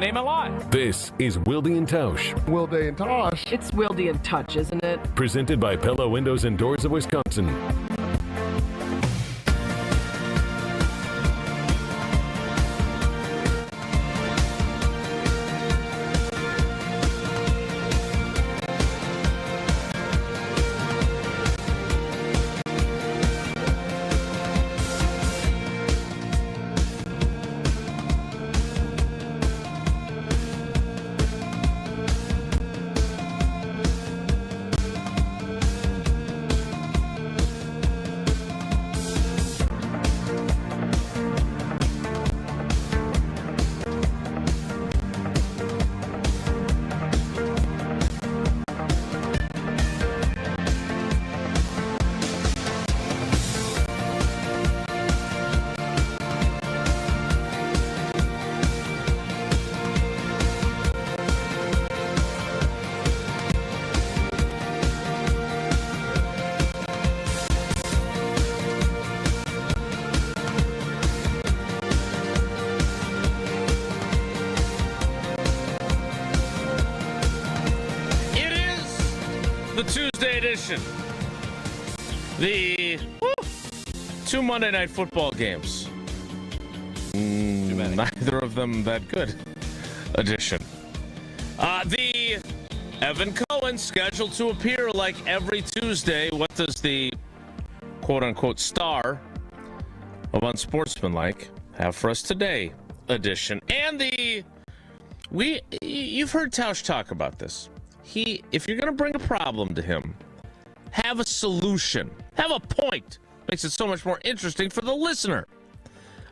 Name a lot. This is Wilde Tausch. Wilde Tausch. It's Wilde Touch, isn't it? Presented by Pella Windows and Doors of Wisconsin. The two Monday Night Football games. Neither of them that good edition. The Evan Cohen scheduled to appear like every Tuesday. What does the quote-unquote star of Unsportsmanlike have for us today edition? And you've heard Tausch talk about this. If you're going to bring a problem to him, have a solution. Have a point. Makes it so much more interesting for the listener.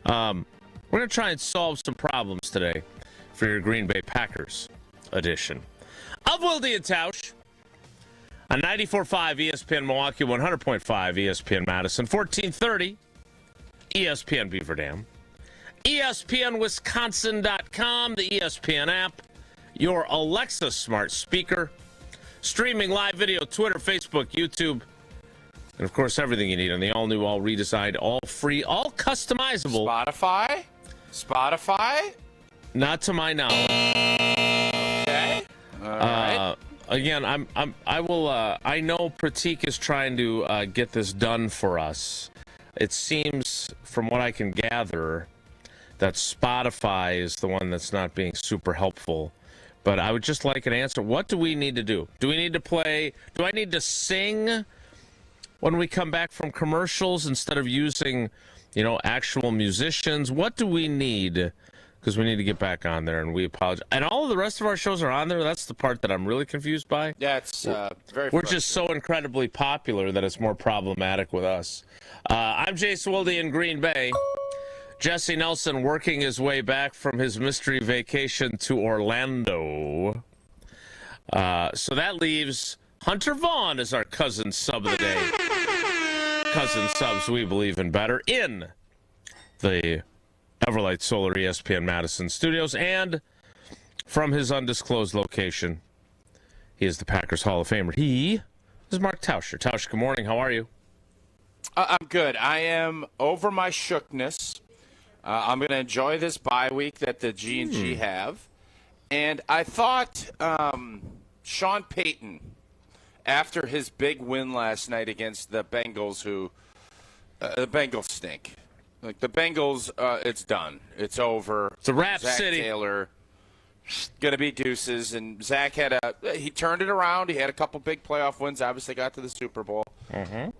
We're going to try and solve some problems today for your Green Bay Packers edition of Wilde Tausch on 94.5 ESPN Milwaukee, 100.5 ESPN Madison, 1430 ESPN Beaver Dam, ESPNWisconsin.com, the ESPN app, your Alexa smart speaker, streaming live video, Twitter, Facebook, YouTube, and, of course, everything you need on the all-new, all-redesigned, all-free, all-customizable. Spotify? Not to my knowledge. Okay. All right. Again, I know Pratik is trying to get this done for us. It seems, from what I can gather, that Spotify is the one that's not being super helpful. But I would just like an answer. What do we need to do? Do we need to play? Do I need to sing when we come back from commercials instead of using, actual musicians? What do we need? Because we need to get back on there, and we apologize. And all of the rest of our shows are on there. That's the part that I'm really confused by. Yeah, it's very We're just so incredibly popular that it's more problematic with us. I'm Jason Wilde in Green Bay. Jesse Nelson working his way back from his mystery vacation to Orlando. So that leaves Hunter Vaughn as our cousin sub of the day. Cousin subs we believe in better in the Everlight Solar ESPN Madison studios and from his undisclosed location. He is the Packers Hall of Famer. He is Mark Tauscher. Tausch, good morning. How are you? I'm good. I am over my shookness. I'm going to enjoy this bye week that the G&G have. And I thought Sean Payton, after his big win last night against the Bengals, the Bengals stink. Like, the Bengals, it's done. It's over. It's a wrap, Zach city. Taylor going to be deuces. And Zach he turned it around. He had a couple big playoff wins. Obviously got to the Super Bowl. Mm-hmm.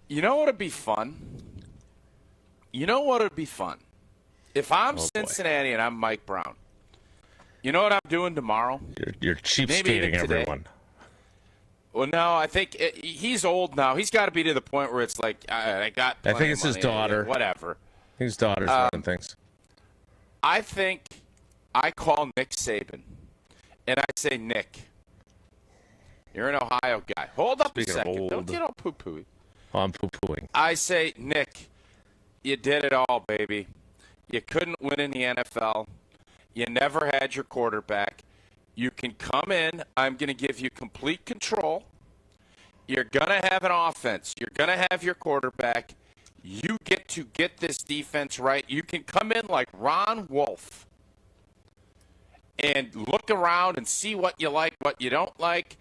You know what would be fun? If I'm Cincinnati and I'm Mike Brown, you know what I'm doing tomorrow? You're cheapskating everyone. Well, no, I think he's old now. He's got to be to the point where it's like, I think it's his daughter. Whatever. His daughter's running things. I think I call Nick Saban, and I say, Nick, you're an Ohio guy. Hold up a second. Don't get all poo-pooey. Oh, I'm poo-pooing. I say, Nick, you did it all, baby. You couldn't win in the NFL. You never had your quarterback. You can come in. I'm going to give you complete control. You're going to have an offense. You're going to have your quarterback. You get to get this defense right. You can come in like Ron Wolf and look around and see what you like, what you don't like.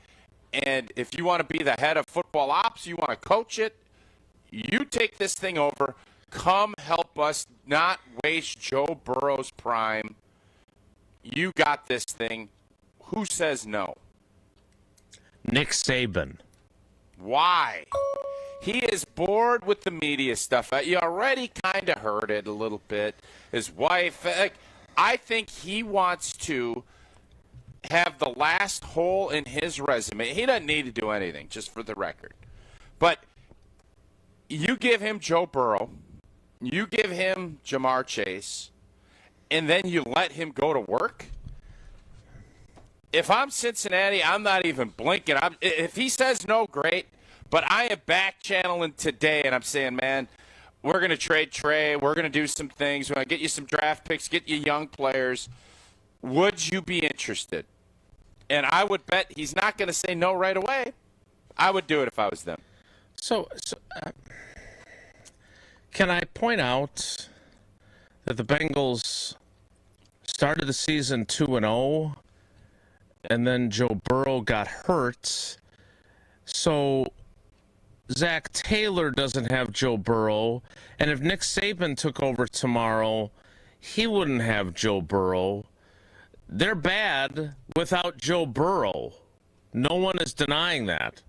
And if you want to be the head of football ops, you want to coach it, you take this thing over. Come help us not waste Joe Burrow's prime. You got this thing. Who says no? Nick Saban. Why? He is bored with the media stuff. You already kind of heard it a little bit. His wife, I think he wants to have the last hole in his resume. He doesn't need to do anything, just for the record. But you give him Joe Burrow, you give him Jamar Chase, and then you let him go to work? If I'm Cincinnati, I'm not even blinking. If he says no, great. But I am back channeling today, and I'm saying, man, we're going to trade Trey. We're going to do some things. We're going to get you some draft picks, get you young players. Would you be interested? And I would bet he's not going to say no right away. I would do it if I was them. So can I point out that the Bengals started the season 2-0, and then Joe Burrow got hurt. So Zach Taylor doesn't have Joe Burrow, and if Nick Saban took over tomorrow, he wouldn't have Joe Burrow. They're bad without Joe Burrow. No one is denying that.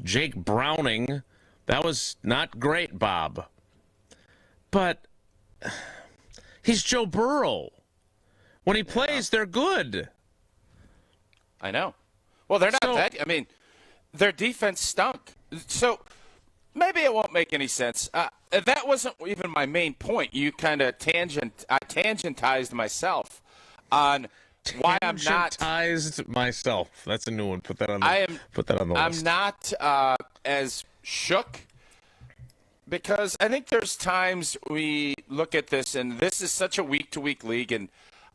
Jake Browning, that was not great, Bob. But he's Joe Burrow. When he plays, they're good. I know. Well, they're not that. I mean, their defense stunk. So maybe it won't make any sense. That wasn't even my main point. You kind of tangentized myself on why I'm not. Tangentized myself. That's a new one. Put that on the list. I'm not as shook because I think there's times we look at this, and this is such a week-to-week league, and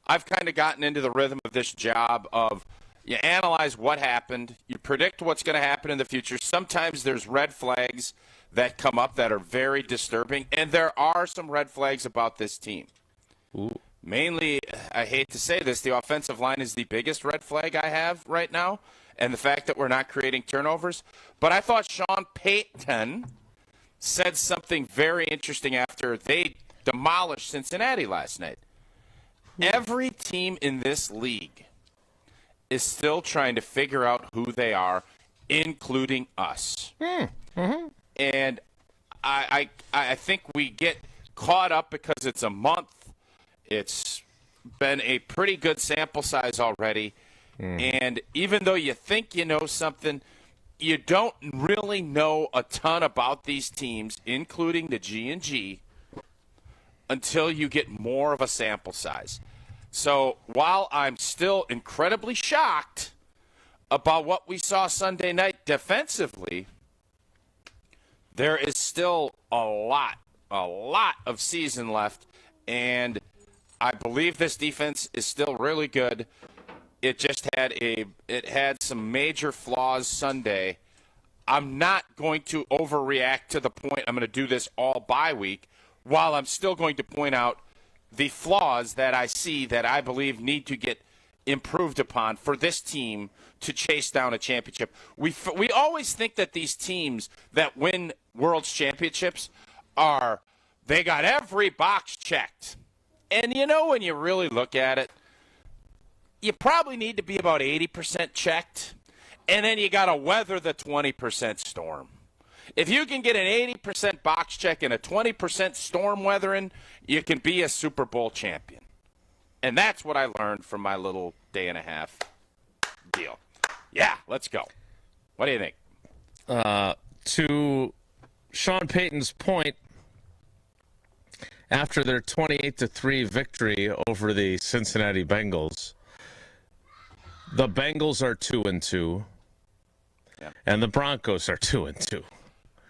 I've kind of gotten into the rhythm of this job of you analyze what happened, you predict what's going to happen in the future. Sometimes there's red flags that come up that are very disturbing, and there are some red flags about this team. Ooh. Mainly, I hate to say this, the offensive line is the biggest red flag I have right now, and the fact that we're not creating turnovers. But I thought Sean Payton said something very interesting after they demolished Cincinnati last night. Every team in this league is still trying to figure out who they are, including us. Mm-hmm. And I think we get caught up because it's a month. It's been a pretty good sample size already. And even though you think you know something, you don't really know a ton about these teams, including the G&G, until you get more of a sample size. So while I'm still incredibly shocked about what we saw Sunday night defensively, there is still a lot of season left, and I believe this defense is still really good. It just had some major flaws Sunday. I'm not going to overreact to the point I'm going to do this all bye week, while I'm still going to point out the flaws that I see that I believe need to get improved upon for this team to chase down a championship. We always think that these teams that win World Championships they got every box checked. And you know, when you really look at it, you probably need to be about 80% checked, and then you got to weather the 20% storm. If you can get an 80% box check and a 20% storm weathering, you can be a Super Bowl champion. And that's what I learned from my little day and a half deal. Yeah, let's go. What do you think? To Sean Payton's point, after their 28-3 victory over the Cincinnati Bengals, the Bengals are 2-2, and the Broncos are 2-2.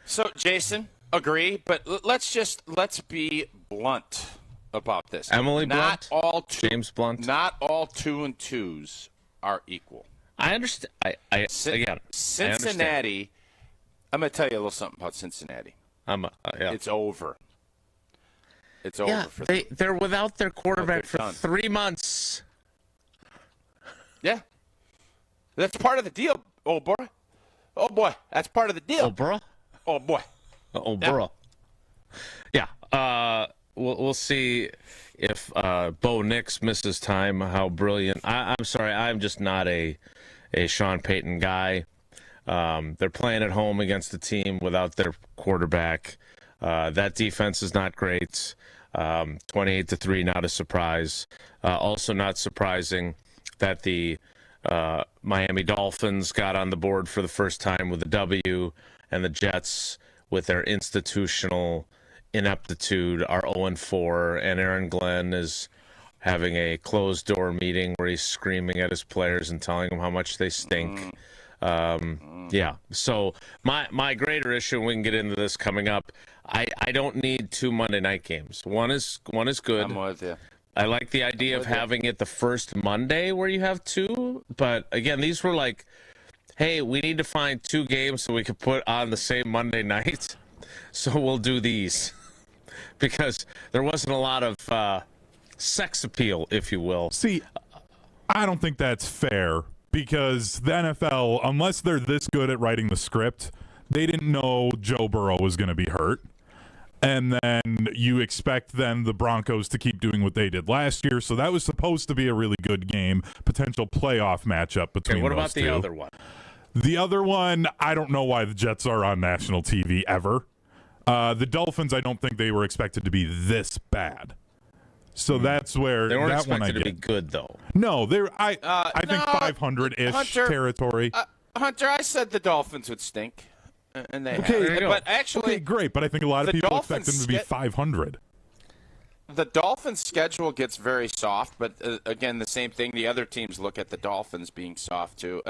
So, Jason, agree, but let's be blunt about this. Emily not Blunt? All James Blunt? Not all 2-2s are equal. I understand. Again, Cincinnati, I'm going to tell you a little something about Cincinnati. It's over. It's over for them. They're without their quarterback for done. 3 months. Yeah. That's part of the deal, old boy. Oh, boy. That's part of the deal. Oh, bruh. Oh, boy. Oh, bruh. Yeah. We'll see if Bo Nix misses time, how brilliant. I'm sorry. I'm just not a Sean Payton guy. They're playing at home against a team without their quarterback. That defense is not great. 28-3, not a surprise. Also not surprising that the Miami Dolphins got on the board for the first time with a W, and the Jets, with their institutional ineptitude, are 0-4, and Aaron Glenn is having a closed-door meeting where he's screaming at his players and telling them how much they stink. Yeah, so my greater issue, and we can get into this coming up, I don't need 2 Monday night games. One is good. I'm with you. I like the idea of having it the first Monday where you have 2, but again, these were like, hey, we need to find 2 games so we can put on the same Monday night, so we'll do these. Because there wasn't a lot of sex appeal, if you will. See, I don't think that's fair, because the NFL, unless they're this good at writing the script, they didn't know Joe Burrow was going to be hurt. And then you expect then the Broncos to keep doing what they did last year. So that was supposed to be a really good game, potential playoff matchup between what those about two. the other one? The other one, I don't know why the Jets are on national TV ever. The Dolphins, I don't think they were expected to be this bad. So that's where They weren't that one I expected to get. be good, though. No, they're I think No, 500-ish Hunter, territory. Hunter, I said the Dolphins would stink. And they Okay, have. there you go. But actually, Okay, great, but I think a lot of the people Dolphins expect them to be 500. the Dolphins' schedule gets very soft, but again, the same thing. The other teams look at the Dolphins being soft, too.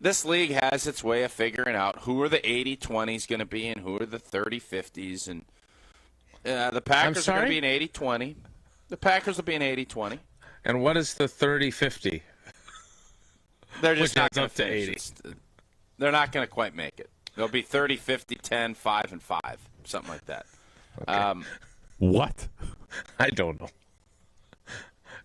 This league has its way of figuring out who are the 80-20s going to be and who are the 30-50s. And the Packers are going to be an 80-20. The Packers will be an 80-20. And what is the 30-50? They're just Which not adds going up to to finish 80. it. They're not going to quite make it. They'll be 30, 50, 10, 5, and 5, something like that. Okay. What? I don't know.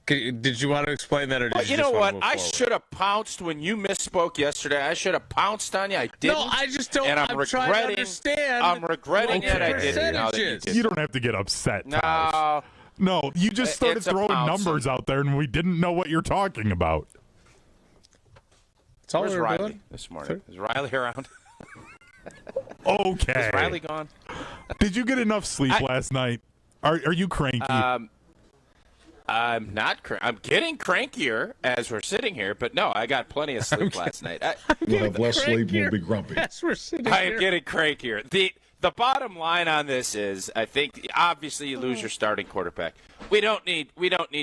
Did you want to explain that, or did Well, you you just know want what? to move I forward? should have pounced when you misspoke yesterday. I should have pounced on you. I didn't. No, I just don't. And I'm trying to understand. I'm regretting it. I Okay. didn't. Now that you Percentages. did. You don't have to get upset, Tausch. No. No, you just started It's a throwing pounce. numbers out there, and we didn't know what you're talking about. That's all Where's we were Riley doing. this morning? Is Riley around? Okay. Is Riley gone? Did you get enough sleep last night? Are you cranky? I'm not. I'm getting crankier as we're sitting here, but no, I got plenty of sleep last night. We'll have less sleep. We'll be grumpy. Yes, we're sitting I here. am getting crankier. The bottom line on this is, I think obviously you lose your starting quarterback. We don't need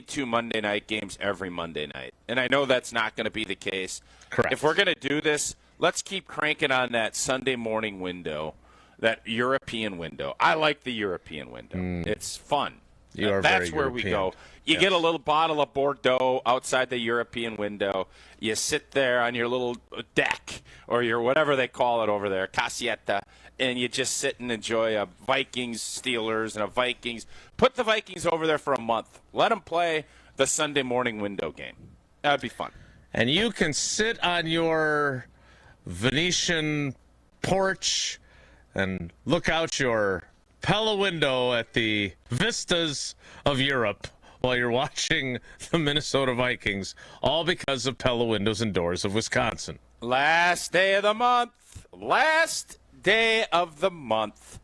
2 Monday night games every Monday night, and I know that's not going to be the case. Correct. If we're going to do this, let's keep cranking on that Sunday morning window, that European window. I like the European window. It's fun. You are That's very where we European. go. You get a little bottle of Bordeaux outside the European window. You sit there on your little deck or your whatever they call it over there, casietta, and you just sit and enjoy a Vikings Steelers and a Vikings. Put the Vikings over there for a month. Let them play the Sunday morning window game. That would be fun. And you can sit on your Venetian porch and look out your Pella window at the vistas of Europe while you're watching the Minnesota Vikings, all because of Pella Windows and Doors of Wisconsin. Last day of the month. Last day of the month.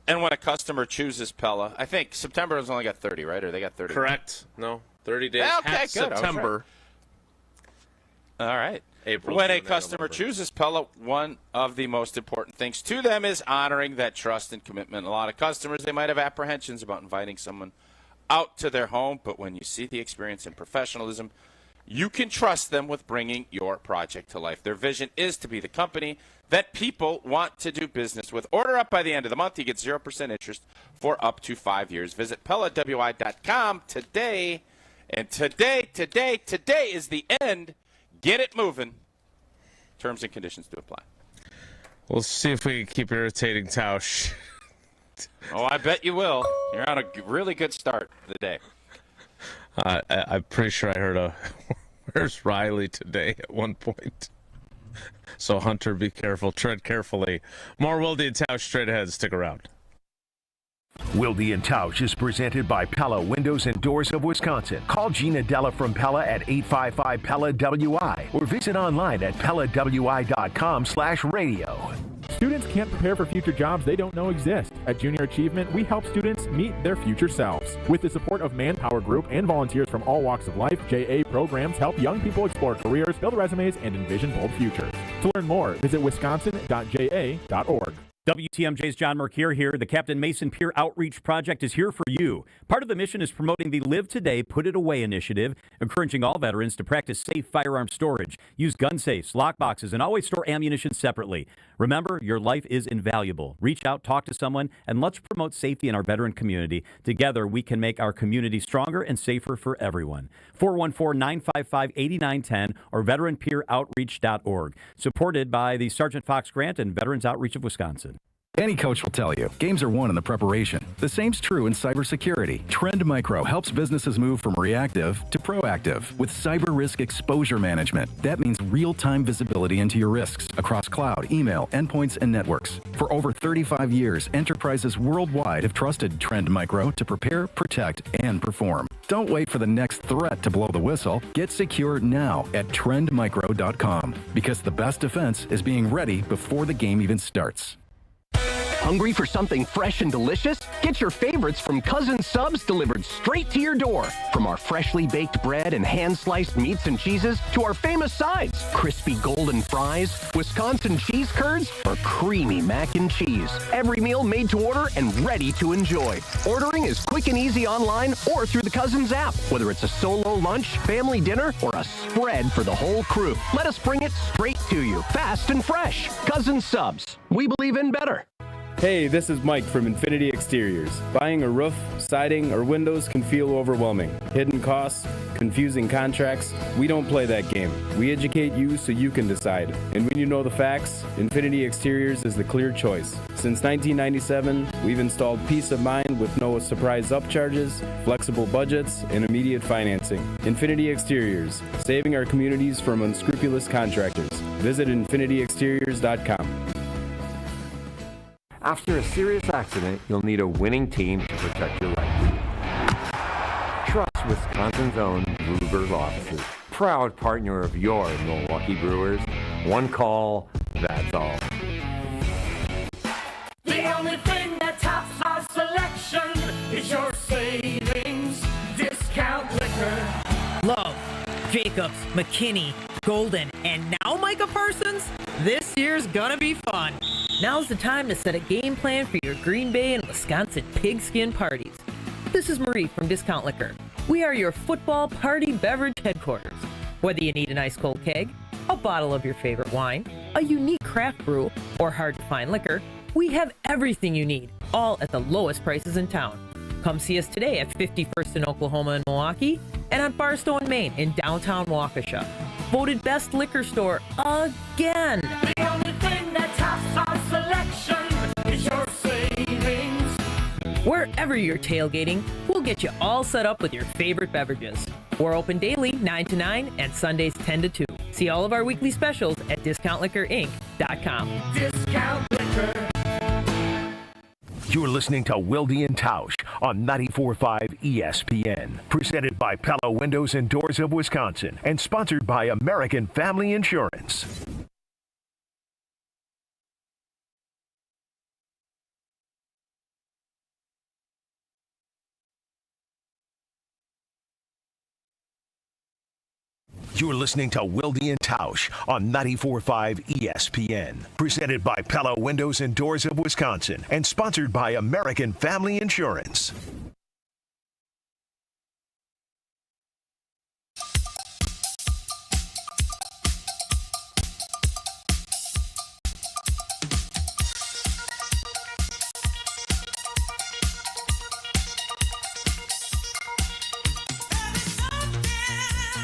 And when a customer chooses Pella, I think September has only got 30, right? Or they got 30? Correct. No, 30 days. Yeah, okay, Half good. I was September. All right. April, when June, a and customer November. chooses Pella, one of the most important things to them is honoring that trust and commitment. A lot of customers, they might have apprehensions about inviting someone out to their home, but when you see the experience and professionalism, you can trust them with bringing your project to life. Their vision is to be the company that people want to do business with. Order up by the end of the month. You get 0% interest for up to 5 years. Visit PellaWI.com today. And today is the end. Get it moving. Terms and conditions do apply. We'll see if we can keep irritating Tausch. Oh, I bet you will. You're on a really good start to the day. I'm pretty sure I heard Where's Riley today at one point? So, Hunter, be careful. Tread carefully. More Wilde Tausch straight ahead. Stick around. Wilde and Tausch is presented by Pella Windows and Doors of Wisconsin. Call Gina Della from Pella at 855-PELLA-WI or visit online at PellaWI.com/radio. Students can't prepare for future jobs they don't know exist. At Junior Achievement, we help students meet their future selves. With the support of Manpower Group and volunteers from all walks of life, JA programs help young people explore careers, build resumes, and envision bold futures. To learn more, visit wisconsin.ja.org. WTMJ's John Mercure here. The Captain Mason Pier Outreach Project is here for you. Part of the mission is promoting the Live Today, Put It Away initiative, encouraging all veterans to practice safe firearm storage, use gun safes, lockboxes, and always store ammunition separately. Remember, your life is invaluable. Reach out, talk to someone, and let's promote safety in our veteran community. Together, we can make our community stronger and safer for everyone. 414-955-8910 or veteranpeeroutreach.org. Supported by the Sergeant Fox Grant and Veterans Outreach of Wisconsin. Any coach will tell you, games are won in the preparation. The same's true in cybersecurity. Trend Micro helps businesses move from reactive to proactive with cyber risk exposure management. That means real-time visibility into your risks across cloud, email, endpoints, and networks. For over 35 years, enterprises worldwide have trusted Trend Micro to prepare, protect, and perform. Don't wait for the next threat to blow the whistle. Get secure now at trendmicro.com because the best defense is being ready before the game even starts. Hungry for something fresh and delicious? Get your favorites from Cousin Subs delivered straight to your door. From our freshly baked bread and hand-sliced meats and cheeses to our famous sides, crispy golden fries, Wisconsin cheese curds, or creamy mac and cheese. Every meal made to order and ready to enjoy. Ordering is quick and easy online or through the Cousins app. Whether it's a solo lunch, family dinner, or a spread for the whole crew, let us bring it straight to you, fast and fresh. Cousin Subs. We believe in better. Hey, this is Mike from Infinity Exteriors. Buying a roof, siding, or windows can feel overwhelming. Hidden costs, confusing contracts. We don't play that game. We educate you so you can decide. And when you know the facts, Infinity Exteriors is the clear choice. Since 1997, we've installed peace of mind with no surprise upcharges, flexible budgets, and immediate financing. Infinity Exteriors, saving our communities from unscrupulous contractors. Visit infinityexteriors.com. After a serious accident, you'll need a winning team to protect your life. Trust Wisconsin's own Bluebird offices. Proud partner of your Milwaukee Brewers. One call, that's all. The only thing that tops our selection is your savings discount liquor. Love, Jacobs, McKinney, Golden, and now Micah Parsons? This year's gonna be fun. Now's the time to set a game plan for your Green Bay and Wisconsin pigskin parties. This is Marie from Discount Liquor. We are your football party beverage headquarters. Whether you need an ice cold keg, a bottle of your favorite wine, a unique craft brew, or hard to find liquor, we have everything you need, all at the lowest prices in town. Come see us today at 51st in Oklahoma and Milwaukee, and on Barstow in Maine in downtown Waukesha. Voted best liquor store again. The only thing that tops our selection is your savings. Wherever you're tailgating, we'll get you all set up with your favorite beverages. We're open daily 9 to 9 and Sundays 10 to 2. See all of our weekly specials at discountliquorinc.com. Discount Liquor. You're listening to Wilde and Tausch on 94.5 ESPN. Presented by Pella Windows and Doors of Wisconsin and sponsored by American Family Insurance. You're listening to Wilde and Tausch on 94.5 ESPN. Presented by Pella Windows and Doors of Wisconsin and sponsored by American Family Insurance.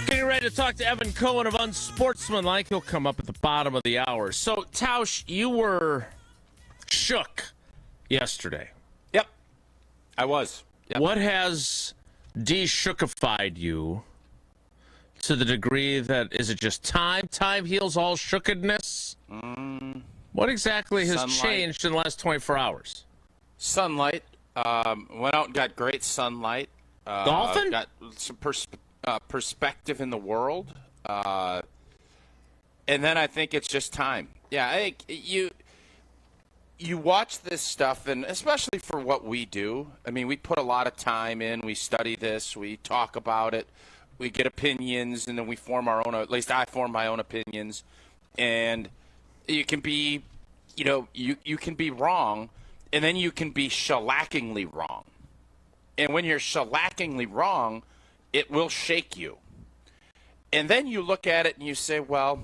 Getting ready to talk to Evan Cohen of Unsportsmanlike. He'll come up at the bottom of the hour. So, Tausch, you were shook yesterday. Yep, I was. Yep. What has de-shookified you to the degree that, is it just time? Time heals all shookedness? What exactly has changed in the last 24 hours? Sunlight. Went out and got great sunlight. Golfing? Got some perspective in the world. And then I think it's just time. Yeah, I think you watch this stuff, and especially for what we do, I mean, we put a lot of time in. We study this. We talk about it. We get opinions, and then we form our own, at least I form my own opinions. And you can be, you can be wrong, and then you can be shellackingly wrong. And when you're shellackingly wrong, it will shake you. And then you look at it and you say, well,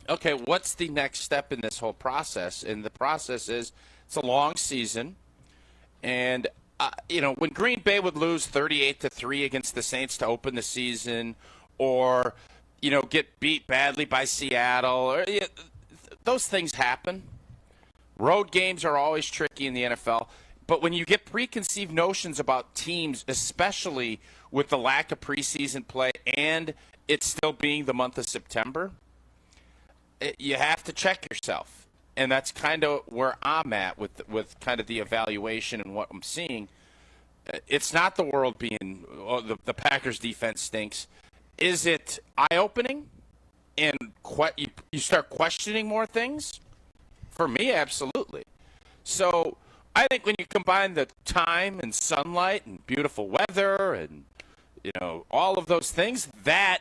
okay, what's the next step in this whole process? And the process is, it's a long season. And, when Green Bay would lose 38-3 against the Saints to open the season, or, get beat badly by Seattle, or, those things happen. Road games are always tricky in the NFL. But when you get preconceived notions about teams, especially with the lack of preseason play and it still being the month of September, you have to check yourself. And that's kind of where I'm at with kind of the evaluation and what I'm seeing. It's not the world being, the Packers defense stinks. Is it eye-opening and you start questioning more things? For me, absolutely. So I think when you combine the time and sunlight and beautiful weather and, all of those things, that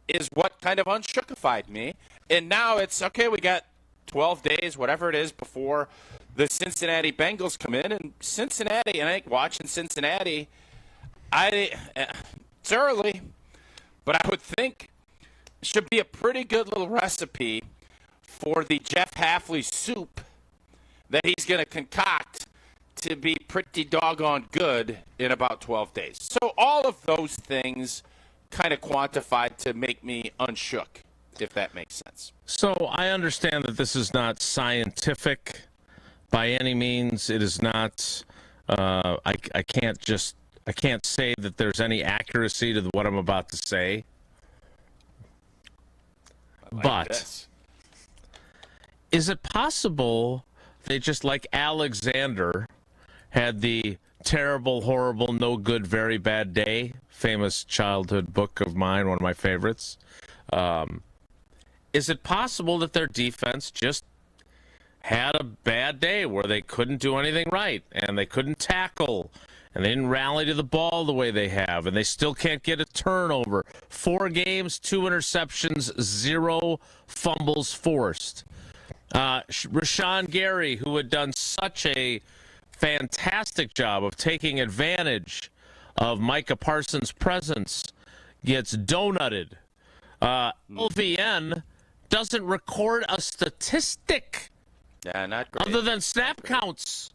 is what kind of unshookified me. And now it's, okay, we got 12 days, whatever it is, before the Cincinnati Bengals come in. And Cincinnati, and I think watching Cincinnati, it's early, but I would think it should be a pretty good little recipe for the Jeff Hafley soup that he's going to concoct to be pretty doggone good in about 12 days. So all of those things kind of quantified to make me unshook, if that makes sense. So I understand that this is not scientific by any means. It is not. I can't say that there's any accuracy to what I'm about to say. But is it possible they just, like Alexander, had the terrible, horrible, no good, very bad day, famous childhood book of mine, one of my favorites? Is it possible that their defense just had a bad day where they couldn't do anything right, and they couldn't tackle, and they didn't rally to the ball the way they have, and they still can't get a turnover? 4 games, 2 interceptions, 0 fumbles forced. Rashawn Gary, who had done such a fantastic job of taking advantage of Micah Parsons' presence, gets donutted. LVN doesn't record a statistic not great. other than snap counts.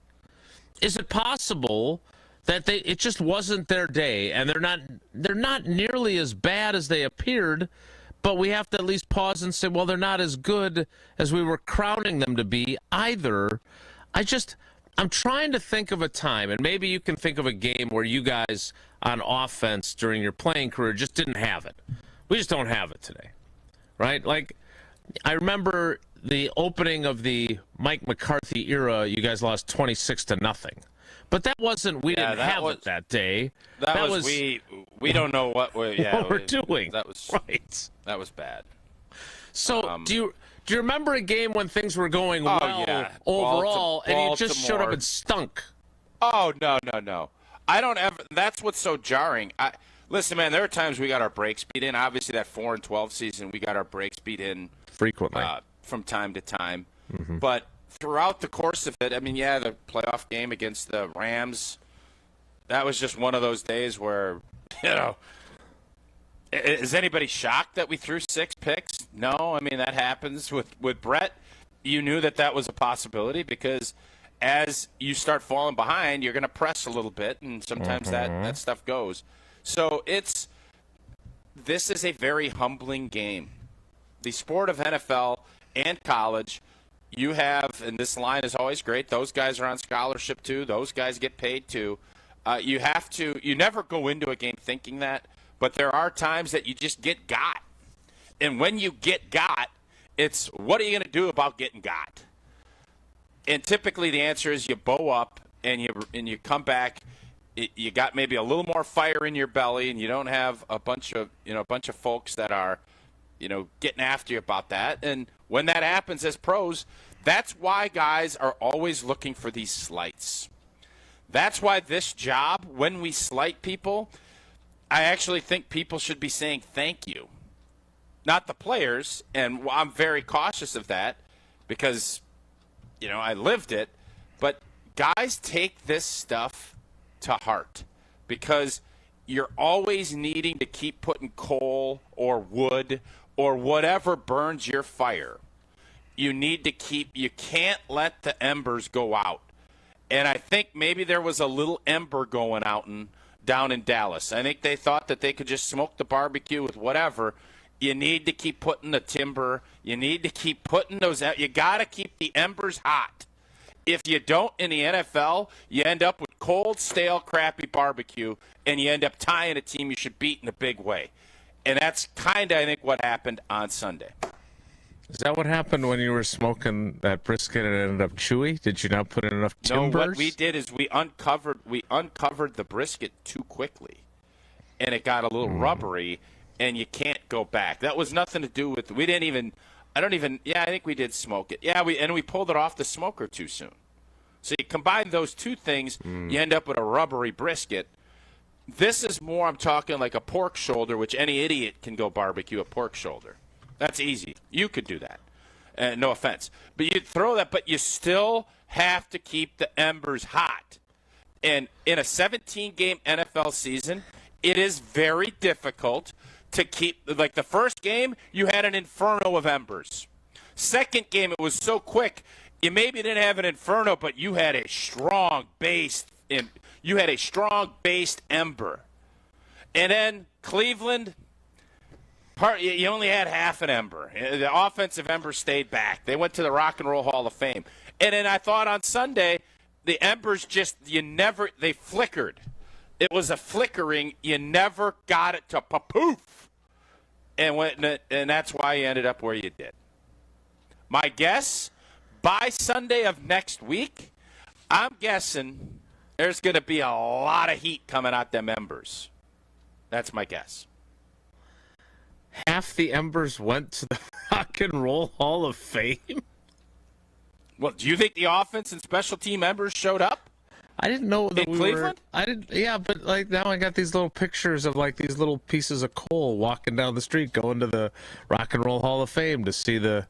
Is it possible that it just wasn't their day, and they're not nearly as bad as they appeared, but we have to at least pause and say, well, they're not as good as we were crowning them to be either. I'm trying to think of a time, and maybe you can think of a game where you guys on offense during your playing career just didn't have it. We just don't have it today, right? Like, I remember the opening of the Mike McCarthy era, you guys lost 26-0. But that wasn't, we didn't have it that day. That was we don't know what we're doing. That was right. That was bad. So do you remember a game when things were going well overall, and you just showed up and stunk? Oh, no. I don't ever. That's what's so jarring. Listen, man, there are times we got our breaks beat in. Obviously, that 4-12 season, we got our breaks beat in frequently from time to time. Mm-hmm. But throughout the course of it, I mean, the playoff game against the Rams, that was just one of those days where, is anybody shocked that we threw 6 picks? No, I mean, that happens with Brett. You knew that was a possibility because as you start falling behind, you're going to press a little bit, and sometimes that stuff goes. So this is a very humbling game. The sport of NFL and college, you have, and this line is always great, those guys are on scholarship too, those guys get paid too. You never go into a game thinking that, but there are times that you just get got. And when you get got, it's what are you going to do about getting got? And typically the answer is you bow up and you come back. You got maybe a little more fire in your belly, and you don't have a bunch of folks that are, getting after you about that. And when that happens as pros, that's why guys are always looking for these slights. That's why this job, when we slight people, I actually think people should be saying thank you. Not the players, and I'm very cautious of that because, I lived it. But guys take this stuff to heart because you're always needing to keep putting coal or wood or whatever burns your fire. You can't let the embers go out. And I think maybe there was a little ember going out down in Dallas. I think they thought that they could just smoke the barbecue with whatever. You need to keep putting the timber. You need to keep putting those out. You got to keep the embers hot. If you don't in the NFL, you end up with cold, stale, crappy barbecue, and you end up tying a team you should beat in a big way. And that's kind of, I think, what happened on Sunday. Is that what happened when you were smoking that brisket and it ended up chewy? Did you not put in enough timbers? No, what we did is we uncovered the brisket too quickly, and it got a little rubbery, and you can't go back. That was nothing to do with. We didn't even. I think we did smoke it. Yeah, we pulled it off the smoker too soon. So you combine those two things, you end up with a rubbery brisket. This is more, I'm talking like a pork shoulder, which any idiot can go barbecue a pork shoulder. That's easy. You could do that. No offense. But you throw that, but you still have to keep the embers hot. And in a 17-game NFL season, it is very difficult to keep, like the first game, you had an inferno of embers. Second game, it was so quick, you maybe didn't have an inferno, but you had a strong based ember. And then Cleveland, you only had half an ember. The offensive ember stayed back. They went to the Rock and Roll Hall of Fame. And then I thought on Sunday, the embers they flickered. It was a flickering. You never got it to poof. And that's why you ended up where you did. My guess, by Sunday of next week, I'm guessing there's going to be a lot of heat coming out them embers. That's my guess. Half the embers went to the Rock and Roll Hall of Fame? Well, do you think the offense and special team members showed up? I didn't know that in Cleveland? I didn't. Yeah, but now I got these little pictures of these little pieces of coal walking down the street, going to the Rock and Roll Hall of Fame to see the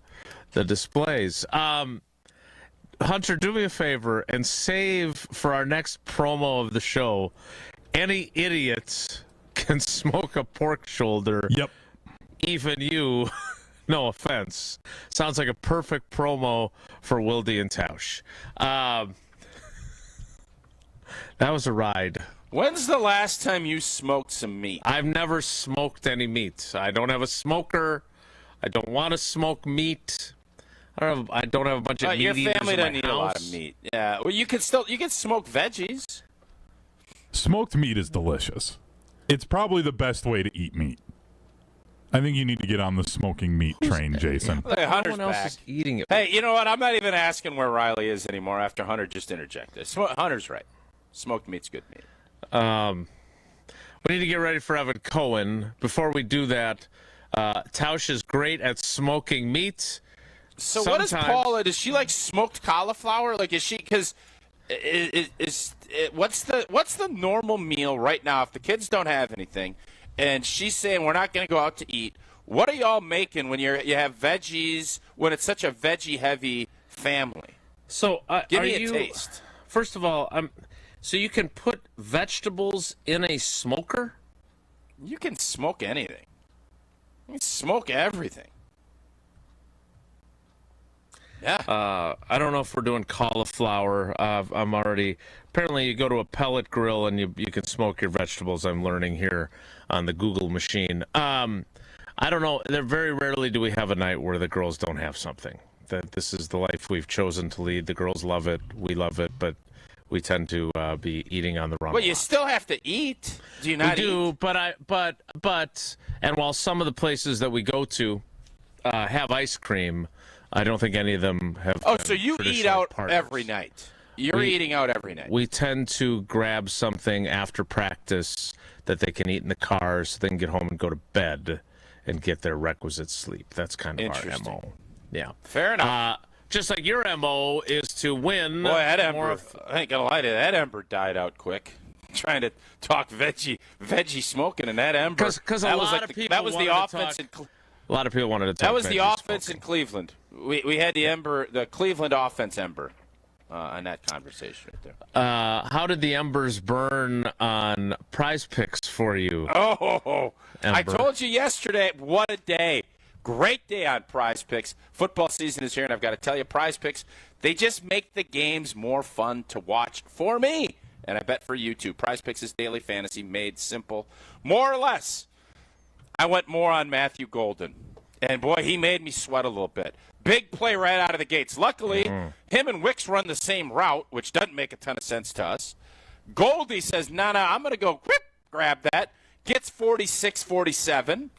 displays. Hunter, do me a favor and save for our next promo of the show. Any idiots can smoke a pork shoulder. Yep. Even you. No offense. Sounds like a perfect promo for Wilde Tausch. That was a ride. When's the last time you smoked some meat? I've never smoked any meat. I don't have a smoker. I don't want to smoke meat. I don't have a bunch of meat eaters in my house. Your family doesn't eat a lot of meat. Yeah. Well, you can smoke veggies. Smoked meat is delicious. It's probably the best way to eat meat. I think you need to get on the smoking meat train, Jason. Hey, Hunter's no one else back. is eating it. Hey, you know what? I'm not even asking where Riley is anymore after Hunter just interjected. Hunter's right. Smoked meat's good meat. We need to get ready for Evan Cohen. Before we do that, Tausch is great at smoking meat. So what is Paula? Does she like smoked cauliflower? Like, is she? Because what's the normal meal right now if the kids don't have anything, and she's saying we're not going to go out to eat? What are y'all making when you have veggies? When it's such a veggie heavy family? So give me a taste. First of all, so you can put vegetables in a smoker? You can smoke anything. You can smoke everything. Yeah. I don't know if we're doing cauliflower. I'm already. Apparently, you go to a pellet grill and you can smoke your vegetables. I'm learning here on the Google machine. I don't know. Very rarely do we have a night where the girls don't have something. That this is the life we've chosen to lead. The girls love it. We love it. But we tend to be eating on the wrong. Well, you still have to eat. Do you not? We do, but and while some of the places that we go to have ice cream, I don't think any of them have. Oh, so you eat out every night? You're eating out every night. We tend to grab something after practice that they can eat in the car, so they can get home and go to bed and get their requisite sleep. That's kind of our MO. Yeah, fair enough. Just like your MO is to win. Boy, that Ember, I ain't gonna lie to you, that Ember died out quick. Trying to talk veggie smoking, and that Ember. Because a lot of people that was the offense. A lot of people wanted to talk. That was the offense smoking. in Cleveland. We had the Cleveland offense Ember on that conversation right there. How did the embers burn on Prize Picks for you? Oh, Ember? I told you yesterday. What a day! Great day on Prize Picks. Football season is here, and I've got to tell you, Prize Picks, they just make the games more fun to watch for me. And I bet for you, too. Prize Picks is daily fantasy made simple. More or less, I went more on Matthew Golden. And, boy, he made me sweat a little bit. Big play right out of the gates. Luckily, him and Wicks run the same route, which doesn't make a ton of sense to us. Goldie says, no, I'm going to go grab that. Gets 46-47,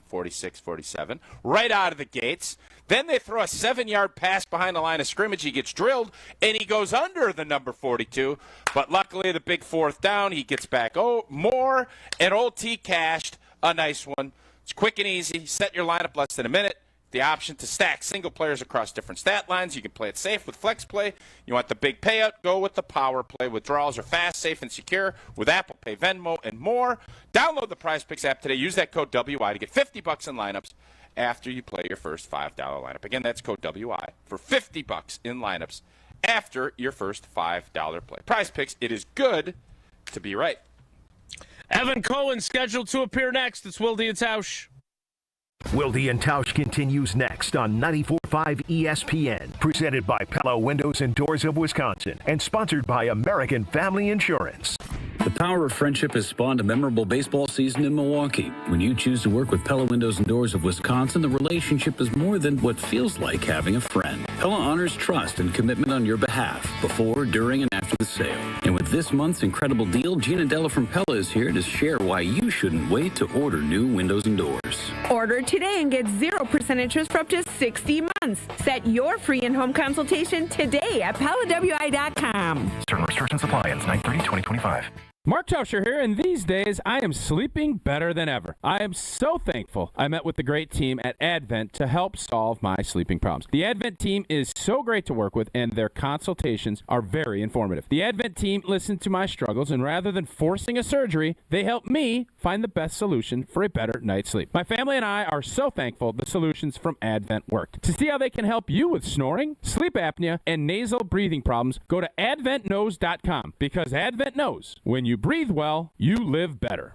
right out of the gates. Then they throw a 7-yard pass behind the line of scrimmage. He gets drilled, and he goes under the number 42. But luckily, the big fourth down, he gets back more, and old T cashed a nice one. It's quick and easy. Set your lineup less than a minute. The option to stack single players across different stat lines. You can play it safe with flex play. You want the big payout? Go with the power play. Withdrawals are fast, safe, and secure with Apple Pay, Venmo, and more. Download the Prize Picks app today. Use that code WI to get $50 in lineups after you play your first $5 lineup. Again, that's code WI for $50 in lineups after your first $5 play. Prize Picks, it is good to be right. Evan Cohen scheduled to appear next. It's Wilde Tausch. Wilde and Tausch continues next on 94.5 ESPN, presented by Pella Windows and Doors of Wisconsin, and sponsored by American Family Insurance. The power of friendship has spawned a memorable baseball season in Milwaukee. When you choose to work with Pella Windows and Doors of Wisconsin, the relationship is more than what feels like having a friend. Pella honors trust and commitment on your behalf, before, during, and after the sale. And with this month's incredible deal, Gina Della from Pella is here to share why you shouldn't wait to order new windows and doors. Order today and get 0% interest for up to 60 months. Set your free in-home consultation today at PellaWI.com. Certain restrictions apply. Ends 9/30/2025. Mark Tauscher here, and these days I am sleeping better than ever. I am so thankful I met with the great team at Advent to help solve my sleeping problems. The Advent team is so great to work with, and their consultations are very informative. The Advent team listened to my struggles, and rather than forcing a surgery, they helped me find the best solution for a better night's sleep. My family and I are so thankful the solutions from Advent worked. To see how they can help you with snoring, sleep apnea, and nasal breathing problems, go to adventknows.com, because Advent knows when you breathe well, you live better.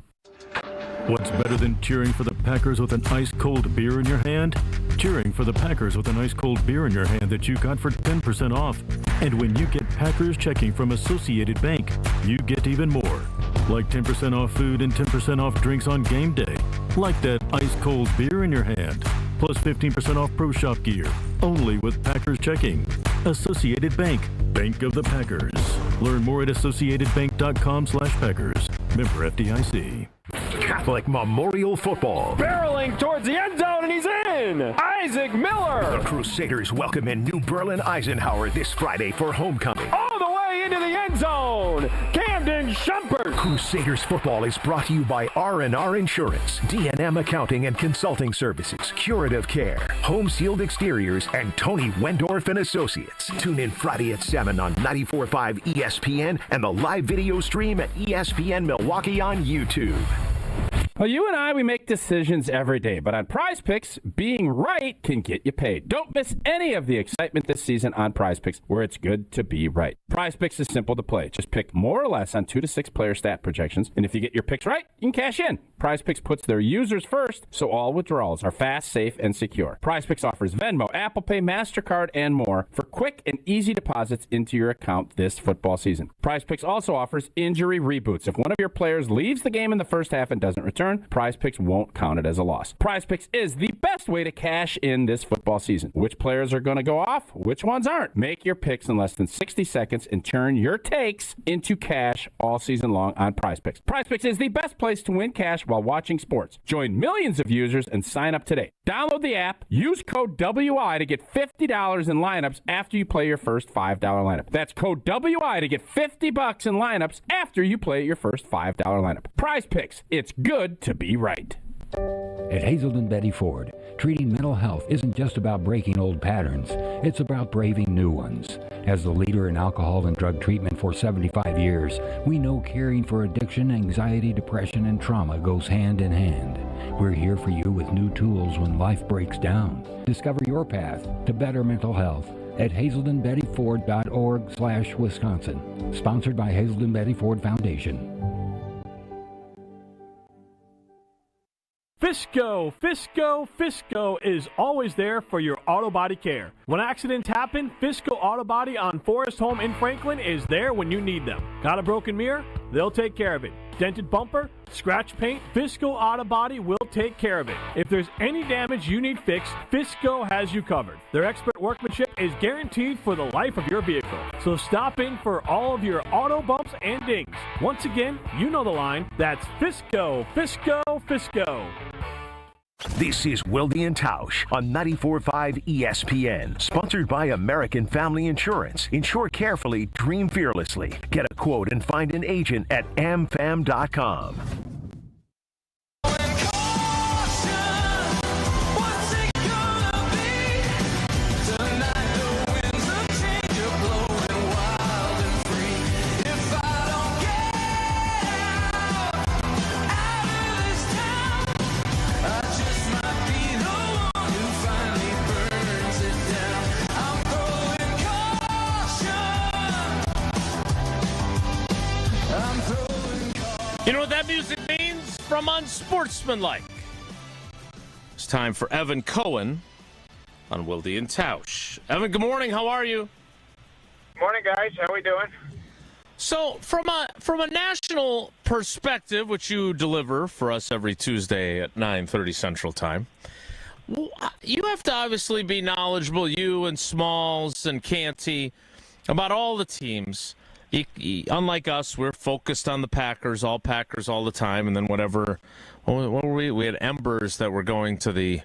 What's better than cheering for the Packers with an ice-cold beer in your hand? Cheering for the Packers with an ice-cold beer in your hand that you got for 10% off. And when you get Packers checking from Associated Bank, you get even more. Like 10% off food and 10% off drinks on game day. Like that ice-cold beer in your hand. Plus 15% off Pro Shop gear. Only with Packers checking. Associated Bank. Bank of the Packers. Learn more at associatedbank.com/Packers. Member FDIC. Catholic Memorial Football. Barreling towards the end zone, and he's in! Isaac Miller! The Crusaders welcome in New Berlin Eisenhower this Friday for homecoming. All the way into the end zone! Camden Shumpert! Crusaders football is brought to you by R&R Insurance, D&M Accounting and Consulting Services, Curative Care, Home Sealed Exteriors, and Tony Wendorf and Associates. Tune in Friday at 7 on 94.5 ESPN and the live video stream at ESPN Milwaukee on YouTube. Well, you and I, we make decisions every day, but on Prize Picks, being right can get you paid. Don't miss any of the excitement this season on Prize Picks, where it's good to be right. Prize Picks is simple to play. Just pick more or less on 2 to 6 player stat projections, and if you get your picks right, you can cash in. Prize Picks puts their users first, so all withdrawals are fast, safe, and secure. Prize Picks offers Venmo, Apple Pay, MasterCard, and more for quick and easy deposits into your account this football season. Prize Picks also offers injury reboots. If one of your players leaves the game in the first half and doesn't return, return, Prize Picks won't count it as a loss. Prize Picks is the best way to cash in this football season. Which players are going to go off? Which ones aren't? Make your picks in less than 60 seconds and turn your takes into cash all season long on Prize Picks. Prize Picks is the best place to win cash while watching sports. Join millions of users and sign up today. Download the app, use code WI to get $50 in lineups after you play your first $5 lineup. That's code WI to get $50 in lineups after you play your first $5 lineup. Prize Picks. It's good to be right. At Hazelden Betty Ford, treating mental health isn't just about breaking old patterns. It's about braving new ones. As the leader in alcohol and drug treatment for 75 years, we know caring for addiction, anxiety, depression, and trauma goes hand in hand. We're here for you with new tools when life breaks down. Discover your path to better mental health at hazeldenbettyford.org/Wisconsin. Sponsored by Hazelden Betty Ford Foundation. Fisco is always there for your auto body care. When accidents happen, Fisco Auto Body on Forest Home in Franklin is there when you need them. Got a broken mirror? They'll take care of it. Dented bumper? Scratch paint? Fisco Auto Body will take care of it. If there's any damage you need fixed, Fisco has you covered. Their expert workmanship is guaranteed for the life of your vehicle. So stop in for all of your auto bumps and dings. Once again, you know the line. That's Fisco. This is Wilde Tausch on 94.5 ESPN. Sponsored by American Family Insurance. Insure carefully, dream fearlessly. Get a quote and find an agent at amfam.com. You know what that music means? From Unsportsmanlike. It's time for Evan Cohen on Wilde Tausch. Evan, good morning. How are you? Morning, guys. How we doing? So, from a national perspective, which you deliver for us every Tuesday at 9:30 Central Time, you have to obviously be knowledgeable, you and Smalls and Canty, about all the teams. Unlike us, we're focused on the Packers all the time, and then whatever. What were we? We had Embers that were going to the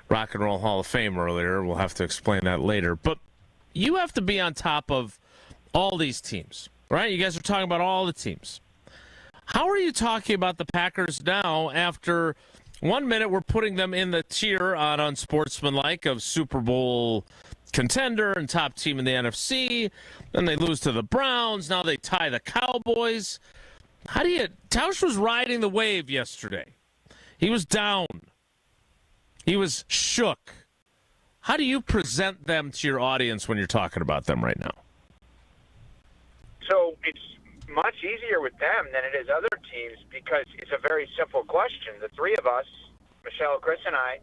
Rock and Roll Hall of Fame earlier. We'll have to explain that later. But you have to be on top of all these teams, right? You guys are talking about all the teams. How are you talking about the Packers now after 1 minute we're putting them in the tier on Unsportsmanlike of Super Bowl contender and top team in the NFC. Then they lose to the Browns. Now they tie the Cowboys. Tausch was riding the wave yesterday. He was down. He was shook. How do you present them to your audience when you're talking about them right now? So it's much easier with them than it is other teams because it's a very simple question. The three of us, Michelle, Chris, and I,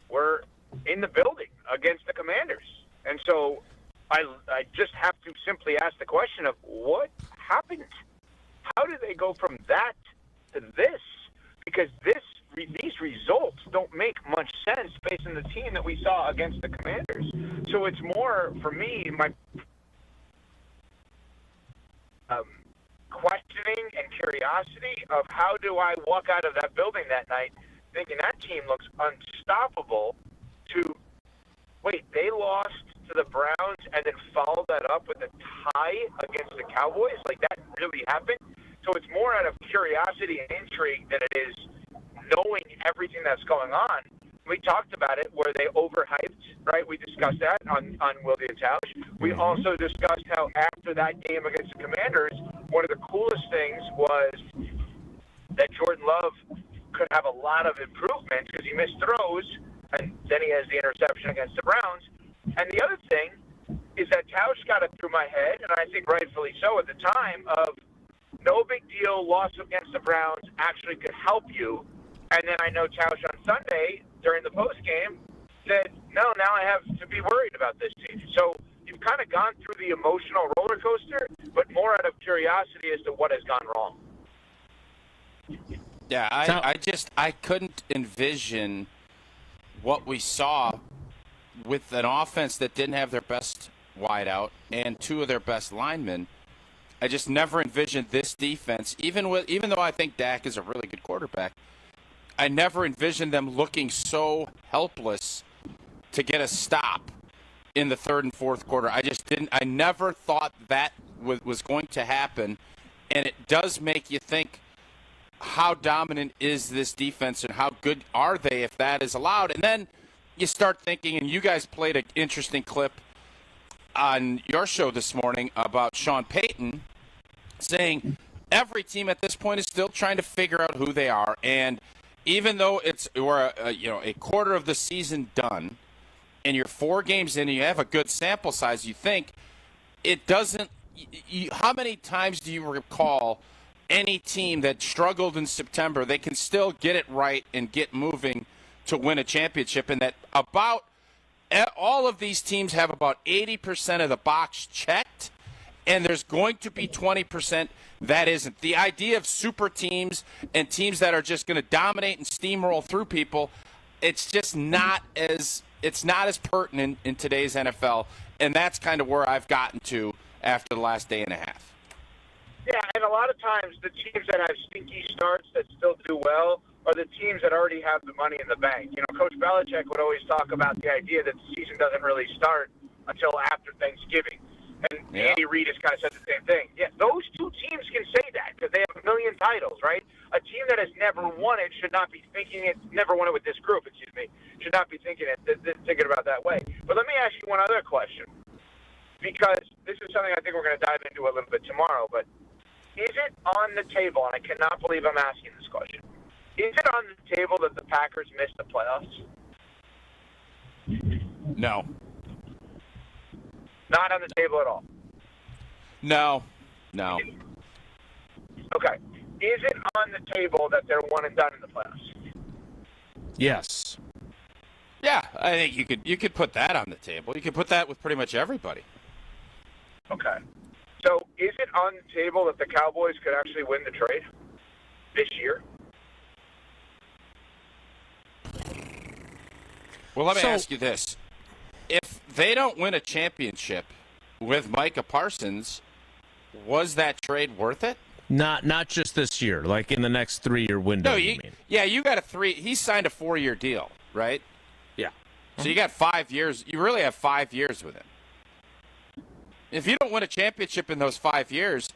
were in the building against the Commanders. And so I just have to simply ask the question of what happened? How did they go from that to this? Because these results don't make much sense based on the team that we saw against the Commanders. So it's more, for me, my questioning and curiosity of how do I walk out of that building that night thinking that team looks unstoppable to, wait, they lost to the Browns and then followed that up with a tie against the Cowboys? Like, that really happened? So it's more out of curiosity and intrigue than it is knowing everything that's going on. We talked about it where they overhyped, right? We discussed that on Wilde Tausch. We also discussed how after that game against the Commanders, one of the coolest things was that Jordan Love could have a lot of improvements because he missed throws, and then he has the interception against the Browns. And the other thing is that Tausch got it through my head, and I think rightfully so at the time, of no big deal, loss against the Browns actually could help you. And then I know Tausch on Sunday during the postgame said, no, now I have to be worried about this team. So you've kind of gone through the emotional roller coaster, but more out of curiosity as to what has gone wrong. Yeah, I couldn't envision what we saw with an offense that didn't have their best wideout and two of their best linemen. I just never envisioned this defense, even though I think Dak is a really good quarterback, I never envisioned them looking so helpless to get a stop in the third and fourth quarter. I never thought that was going to happen, and it does make you think, how dominant is this defense and how good are they if that is allowed? And then you start thinking, and you guys played an interesting clip on your show this morning about Sean Payton saying every team at this point is still trying to figure out who they are. And even though we're a quarter of the season done and you're 4 games in and you have a good sample size, you think it doesn't – how many times do you recall – any team that struggled in September, they can still get it right and get moving to win a championship, and that about all of these teams have about 80% of the box checked, and there's going to be 20% that isn't. The idea of super teams and teams that are just going to dominate and steamroll through people, it's just not as pertinent in today's NFL, and that's kind of where I've gotten to after the last day and a half. Yeah, and a lot of times the teams that have stinky starts that still do well are the teams that already have the money in the bank. You know, Coach Belichick would always talk about the idea that the season doesn't really start until after Thanksgiving. And Andy Reid has kind of said the same thing. Yeah, those two teams can say that because they have 1 million titles, right? A team that has never won it should not be thinking it, never won it with this group, should not be thinking about that way. But let me ask you one other question, because this is something I think we're going to dive into a little bit tomorrow, but is it on the table, and I cannot believe I'm asking this question, is it on the table that the Packers missed the playoffs? No. Not on the table at all? No. Okay. Is it on the table that they're one and done in the playoffs? Yes. Yeah, I think you could put that on the table. You could put that with pretty much everybody. Okay. So is it on the table that the Cowboys could actually win the trade this year? Well, let me ask you this. If they don't win a championship with Micah Parsons, was that trade worth it? Not just this year, like in the next 3-year window. No, you mean? Yeah, you got he signed a 4-year deal, right? Yeah. So you got 5 years. You really have 5 years with him. If you don't win a championship in those 5 years,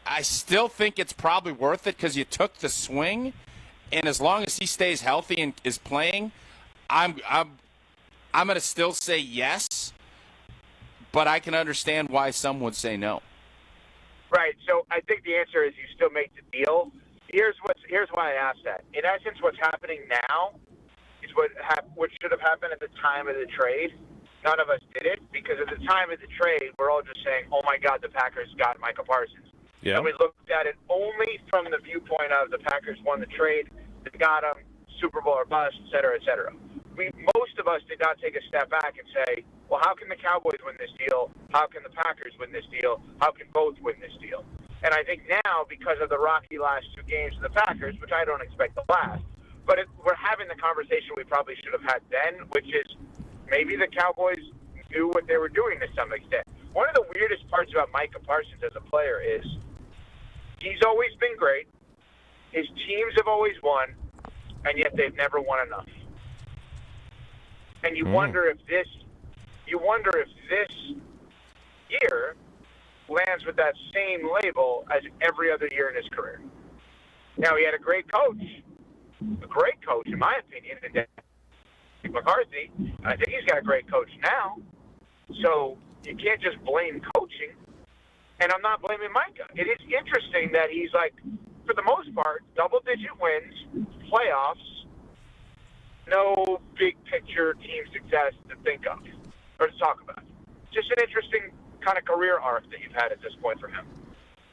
I still think it's probably worth it because you took the swing, and as long as he stays healthy and is playing, I'm going to still say yes, but I can understand why some would say no. Right. So I think the answer is you still make the deal. Here's why I asked that. In essence, what's happening now is what should have happened at the time of the trade. None of us did it because at the time of the trade, we're all just saying, oh, my God, the Packers got Micah Parsons. Yeah. And we looked at it only from the viewpoint of the Packers won the trade, they got him, Super Bowl or bust, et cetera, et cetera. Most of us did not take a step back and say, well, how can the Cowboys win this deal? How can the Packers win this deal? How can both win this deal? And I think now, because of the rocky last 2 games of the Packers, which I don't expect to last, but we're having the conversation we probably should have had then, which is maybe the Cowboys knew what they were doing to some extent. One of the weirdest parts about Micah Parsons as a player is he's always been great. His teams have always won, and yet they've never won enough. And you wonder if this year lands with that same label as every other year in his career. Now, he had a great coach in my opinion, in McCarthy. I think he's got a great coach now. So you can't just blame coaching. And I'm not blaming Micah. It is interesting that he's like, for the most part, double-digit wins, playoffs, no big picture team success to think of or to talk about. Just an interesting kind of career arc that you've had at this point for him.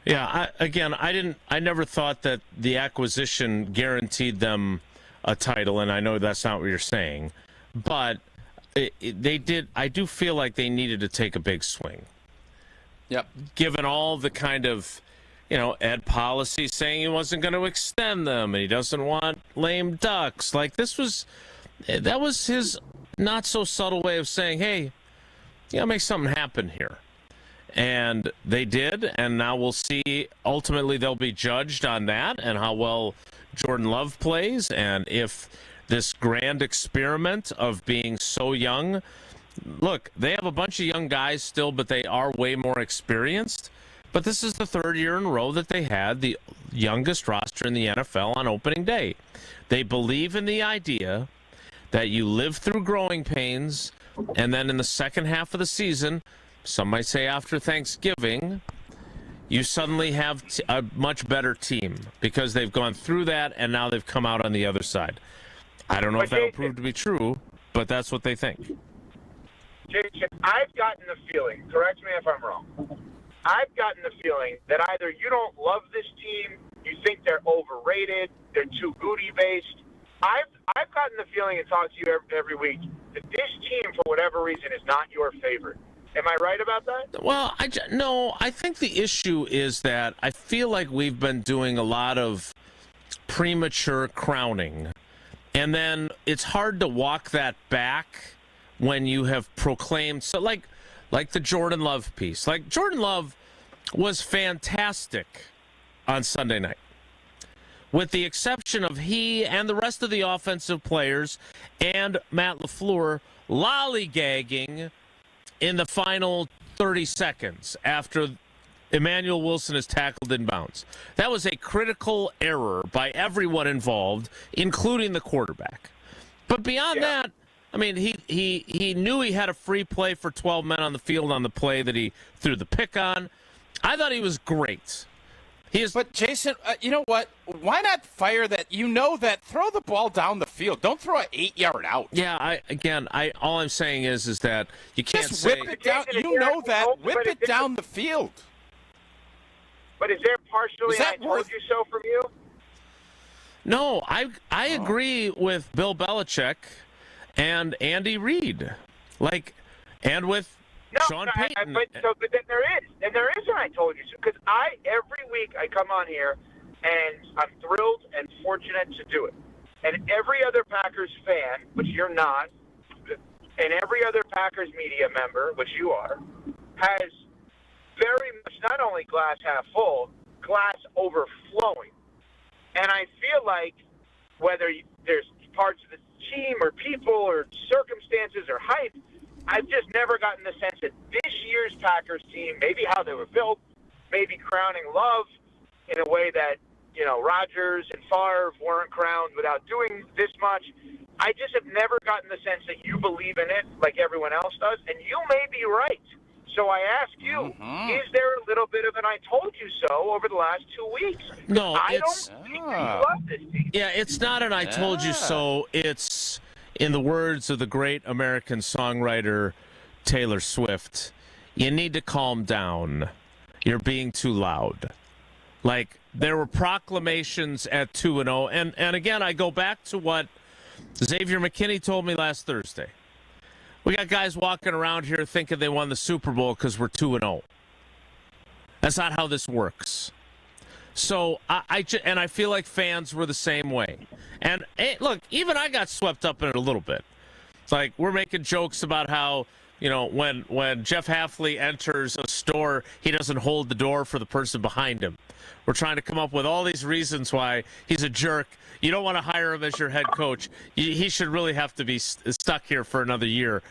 Yeah, I never thought that the acquisition guaranteed them a title, and I know that's not what you're saying, but they did. I do feel like they needed to take a big swing. Yep. Given all the kind of Ed Policy saying he wasn't going to extend them and he doesn't want lame ducks. Like, that was his not so subtle way of saying, hey, make something happen here. And they did, and now we'll see. Ultimately, they'll be judged on that and how well Jordan Love plays, and if this grand experiment of being so young. Look, they have a bunch of young guys still, but they are way more experienced. But this is the third year in a row that they had the youngest roster in the NFL on opening day. They believe in the idea that you live through growing pains, and then in the second half of the season, some might say after Thanksgiving, you suddenly have a much better team because they've gone through that and now they've come out on the other side. I don't know if that'll prove to be true, but that's what they think. Jason, I've gotten the feeling, correct me if I'm wrong, I've gotten the feeling that either you don't love this team, you think they're overrated, they're too Goody-based. I've gotten the feeling and talked to you every week that this team, for whatever reason, is not your favorite. Am I right about that? Well, I think the issue is that I feel like we've been doing a lot of premature crowning, and then it's hard to walk that back when you have proclaimed. So like the Jordan Love piece. Like, Jordan Love was fantastic on Sunday night, with the exception of he and the rest of the offensive players and Matt LaFleur lollygagging in the final 30 seconds after Emmanuel Wilson is tackled in bounds. That was a critical error by everyone involved, including the quarterback. But beyond that, I mean, he knew he had a free play for 12 men on the field on the play that he threw the pick on. I thought he was great. But, Jason, you know what? Why not fire that? Throw the ball down the field. Don't throw an 8-yard out. Yeah, all I'm saying is that you can't just say... whip it down. You know that. Whip it down the field. But is there partially I told you so from you? No, I agree with Bill Belichick and Andy Reid. And with Sean Payton. But then there is an I told you so. Because every week I come on here and I'm thrilled and fortunate to do it. And every other Packers fan, which you're not, and every other Packers media member, which you are, has very much not only glass half full, glass overflowing. And I feel like whether there's parts of the team or people or circumstances or hype, I've just never gotten the sense that this year's Packers team, maybe how they were built, maybe crowning Love in a way that, Rodgers and Favre weren't crowned without doing this much. I just have never gotten the sense that you believe in it like everyone else does, and you may be right. So I ask you, is there a little bit of an I told you so over the last 2 weeks? No, I don't think you love this team. Yeah, it's not an I told you so. It's, in the words of the great American songwriter Taylor Swift, you need to calm down. You're being too loud. Like, there were proclamations at 2-0, and again, I go back to what Xavier McKinney told me last Thursday. We got guys walking around here thinking they won the Super Bowl because we're 2-0. That's not how this works. So I feel like fans were the same way. And look, even I got swept up in it a little bit. It's like we're making jokes about how, when Jeff Hafley enters a store, he doesn't hold the door for the person behind him. We're trying to come up with all these reasons why he's a jerk. You don't want to hire him as your head coach. He should really have to be stuck here for another year.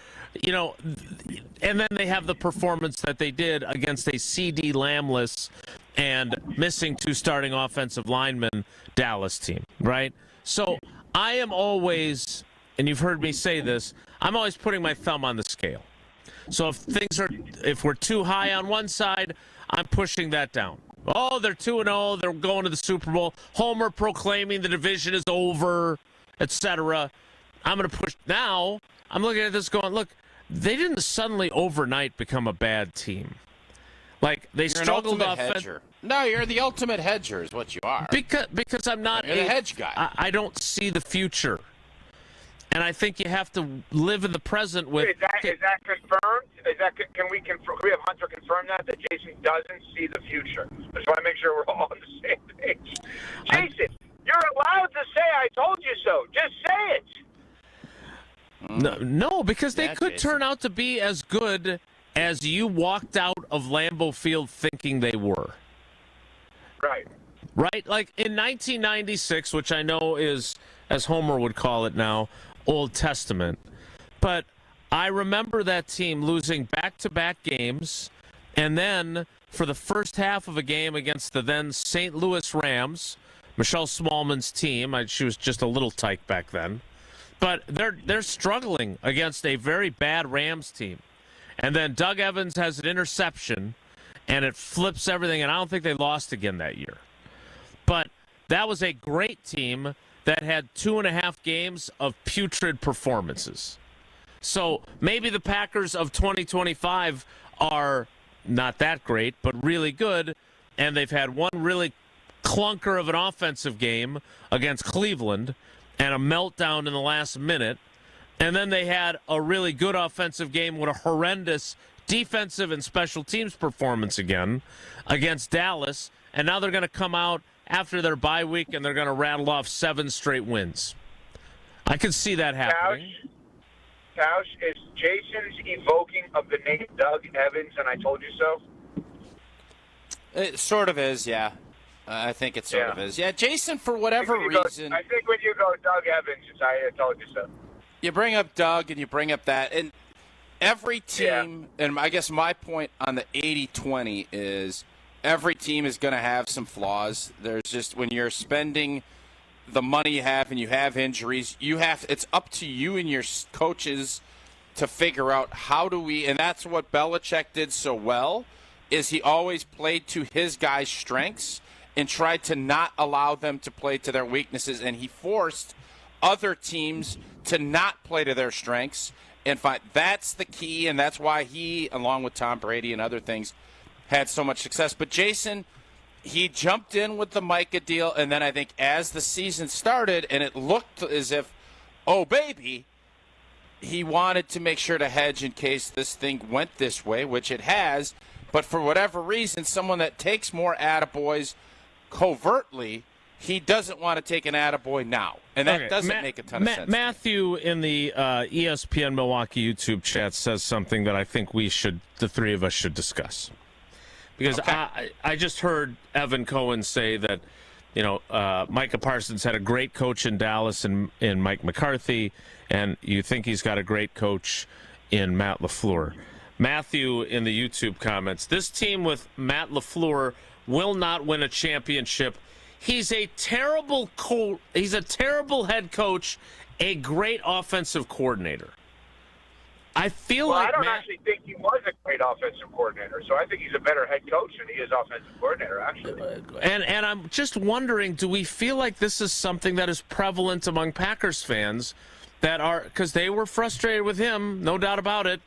And then they have the performance that they did against a CD Lambless and missing 2 starting offensive linemen Dallas team, right? So I am always, and you've heard me say this, I'm always putting my thumb on the scale. So if we're too high on one side, I'm pushing that down. Oh, they're 2-0. They're going to the Super Bowl. Homer proclaiming the division is over, etc. I'm going to push. Now, I'm looking at this going, look, they didn't suddenly overnight become a bad team. Like, they struggled offensively. No, you're the ultimate hedger is what you are. Because I'm not a hedge guy. I don't see the future. And I think you have to live in the present with... Is that confirmed? Can we have Hunter confirm that Jason doesn't see the future? just want to make sure we're all on the same page. Jason, you're allowed to say I told you so. Just say it. No, because they could turn out to be as good as you walked out of Lambeau Field thinking they were. Right. Right? Like in 1996, which I know is, as Homer would call it now, Old Testament. But I remember that team losing back-to-back games, and then for the first half of a game against the then St. Louis Rams, Michelle Smallman's team, she was just a little tyke back then, but they're struggling against a very bad Rams team. And then Doug Evans has an interception, and it flips everything, and I don't think they lost again that year. But that was a great team that had 2.5 games of putrid performances. So maybe the Packers of 2025 are not that great, but really good, and they've had one really clunker of an offensive game against Cleveland and a meltdown in the last minute, and then they had a really good offensive game with a horrendous defensive and special teams performance again against Dallas, and now they're going to come out after their bye week and they're going to rattle off 7 straight wins. I could see that happening. Tausch, is Jason's evoking of the name Doug Evans and I told you so? It sort of is, yeah. I think it sort of is. Yeah, Jason, for whatever reason. I think when you go Doug Evans, it's I told you so. You bring up Doug and you bring up that. And every team, and I guess my point on the 80-20 is every team is going to have some flaws. There's just, when you're spending the money you have and you have injuries, it's up to you and your coaches to figure out how do we, and that's what Belichick did so well, is he always played to his guys' strengths and tried to not allow them to play to their weaknesses, and he forced other teams to not play to their strengths and find that's the key, and that's why he, along with Tom Brady and other things, had so much success. But Jason, he jumped in with the Micah deal, and then I think as the season started and it looked as if, oh, baby, he wanted to make sure to hedge in case this thing went this way, which it has. But for whatever reason, someone that takes more attaboys covertly, he doesn't want to take an attaboy now. And that doesn't make a ton of sense. Matthew in the ESPN Milwaukee YouTube chat says something that I think the three of us should discuss. Because I just heard Evan Cohen say that, Micah Parsons had a great coach in Dallas in Mike McCarthy, and you think he's got a great coach in Matt LaFleur. Matthew in the YouTube comments, this team with Matt LaFleur will not win a championship. He's a terrible head coach, a great offensive coordinator. I feel I don't actually think he was a great offensive coordinator, so I think he's a better head coach than he is offensive coordinator, actually. And I'm just wondering, do we feel like this is something that is prevalent among Packers fans because they were frustrated with him, no doubt about it,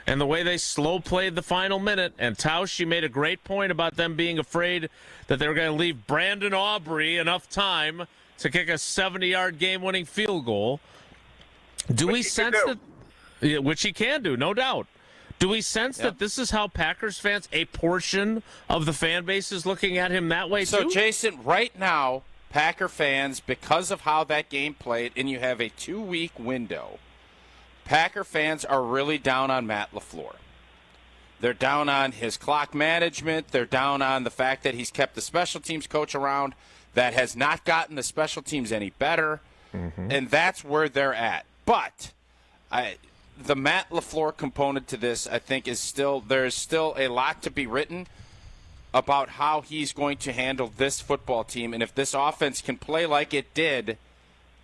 and the way they slow played the final minute. And Tausch, you made a great point about them being afraid that they were going to leave Brandon Aubrey enough time to kick a 70-yard game-winning field goal. Do we sense that? Which he can do, no doubt. Do we sense that this is how Packers fans, a portion of the fan base, is looking at him that way too? So, Jason, right now, Packer fans, because of how that game played, and you have a 2-week window, Packer fans are really down on Matt LaFleur. They're down on his clock management. They're down on the fact that he's kept the special teams coach around that has not gotten the special teams any better, and that's where they're at. But the Matt LaFleur component to this, I think, there's still a lot to be written about how he's going to handle this football team, and if this offense can play like it did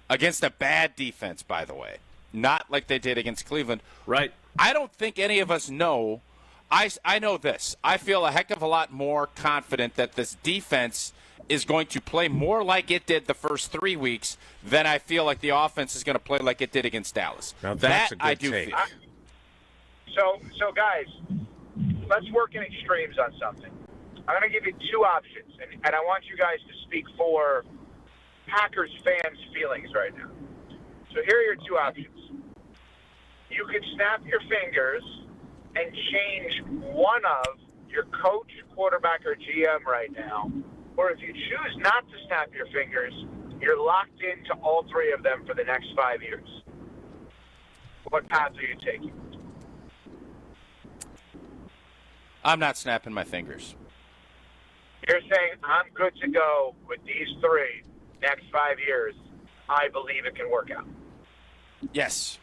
against a bad defense, by the way, not like they did against Cleveland. Right. I don't think any of us know. I know this. I feel a heck of a lot more confident that this defense is going to play more like it did the first 3 weeks than I feel like the offense is going to play like it did against Dallas. Now that's a good I do take. feel. So guys, let's work in extremes on something. I'm going to give you 2 options, and I want you guys to speak for Packers fans' feelings right now. So here are your 2 options. You could snap your fingers and change one of your coach, quarterback, or GM right now, or if you choose not to snap your fingers, you're locked into all three of them for the next 5 years. What path are you taking? I'm not snapping my fingers. You're saying I'm good to go with these three next 5 years. I believe it can work out. Yes,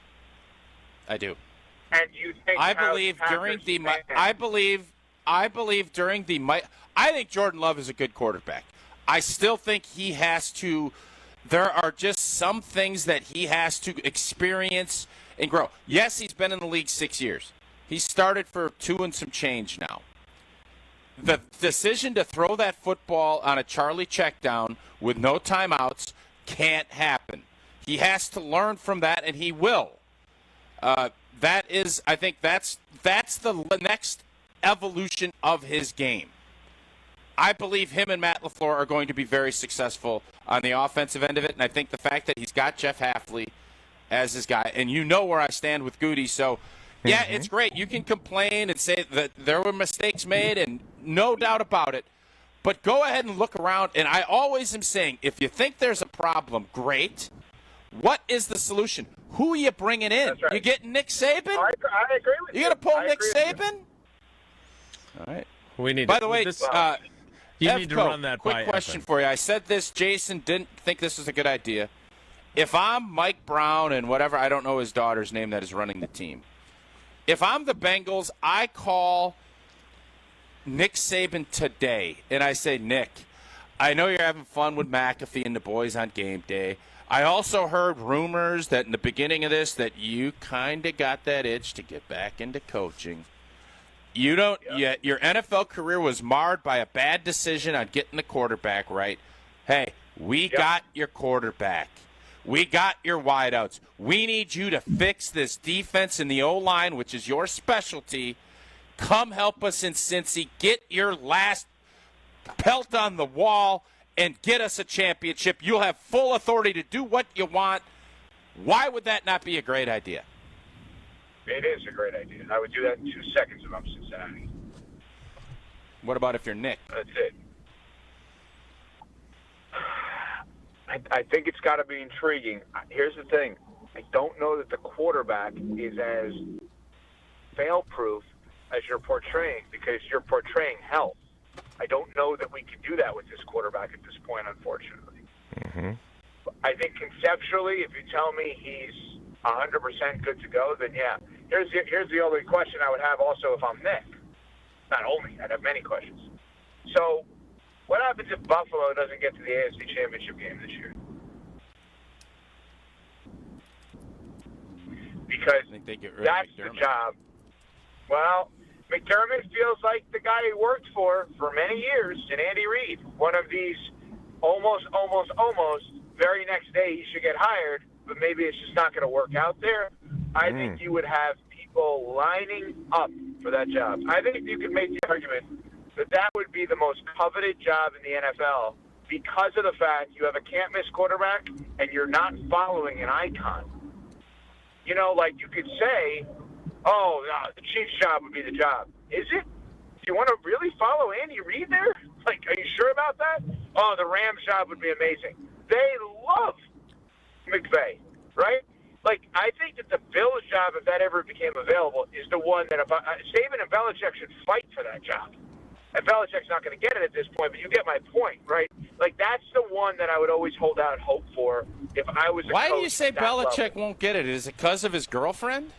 I do. And you think I believe during the I think Jordan Love is a good quarterback. I still think he has to. There are just some things that he has to experience and grow. Yes, he's been in the league 6 years. He started for 2 and some change now. The decision to throw that football on a Charlie checkdown with no timeouts can't happen. He has to learn from that, and he will. I think that's the next evolution of his game. I believe him and Matt LaFleur are going to be very successful on the offensive end of it, and I think the fact that he's got Jeff Hafley as his guy, and you know where I stand with Goody, so yeah, it's great. You can complain and say that there were mistakes made, and no doubt about it, but go ahead and look around, and I always am saying, if you think there's a problem, great. What is the solution? Who are you bringing in? That's right. You getting Nick Saban? I agree with you. You going to pull Nick Saban? All right. We need. By the way, you need to run that by quick question Evan. for you. I said this. Jason didn't think this was a good idea. If I'm Mike Brown and whatever, I don't know his daughter's name that is running the team. If I'm the Bengals, I call Nick Saban today, and I say, Nick, I know you're having fun with McAfee and the boys on game day. I also heard rumors that in the beginning of this that you kind of got that itch to get back into coaching. You don't yet. Your NFL career was marred by a bad decision on getting the quarterback right. Hey, we got your quarterback. We got your wideouts. We need you to fix this defense in the O-line, which is your specialty. Come help us in Cincy. Get your last pelt on the wall and get us a championship. You'll have full authority to do what you want. Why would that not be a great idea? It is a great idea. I would do that in 2 seconds if I'm Cincinnati. What about if you're Nick? That's it. I think it's got to be intriguing. Here's the thing. I don't know that the quarterback is as fail-proof as you're portraying, because you're portraying health. I don't know that we can do that with this quarterback at this point, unfortunately. Mm-hmm. I think conceptually, if you tell me he's 100% good to go, then yeah. Here's the only question I would have also if I'm Nick. Not only, I'd have many questions. So, what happens if Buffalo doesn't get to the AFC Championship game this year? Because that's the job. Well, McDermott feels like the guy he worked for many years, and Andy Reid, one of these almost, very next day he should get hired, but maybe it's just not going to work out there. I think you would have people lining up for that job. I think you could make the argument that that would be the most coveted job in the NFL because of the fact you have a can't-miss quarterback and you're not following an icon. You know, like you could say, oh, no, the Chiefs' job would be the job. Is it? Do you want to really follow Andy Reid there? Like, are you sure about that? Oh, the Rams' job would be amazing. They love McVay, right? Like, I think that the Bills' job, if that ever became available, is the one that Saban and Belichick should fight for that job. And Belichick's not going to get it at this point, but you get my point, right? Like, that's the one that I would always hold out hope for if I was a Why coach do you say at that Belichick level. won't get it? Is it because of his girlfriend?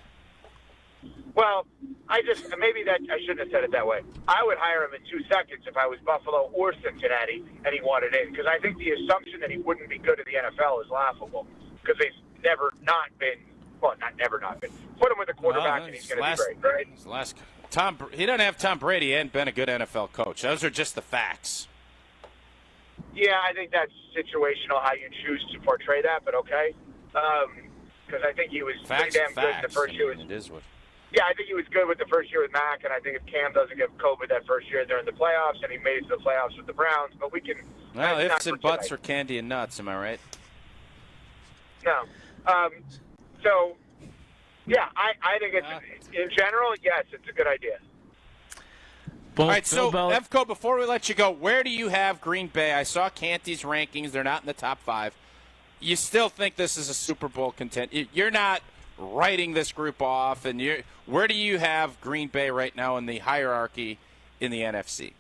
Well, I shouldn't have said it that way. I would hire him in 2 seconds if I was Buffalo or Cincinnati and he wanted in, because I think the assumption that he wouldn't be good at the NFL is laughable, because they've never not been, well, not never not been. Put him with a quarterback and he's going to be great, right? He doesn't have Tom Brady and been a good NFL coach. Those are just the facts. Yeah, I think that's situational how you choose to portray that, but okay. Because I think he was pretty damn good in the first year. It is what. Yeah, I think he was good with the first year with Mac, and I think if Cam doesn't get COVID that first year, they're in the playoffs, and he made it to the playoffs with the Browns. But we can. Well, ifs and buts for candy and nuts. Am I right? No. So, yeah, I think it's in general, yes, it's a good idea. All right, so, Evco, before we let you go, where do you have Green Bay? I saw Canty's rankings. They're not in the top 5. You still think this is a Super Bowl contender? You're not writing this group off. And where do you have Green Bay right now in the hierarchy in the NFC?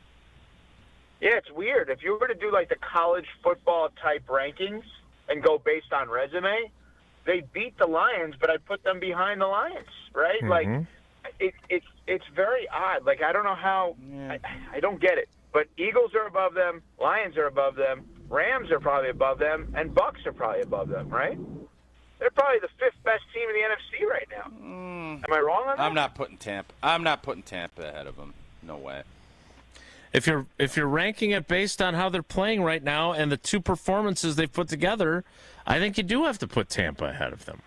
Yeah, it's weird. If you were to do like the college football type rankings and go based on resume, they beat the Lions, but I put them behind the Lions, right? Like, it's very odd. Like, I don't know how. I don't get it. But Eagles are above them, Lions are above them, Rams are probably above them, and Bucks are probably above them, right? They're probably the 5th best team in the NFC right now. Am I wrong on that? I'm not putting Tampa ahead of them. No way. If you're ranking it based on how they're playing right now and the 2 performances they've put together, I think you do have to put Tampa ahead of them.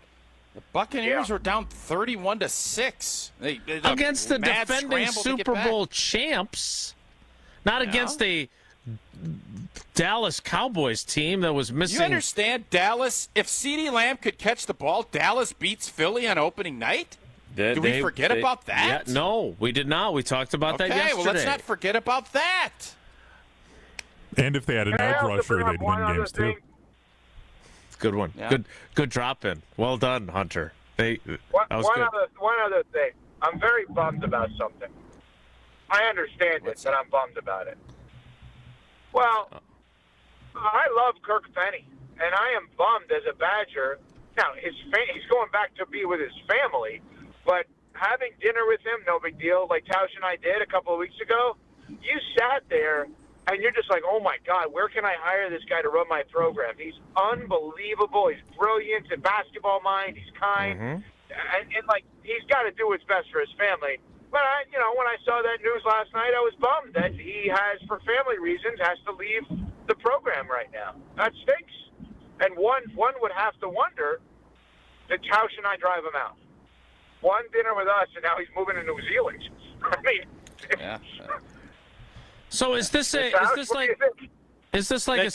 The Buccaneers were down 31-6 against the defending Super Bowl champs, not against a Dallas Cowboys team that was missing. You understand, Dallas? If CeeDee Lamb could catch the ball, Dallas beats Philly on opening night. Did we forget about that? Yeah, no, we did not. We talked about that yesterday. Okay, well, let's not forget about that. And if they had an edge rusher, they'd win games too. Good one. Yeah. Good drop in. Well done, Hunter. One other thing. I'm very bummed about something. I understand it, but I'm bummed about it. Well, I love Kirk Penny, and I am bummed as a Badger. Now, he's going back to be with his family, but having dinner with him, no big deal. Like Tausch and I did a couple of weeks ago, you sat there, and you're just like, oh, my God, where can I hire this guy to run my program? He's unbelievable. He's brilliant in basketball mind. He's kind. And like, he's got to do what's best for his family. But, when I saw that news last night, I was bummed that he has, for family reasons, has to leave the program right now. That stinks. And one would have to wonder, did Tausch and I drive him out? One dinner with us, and now he's moving to New Zealand. I mean, yeah. So is this like a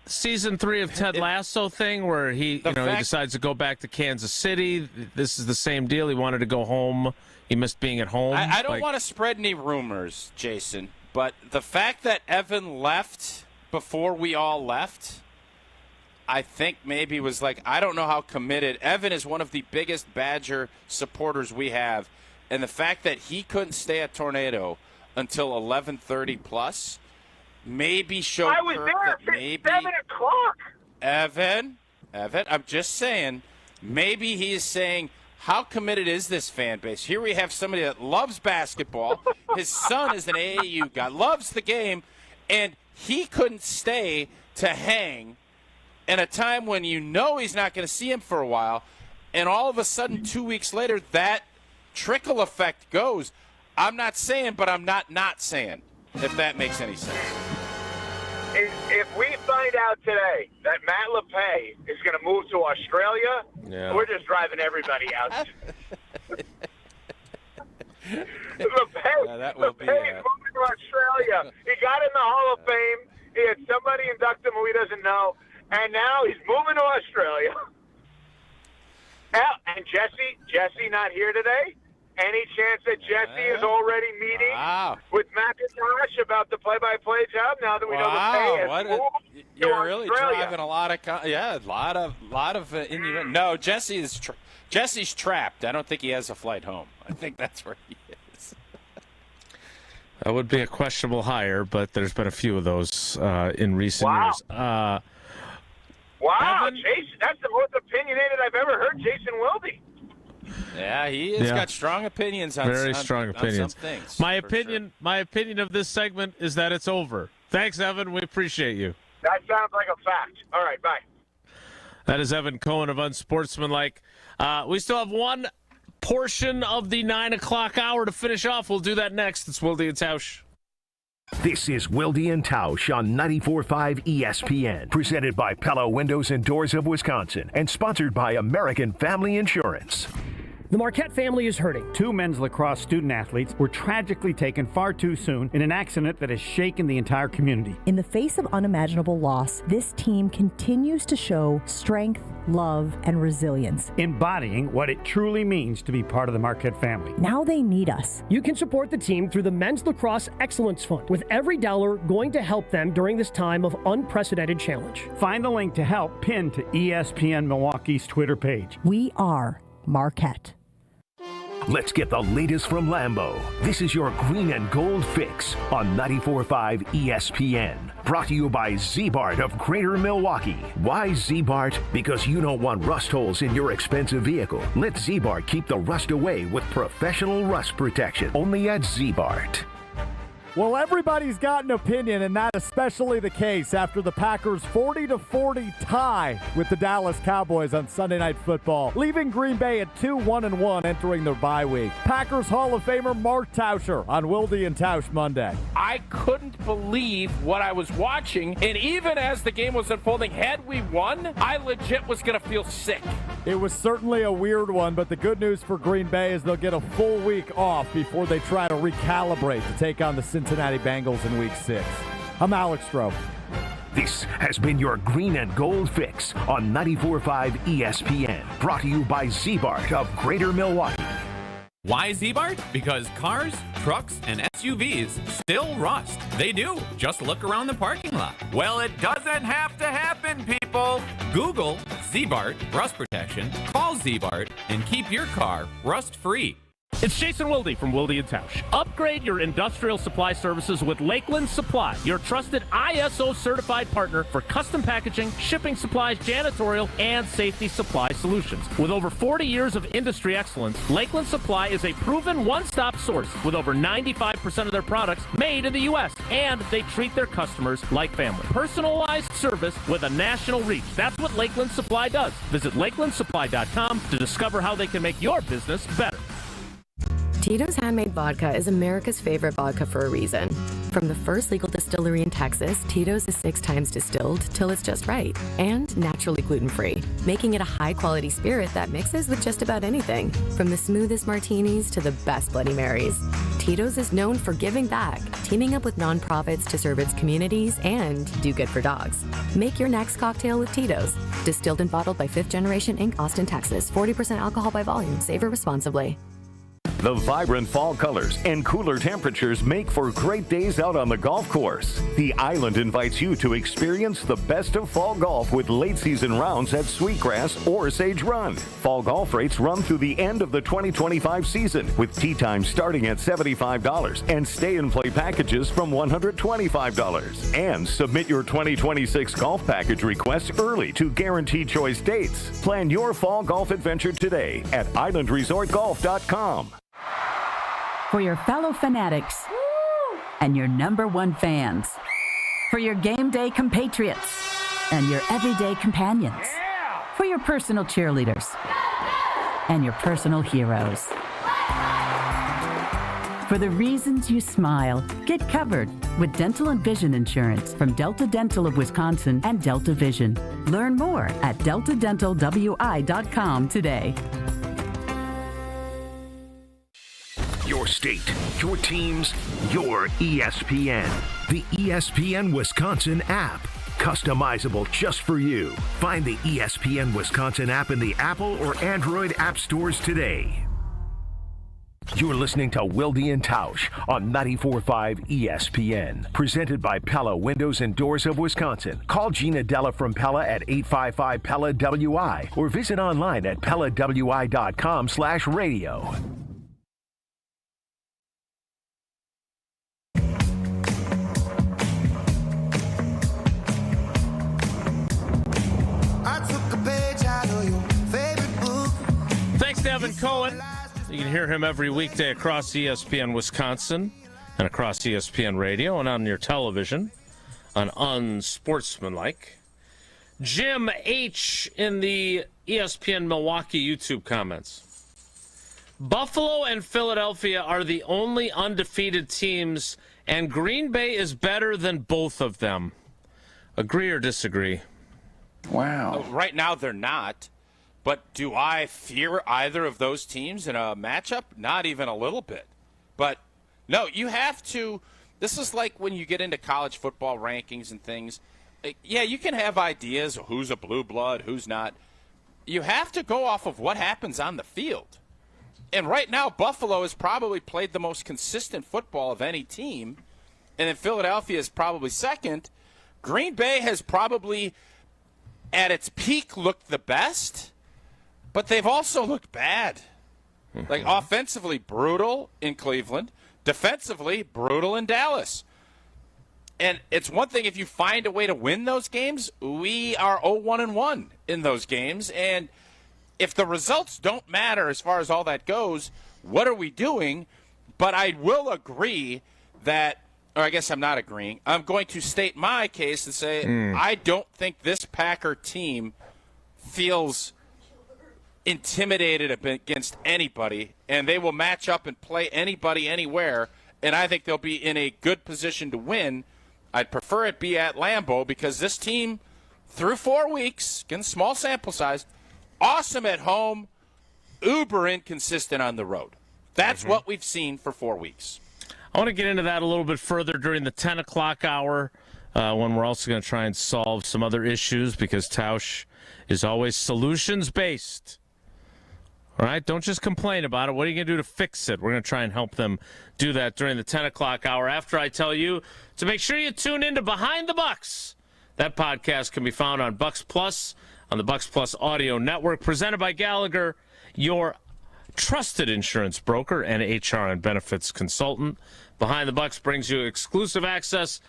season 3 of Ted Lasso thing where he decides to go back to Kansas City? This is the same deal. He wanted to go home. He missed being at home. I don't want to spread any rumors, Jason, but the fact that Evan left before we all left, I think maybe was like, I don't know how committed. Evan is one of the biggest Badger supporters we have, and the fact that he couldn't stay at Tornado until 11:30 plus maybe showed Kirk that maybe 7 o'clock. Evan, I'm just saying, maybe he is saying, how committed is this fan base? Here we have somebody that loves basketball. His son is an AAU guy, loves the game, and he couldn't stay to hang in a time when he's not going to see him for a while, and all of a sudden 2 weeks later that trickle effect goes. I'm not saying, but I'm not saying, if that makes any sense. If we find out today that Matt LePay is going to move to Australia, we're just driving everybody out. That will be moving to Australia. He got in the Hall of Fame. He had somebody induct him who he doesn't know, and now he's moving to Australia. And Jesse not here today? Any chance that Jesse is already meeting with Micah Parsons about the play-by-play job now that we know the pay is you're really driving a lot of no, Jesse's trapped. I don't think he has a flight home. I think that's where he is. That would be a questionable hire, but there's been a few of those in recent years. Wow, Evan, Jason, that's the most opinionated I've ever heard Jason Wilde. Yeah, he has got strong opinions on strong opinions. Some things. My opinion of this segment is that it's over. Thanks, Evan. We appreciate you. That sounds like a fact. All right, bye. That is Evan Cohen of Unsportsmanlike. We still have one portion of the 9 o'clock hour to finish off. We'll do that next. It's Wilde Tausch. This is Wilde and Tausch on 94.5 ESPN, presented by Pella Windows and Doors of Wisconsin, and sponsored by American Family Insurance. The Marquette family is hurting. 2 men's lacrosse student athletes were tragically taken far too soon in an accident that has shaken the entire community. In the face of unimaginable loss, this team continues to show strength, love, and resilience, embodying what it truly means to be part of the Marquette family. Now they need us. You can support the team through the Men's Lacrosse Excellence Fund, with every dollar going to help them during this time of unprecedented challenge. Find the link to help pinned to ESPN Milwaukee's Twitter page. We are Marquette. Let's get the latest from Lambeau. This is your green and gold fix on 94.5 ESPN. Brought to you by Z-Bart of Greater Milwaukee. Why Z-Bart? Because you don't want rust holes in your expensive vehicle. Let Z-Bart keep the rust away with professional rust protection. Only at Z-Bart. Well, everybody's got an opinion, and that's especially the case after the Packers' 40-40 tie with the Dallas Cowboys on Sunday Night Football, leaving Green Bay at 2-1-1 entering their bye week. Packers Hall of Famer Mark Tauscher on Wilde Tausch Monday. I couldn't believe what I was watching, and even as the game was unfolding, had we won, I legit was going to feel sick. It was certainly a weird one, but the good news for Green Bay is they'll get a full week off before they try to recalibrate to take on the Cincinnati Bengals in Week 6. I'm Alex Stroh. This has been your green and gold fix on 94.5 ESPN. Brought to you by Z-Bart of Greater Milwaukee. Why Z-Bart? Because cars, trucks, and SUVs still rust. They do. Just look around the parking lot. Well, it doesn't have to happen, people. Google Z-Bart rust protection, call Z-Bart, and keep your car rust-free. It's Jason Wilde from Wilde Tausch. Upgrade your industrial supply services with Lakeland Supply, your trusted ISO certified partner for custom packaging, shipping supplies, janitorial, and safety supply solutions. With over 40 years of industry excellence, Lakeland Supply is a proven one-stop source with over 95% of their products made in the U.S. And they treat their customers like family. Personalized service with a national reach. That's what Lakeland Supply does. Visit lakelandsupply.com to discover how they can make your business better. Tito's Handmade Vodka is America's favorite vodka for a reason. From the first legal distillery in Texas, Tito's is 6 times distilled till it's just right and naturally gluten-free, making it a high-quality spirit that mixes with just about anything, from the smoothest martinis to the best Bloody Marys. Tito's is known for giving back, teaming up with nonprofits to serve its communities and do good for dogs. Make your next cocktail with Tito's. Distilled and bottled by 5th Generation Inc., Austin, Texas. 40% alcohol by volume. Savor responsibly. The vibrant fall colors and cooler temperatures make for great days out on the golf course. The Island invites you to experience the best of fall golf with late season rounds at Sweetgrass or Sage Run. Fall golf rates run through the end of the 2025 season, with tee time starting at $75 and stay and play packages from $125. And submit your 2026 golf package requests early to guarantee choice dates. Plan your fall golf adventure today at islandresortgolf.com. For your fellow fanatics and your #1 fans. For your game day compatriots and your everyday companions. For your personal cheerleaders and your personal heroes. For the reasons you smile, get covered with dental and vision insurance from Delta Dental of Wisconsin and Delta Vision. Learn more at deltadentalwi.com today. Your state, your teams, your ESPN. The ESPN Wisconsin app. Customizable just for you. Find the ESPN Wisconsin app in the Apple or Android app stores today. You're listening to Wilde Tausch on 94.5 ESPN. Presented by Pella Windows and Doors of Wisconsin. Call Gina Della from Pella at 855-PELLA-WI or visit online at PellaWI.com/radio. Thanks to Evan Cohen. You can hear him every weekday across ESPN Wisconsin and across ESPN Radio and on your television on Unsportsmanlike. Jim H. in the ESPN Milwaukee YouTube comments. Buffalo and Philadelphia are the only undefeated teams, and Green Bay is better than both of them. Agree or disagree? Wow. Right now they're not. But do I fear either of those teams in a matchup? Not even a little bit. But, no, you have to – this is like when you get into college football rankings and things. Yeah, you can have ideas of who's a blue blood, who's not. You have to go off of what happens on the field. And right now, Buffalo has probably played the most consistent football of any team, and then Philadelphia is probably second. Green Bay has probably, at its peak, looked the best, but they've also looked bad. Like, offensively, brutal in Cleveland. Defensively, brutal in Dallas. And it's one thing if you find a way to win those games. We are 0-1-1 in those games. And if the results don't matter as far as all that goes, what are we doing? But I will agree that, or I guess I'm not agreeing, I'm going to state my case and say I don't think this Packer team feels intimidated against anybody, and they will match up and play anybody anywhere, and I think they'll be in a good position to win. I'd prefer it be at Lambeau because this team, through 4 weeks, again, small sample size, awesome at home, uber inconsistent on the road. That's what we've seen for 4 weeks. I want to get into that a little bit further during the 10 o'clock hour when we're also going to try and solve some other issues because Tausch is always solutions-based. All right, don't just complain about it. What are you going to do to fix it? We're going to try and help them do that during the 10 o'clock hour after I tell you to make sure you tune in to Behind the Bucks. That podcast can be found on Bucks Plus, on the Bucks Plus audio network, presented by Gallagher, your trusted insurance broker and HR and benefits consultant. Behind the Bucks brings you exclusive access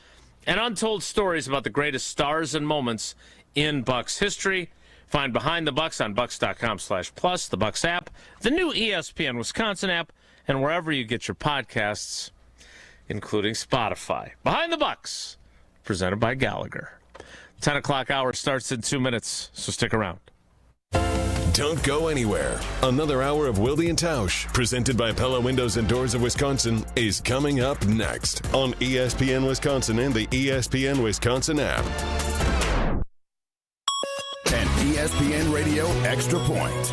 and untold stories about the greatest stars and moments in Bucks history. Find Behind the Bucks on Bucks.com/plus, the Bucks app, the new ESPN Wisconsin app, and wherever you get your podcasts, including Spotify. Behind the Bucks, presented by Gallagher. 10 o'clock hour starts in 2 minutes, so stick around. Don't go anywhere. Another hour of Wilde Tausch, presented by Pella Windows and Doors of Wisconsin, is coming up next on ESPN Wisconsin and the ESPN Wisconsin app. An ESPN Radio Extra Point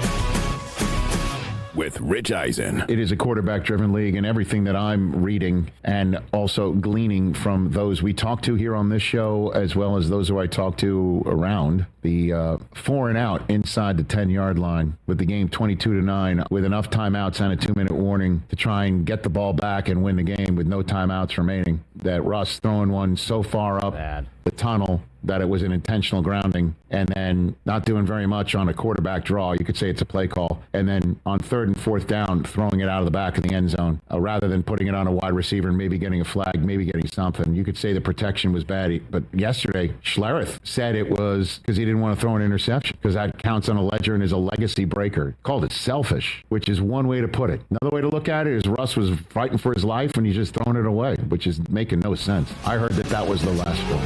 with Rich Eisen. It is a quarterback-driven league, and everything that I'm reading and also gleaning from those we talk to here on this show, as well as those who I talk to around, the 4 and out inside the 10-yard line with the game 22-9, with enough timeouts and a 2-minute warning to try and get the ball back and win the game with no timeouts remaining. That Russ throwing one so far up the tunnel that it was an intentional grounding, and then not doing very much on a quarterback draw. You could say it's a play call. And then on 3rd and 4th down, throwing it out of the back of the end zone rather than putting it on a wide receiver and maybe getting a flag, maybe getting something. You could say the protection was bad. But yesterday, Schlereth said it was because he didn't want to throw an interception because that counts on a ledger and is a legacy breaker. Called it selfish, which is one way to put it. Another way to look at it is Russ was fighting for his life and he's just throwing it away, which is making no sense. I heard that was the last one.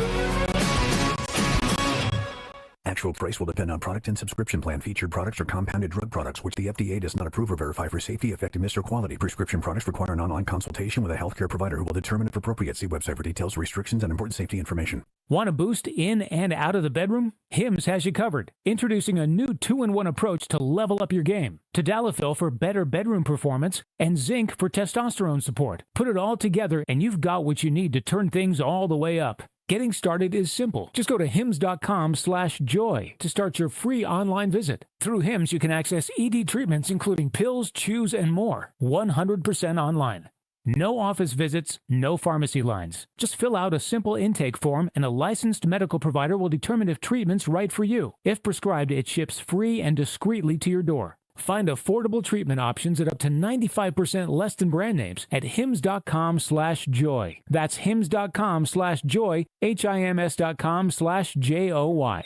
Actual price will depend on product and subscription plan. Featured products are compounded drug products, which the FDA does not approve or verify for safety, effectiveness, or quality. Prescription products require an online consultation with a healthcare provider who will determine if appropriate. See website for details, restrictions, and important safety information. Want to boost in and out of the bedroom? Hims has you covered. Introducing a new 2-in-1 approach to level up your game. Tadalafil for better bedroom performance and zinc for testosterone support. Put it all together and you've got what you need to turn things all the way up. Getting started is simple. Just go to hims.com/joy to start your free online visit. Through Hims, you can access ED treatments, including pills, chews, and more, 100% online. No office visits, no pharmacy lines. Just fill out a simple intake form and a licensed medical provider will determine if treatment's right for you. If prescribed, it ships free and discreetly to your door. Find affordable treatment options at up to 95% less than brand names at hims.com/joy. That's hims.com/joy, HIMS.com/JOY.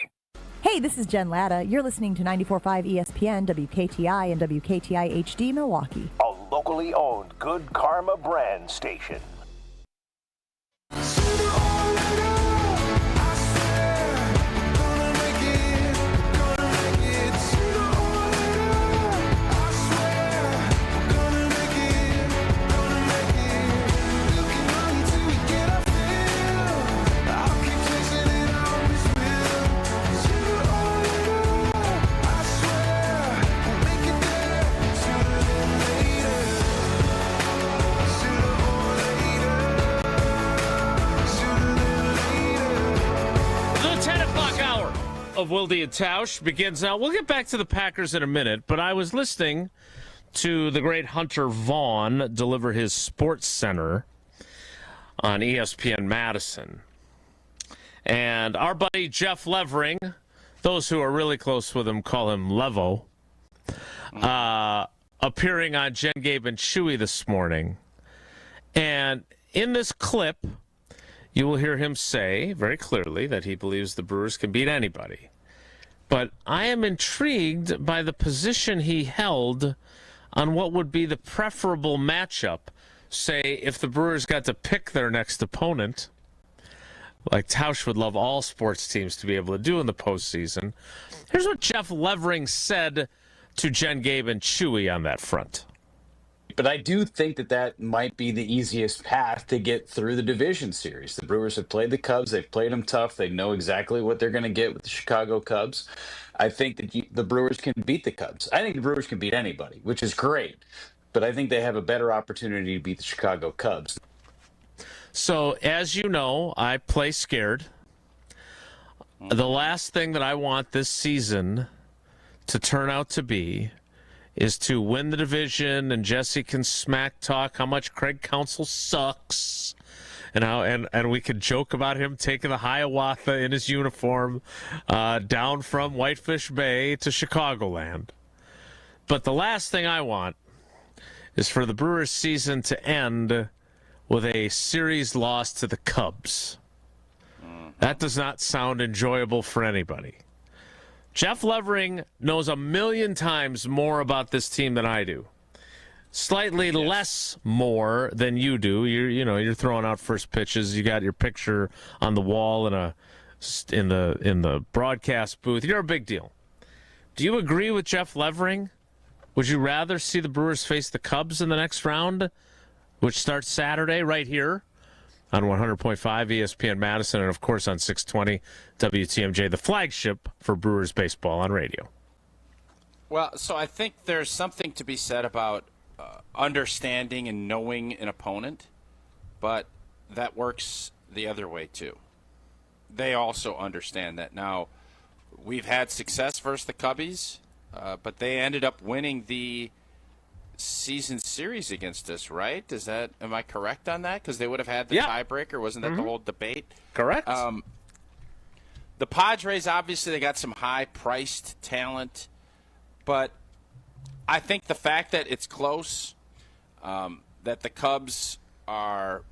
Hey, this is Jen Latta. You're listening to 94.5 ESPN, WKTI, and WKTI HD Milwaukee. A locally owned Good Karma brand station. of Wilde Tausch begins now. We'll get back to the Packers in a minute, but I was listening to the great Hunter Vaughn deliver his Sports Center on ESPN Madison. And our buddy Jeff Levering, those who are really close with him call him Levo, appearing on Jen, Gabe, and Chewy this morning. And in this clip, you will hear him say very clearly that he believes the Brewers can beat anybody. But I am intrigued by the position he held on what would be the preferable matchup, say, if the Brewers got to pick their next opponent, like Tausch would love all sports teams to be able to do in the postseason. Here's what Jeff Levering said to Jen, Gabe, and Chewy on that front. But I do think that might be the easiest path to get through the division series. The Brewers have played the Cubs. They've played them tough. They know exactly what they're going to get with the Chicago Cubs. I think that the Brewers can beat the Cubs. I think the Brewers can beat anybody, which is great. But I think they have a better opportunity to beat the Chicago Cubs. So, as you know, I play scared. The last thing that I want this season to turn out to be is to win the division, and Jesse can smack talk how much Craig Counsell sucks, and we could joke about him taking the Hiawatha in his uniform down from Whitefish Bay to Chicagoland. But the last thing I want is for the Brewers season to end with a series loss to the Cubs. That does not sound enjoyable for anybody. Jeff Levering knows a million times more about this team than I do. Slightly less more than you do. You're throwing out first pitches. You got your picture on the wall in the broadcast booth. You're a big deal. Do you agree with Jeff Levering? Would you rather see the Brewers face the Cubs in the next round, which starts Saturday right here on 100.5 ESPN Madison, and of course on 620 WTMJ, the flagship for Brewers baseball on radio? Well, so I think there's something to be said about understanding and knowing an opponent, but that works the other way too. They also understand that. Now, we've had success versus the Cubbies, but they ended up winning the season series against us, right? Am I correct on that? Because they would have had the tiebreaker. Wasn't that the whole debate? Correct. The Padres, obviously, they got some high-priced talent, but I think the fact that it's close, that the Cubs are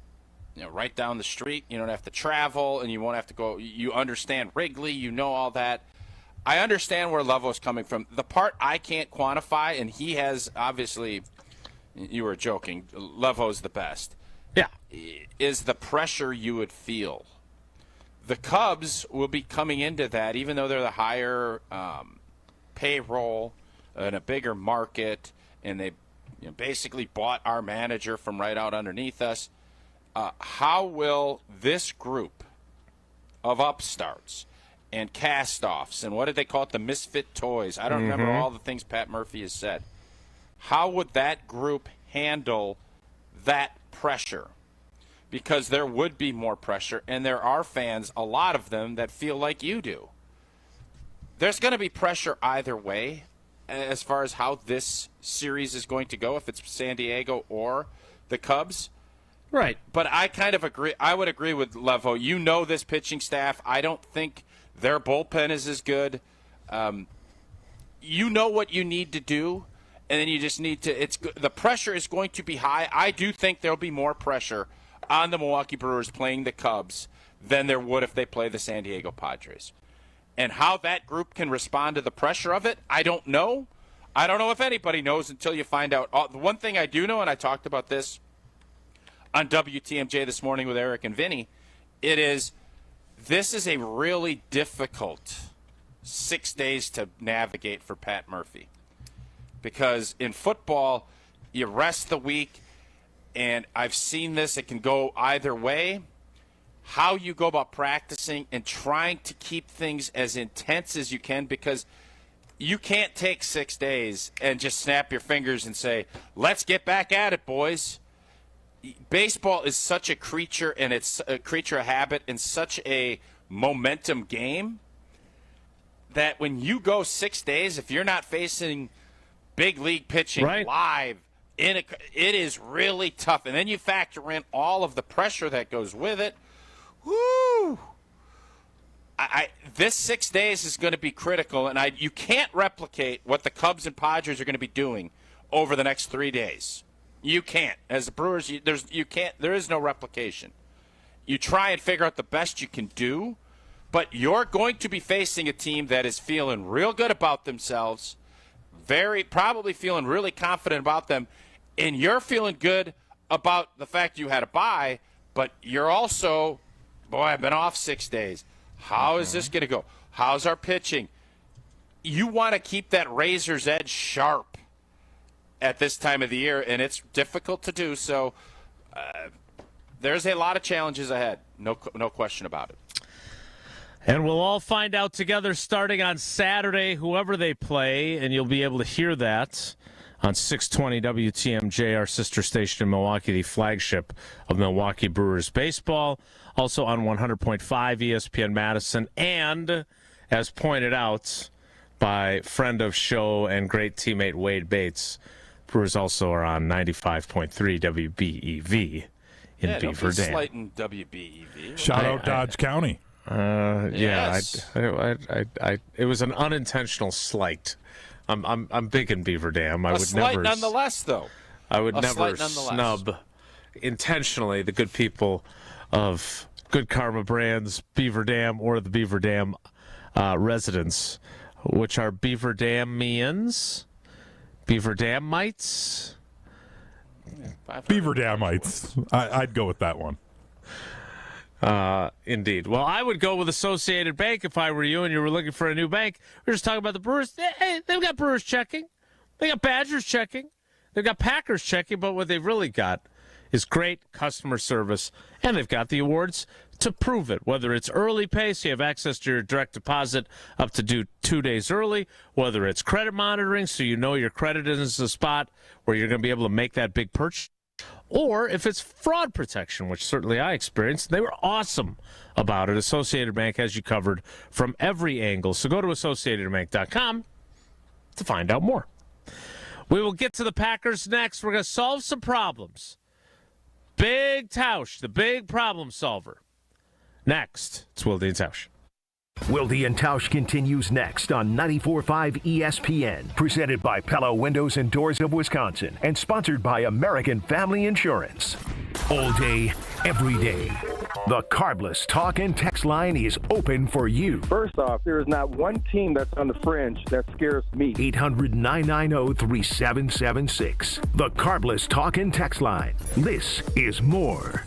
right down the street, you don't have to travel, and you won't have to go. You understand Wrigley, you know all that. I understand where Levo's coming from. The part I can't quantify, and he has obviously, you were joking, Levo's the best. Yeah. Is the pressure you would feel. The Cubs will be coming into that, even though they're the higher payroll and a bigger market, and they basically bought our manager from right out underneath us. How will this group of upstarts and cast-offs, and what did they call it, the misfit toys? I don't remember all the things Pat Murphy has said. How would that group handle that pressure? Because there would be more pressure, and there are fans, a lot of them, that feel like you do. There's going to be pressure either way as far as how this series is going to go, if it's San Diego or the Cubs. Right. But I kind of agree. I would agree with Levo. You know this pitching staff. I don't think their bullpen is as good. You know what you need to do, and then you just need to – the pressure is going to be high. I do think there will be more pressure on the Milwaukee Brewers playing the Cubs than there would if they play the San Diego Padres. And how that group can respond to the pressure of it, I don't know. I don't know if anybody knows until you find out. The one thing I do know, and I talked about this on WTMJ this morning with Eric and Vinny, this is a really difficult 6 days to navigate for Pat Murphy. Because in football, you rest the week, and I've seen this. It can go either way. How you go about practicing and trying to keep things as intense as you can, because you can't take 6 days and just snap your fingers and say, let's get back at it, boys. Baseball is such a creature, and it's a creature of habit and such a momentum game that when you go 6 days, if you're not facing big league pitching live, it is really tough. And then you factor in all of the pressure that goes with it. Woo! This 6 days is going to be critical, and you can't replicate what the Cubs and Padres are going to be doing over the next 3 days. You can't. As the Brewers, there is no replication. You try and figure out the best you can do, but you're going to be facing a team that is feeling real good about themselves, probably feeling really confident about them, and you're feeling good about the fact you had a bye, but you're also, I've been off 6 days. How is this going to go? How's our pitching? You want to keep that razor's edge sharp at this time of the year, and it's difficult to do. So there's a lot of challenges ahead. No question about it. And we'll all find out together starting on Saturday, whoever they play, and you'll be able to hear that on 620 WTMJ, our sister station in Milwaukee, the flagship of Milwaukee Brewers baseball. Also on 100.5 ESPN Madison. And, as pointed out by friend of show and great teammate Wade Bates, Brewers also are on 95.3 WBEV in Beaver Dam. Slighting WBEV. Shout out Dodge County. Yes. It was an unintentional slight. I'm big in Beaver Dam. I would slight never, nonetheless, though. I would never snub intentionally the good people of Good Karma Brands, Beaver Dam, or the Beaver Dam residents, which are Beaver Damians, Beaver Damites. Beaver Damites. I'd go with that one. Indeed. Well, I would go with Associated Bank if I were you and you were looking for a new bank. We're just talking about the Brewers. Hey, they've got Brewers checking. They got Badgers checking. They've got Packers checking. But what they've really got is great customer service, and they've got the awards to prove it, whether it's early pay, so you have access to your direct deposit up to 2 days early, whether it's credit monitoring, so you know your credit is a spot where you're going to be able to make that big purchase, or if it's fraud protection, which certainly I experienced. They were awesome about it. Associated Bank has you covered from every angle, so go to AssociatedBank.com to find out more. We will get to the Packers next. We're going to solve some problems. Big Tausch, the big problem solver. Next, it's Wilde Tausch. Wilde and Tausch continues next on 94.5 ESPN, presented by Pella Windows and Doors of Wisconsin, and sponsored by American Family Insurance. All day, every day, the Carbless talk and text line is open for you. First off, there is not one team that's on the fringe that scares me. 800-990-3776. The Carbless talk and text line. This is more.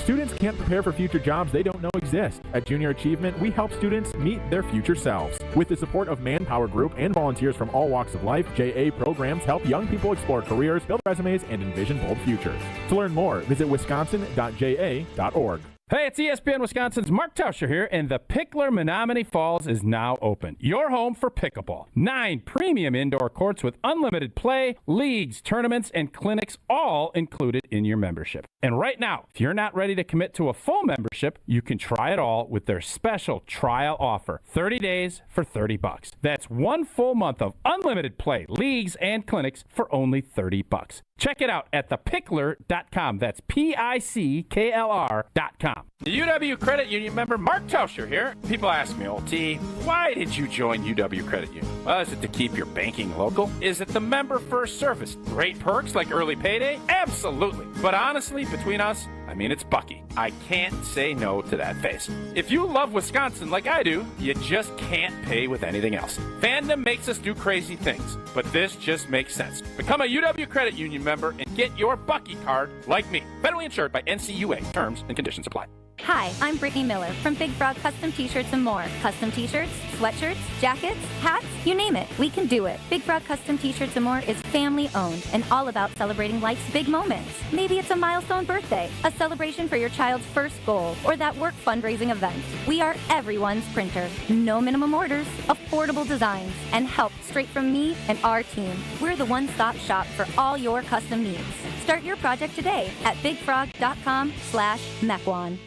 Students can't prepare for future jobs they don't know exist. At Junior Achievement, we help students meet their future selves. With the support of Manpower Group and volunteers from all walks of life, JA programs help young people explore careers, build resumes, and envision bold futures. To learn more, visit wisconsin.ja.org. Hey, it's ESPN Wisconsin's Mark Tauscher here, and the Pickler Menominee Falls is now open. Your home for pickleball. 9 premium indoor courts with unlimited play, leagues, tournaments, and clinics, all included in your membership. And right now, if you're not ready to commit to a full membership, you can try it all with their special trial offer. 30 days for $30. That's 1 full month of unlimited play, leagues, and clinics for only $30. Check it out at thepickler.com. That's PICKLR.com. The UW Credit Union member Mark Tauscher here. People ask me, T, why did you join UW Credit Union? Well, is it to keep your banking local? Is it the member first service? Great perks like early payday? Absolutely. But honestly, between us, it's Bucky. I can't say no to that face. If you love Wisconsin like I do, you just can't pay with anything else. Fandom makes us do crazy things, but this just makes sense. Become a UW Credit Union member and get your Bucky card like me. Federally insured by NCUA. Terms and conditions apply. Hi, I'm Brittany Miller from Big Frog Custom T-Shirts and more. Custom T-shirts, sweatshirts, jackets, hats, you name it, we can do it. Big Frog Custom T-Shirts and more is family owned and all about celebrating life's big moments. Maybe it's a milestone birthday, a celebration for your child's first goal, or that work fundraising event. We are everyone's printer. No minimum orders, affordable designs, and help straight from me and our team. We're the one-stop shop for all your custom needs. Start your project today at bigfrog.com/Mequon.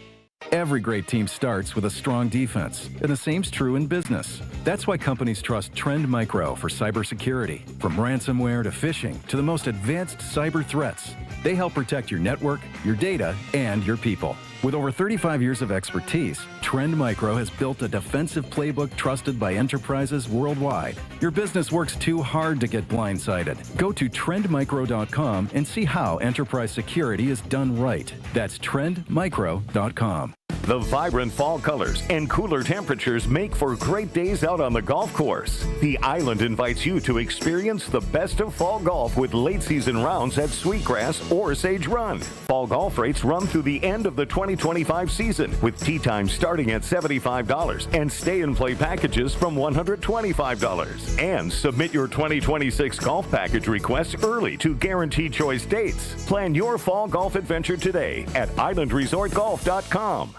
Every great team starts with a strong defense, and the same's true in business. That's why companies trust Trend Micro for cybersecurity. From ransomware to phishing to the most advanced cyber threats, they help protect your network, your data, and your people. With over 35 years of expertise, Trend Micro has built a defensive playbook trusted by enterprises worldwide. Your business works too hard to get blindsided. Go to trendmicro.com and see how enterprise security is done right. That's trendmicro.com. The vibrant fall colors and cooler temperatures make for great days out on the golf course. The Island invites you to experience the best of fall golf with late season rounds at Sweetgrass or Sage Run. Fall golf rates run through the end of the 2025 season, with tee times starting at $75 and stay and play packages from $125. And submit your 2026 golf package requests early to guaranteed choice dates. Plan your fall golf adventure today at islandresortgolf.com.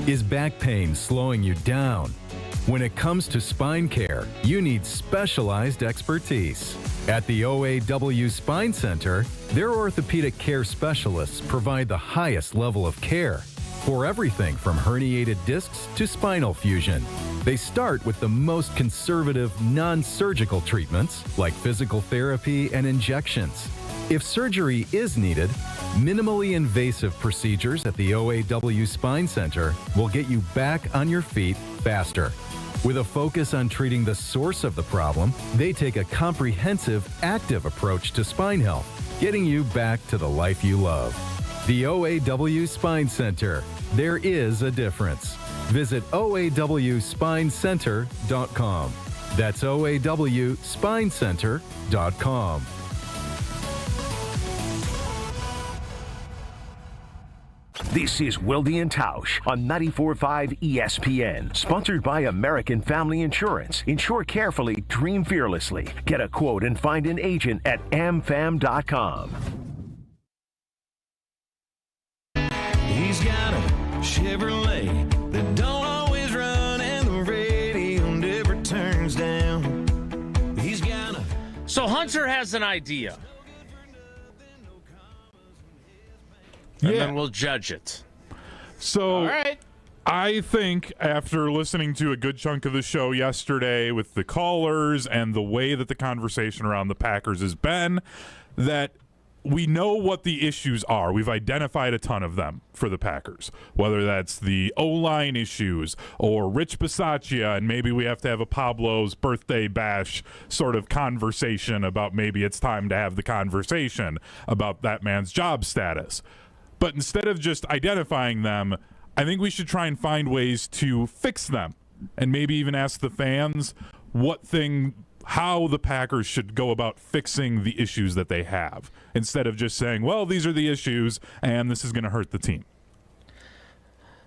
Is back pain slowing you down? When it comes to spine care, you need specialized expertise. At the OAW Spine Center, their orthopedic care specialists provide the highest level of care for everything from herniated discs to spinal fusion. They start with the most conservative, non-surgical treatments like physical therapy and injections. If surgery is needed, minimally invasive procedures at the OAW Spine Center will get you back on your feet faster. With a focus on treating the source of the problem, they take a comprehensive, active approach to spine health, getting you back to the life you love. The OAW Spine Center. There is a difference. Visit oawspinecenter.com. That's oawspinecenter.com. This is Wilde Tausch on 94.5 ESPN, sponsored by American Family Insurance. Insure carefully, dream fearlessly. Get a quote and find an agent at amfam.com. He's got a Chevrolet that don't always run, and the radio never turns down. He's got a... So Hunter has an idea. And then we'll judge it. So, all right. I think after listening to a good chunk of the show yesterday with the callers and the way that the conversation around the Packers has been, that we know what the issues are. We've identified a ton of them for the Packers, whether that's the O-line issues or Rich Bisaccia, and maybe we have to have a Pablo's birthday bash sort of conversation about maybe it's time to have the conversation about that man's job status. But instead of just identifying them, I think we should try and find ways to fix them and maybe even ask the fans how the Packers should go about fixing the issues that they have instead of just saying, well, these are the issues and this is going to hurt the team.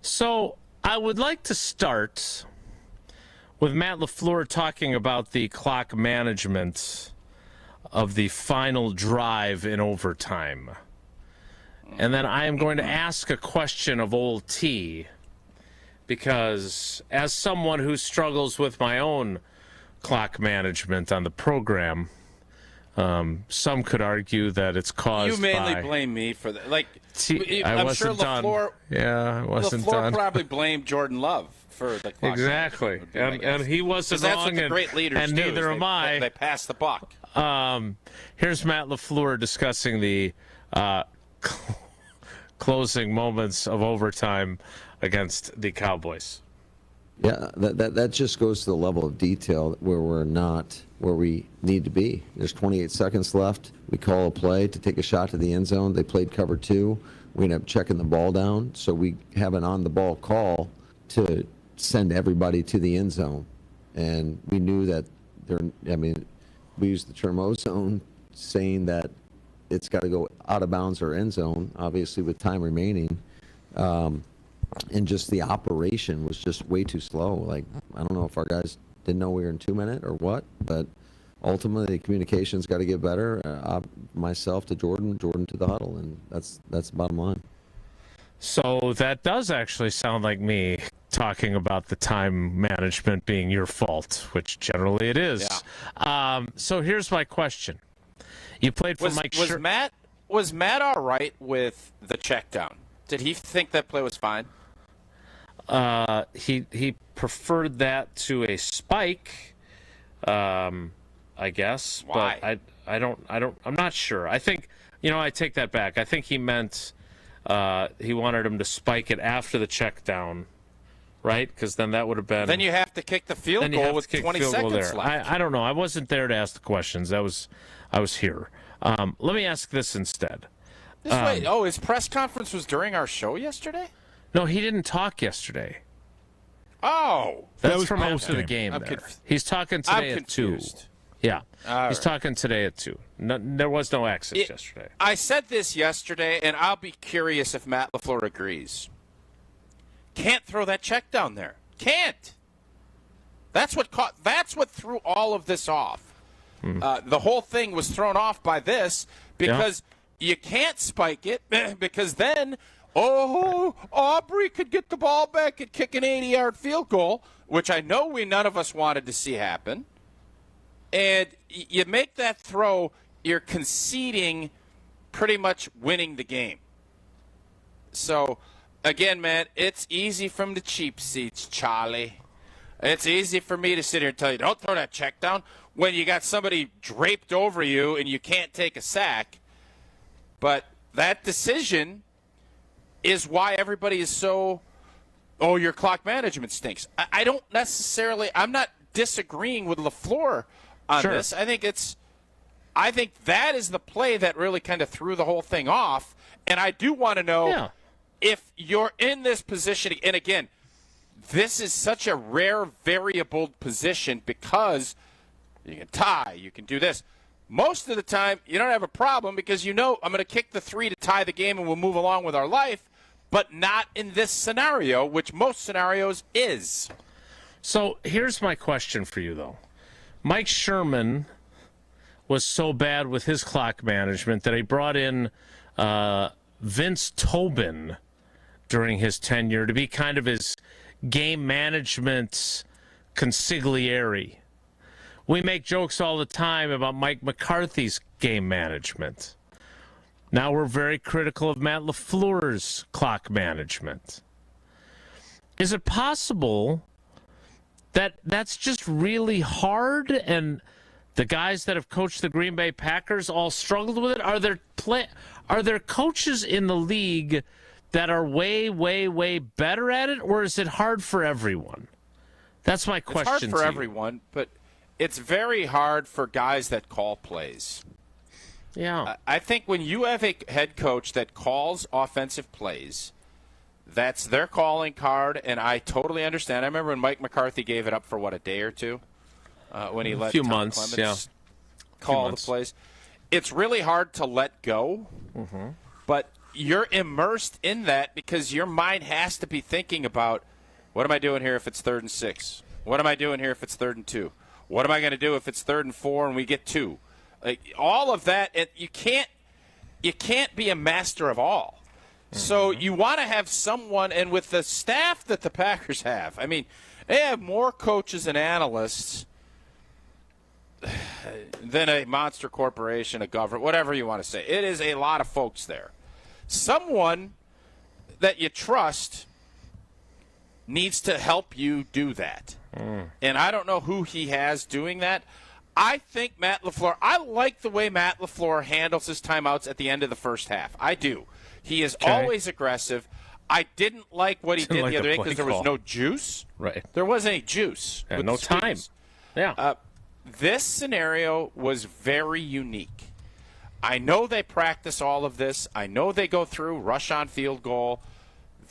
So I would like to start with Matt LaFleur talking about the clock management of the final drive in overtime. And then I am going to ask a question of old T, because as someone who struggles with my own clock management on the program, some could argue that it's caused by... You mainly blame me for that. I'm sure LaFleur... Yeah, I wasn't done. LaFleur probably blamed Jordan Love for the clock. Exactly. And he wasn't wrong. That's what the great leaders and do. Neither am I. They pass the buck. Here's Matt LaFleur discussing the... closing moments of overtime against the Cowboys. Yeah, that just goes to the level of detail where we're not where we need to be. There's 28 seconds left. We call a play to take a shot to the end zone. They played cover 2. We end up checking the ball down, so we have an on-the-ball call to send everybody to the end zone. And we knew that we used the term ozone, saying that it's got to go out of bounds or end zone, obviously with time remaining. And just the operation was just way too slow. Like, I don't know if our guys didn't know we were in 2 minutes or what, but ultimately the communication's got to get better. Myself to Jordan to the huddle, and that's the bottom line. So that does actually sound like me talking about the time management being your fault, which generally it is. Yeah. So here's my question. You played for Mike. Was Matt all right with the check down? Did he think that play was fine? He preferred that to a spike, I guess. Why? But I'm not sure. I think, I take that back. I think he meant he wanted him to spike it after the check down, right? Because then that would have been. Then you have to kick the field goal with 20 seconds left. I don't know. I wasn't there to ask the questions. I was here. Let me ask this instead. His press conference was during our show yesterday? No, he didn't talk yesterday. Oh. That was from after the game. He's talking today at 2. Yeah. He's talking today at 2. No, there was no access yesterday. I said this yesterday, and I'll be curious if Matt LaFleur agrees. Can't throw that check down there. Can't. That's what threw all of this off. The whole thing was thrown off by this because you can't spike it because then, Aubrey could get the ball back and kick an 80-yard field goal, which I know none of us wanted to see happen. And you make that throw, you're conceding pretty much winning the game. So, again, man, it's easy from the cheap seats, Charlie. It's easy for me to sit here and tell you, don't throw that check down when you got somebody draped over you and you can't take a sack. But that decision is why everybody is so, your clock management stinks. I don't necessarily, I'm not disagreeing with LaFleur on this. I think that is the play that really kind of threw the whole thing off. And I do want to know if you're in this position, and again, this is such a rare variable position because you can tie, you can do this. Most of the time, you don't have a problem because I'm going to kick the 3 to tie the game and we'll move along with our life, but not in this scenario, which most scenarios is. So here's my question for you, though. Mike Sherman was so bad with his clock management that he brought in Vince Tobin during his tenure to be kind of his game management consigliere. We make jokes all the time about Mike McCarthy's game management. Now we're very critical of Matt LaFleur's clock management. Is it possible that that's just really hard and the guys that have coached the Green Bay Packers all struggled with it? Are there coaches in the league that are way, way, way better at it, or is it hard for everyone? That's my question. It's hard for everyone, but it's very hard for guys that call plays. Yeah. I think when you have a head coach that calls offensive plays, that's their calling card, and I totally understand. I remember when Mike McCarthy gave it up for, a day or two? When he let Tom Clements call the plays. It's really hard to let go, but you're immersed in that because your mind has to be thinking about, what am I doing here if it's 3rd and 6? What am I doing here if it's 3rd and 2? What am I going to do if it's 3rd and 4 and we get 2? Like, all of that, you can't be a master of all. So you want to have someone, and with the staff that the Packers have, I mean, they have more coaches and analysts than a monster corporation, a government, whatever you want to say. It is a lot of folks there. Someone that you trust needs to help you do that. And I don't know who he has doing that. I think Matt LaFleur, I like the way Matt LaFleur handles his timeouts at the end of the first half. I do. He is always aggressive. I didn't like what he did the other day because there was no juice. Right. There wasn't any juice. Yeah, no time. Yeah. This scenario was very unique. I know they practice all of this. I know they go through rush on field goal.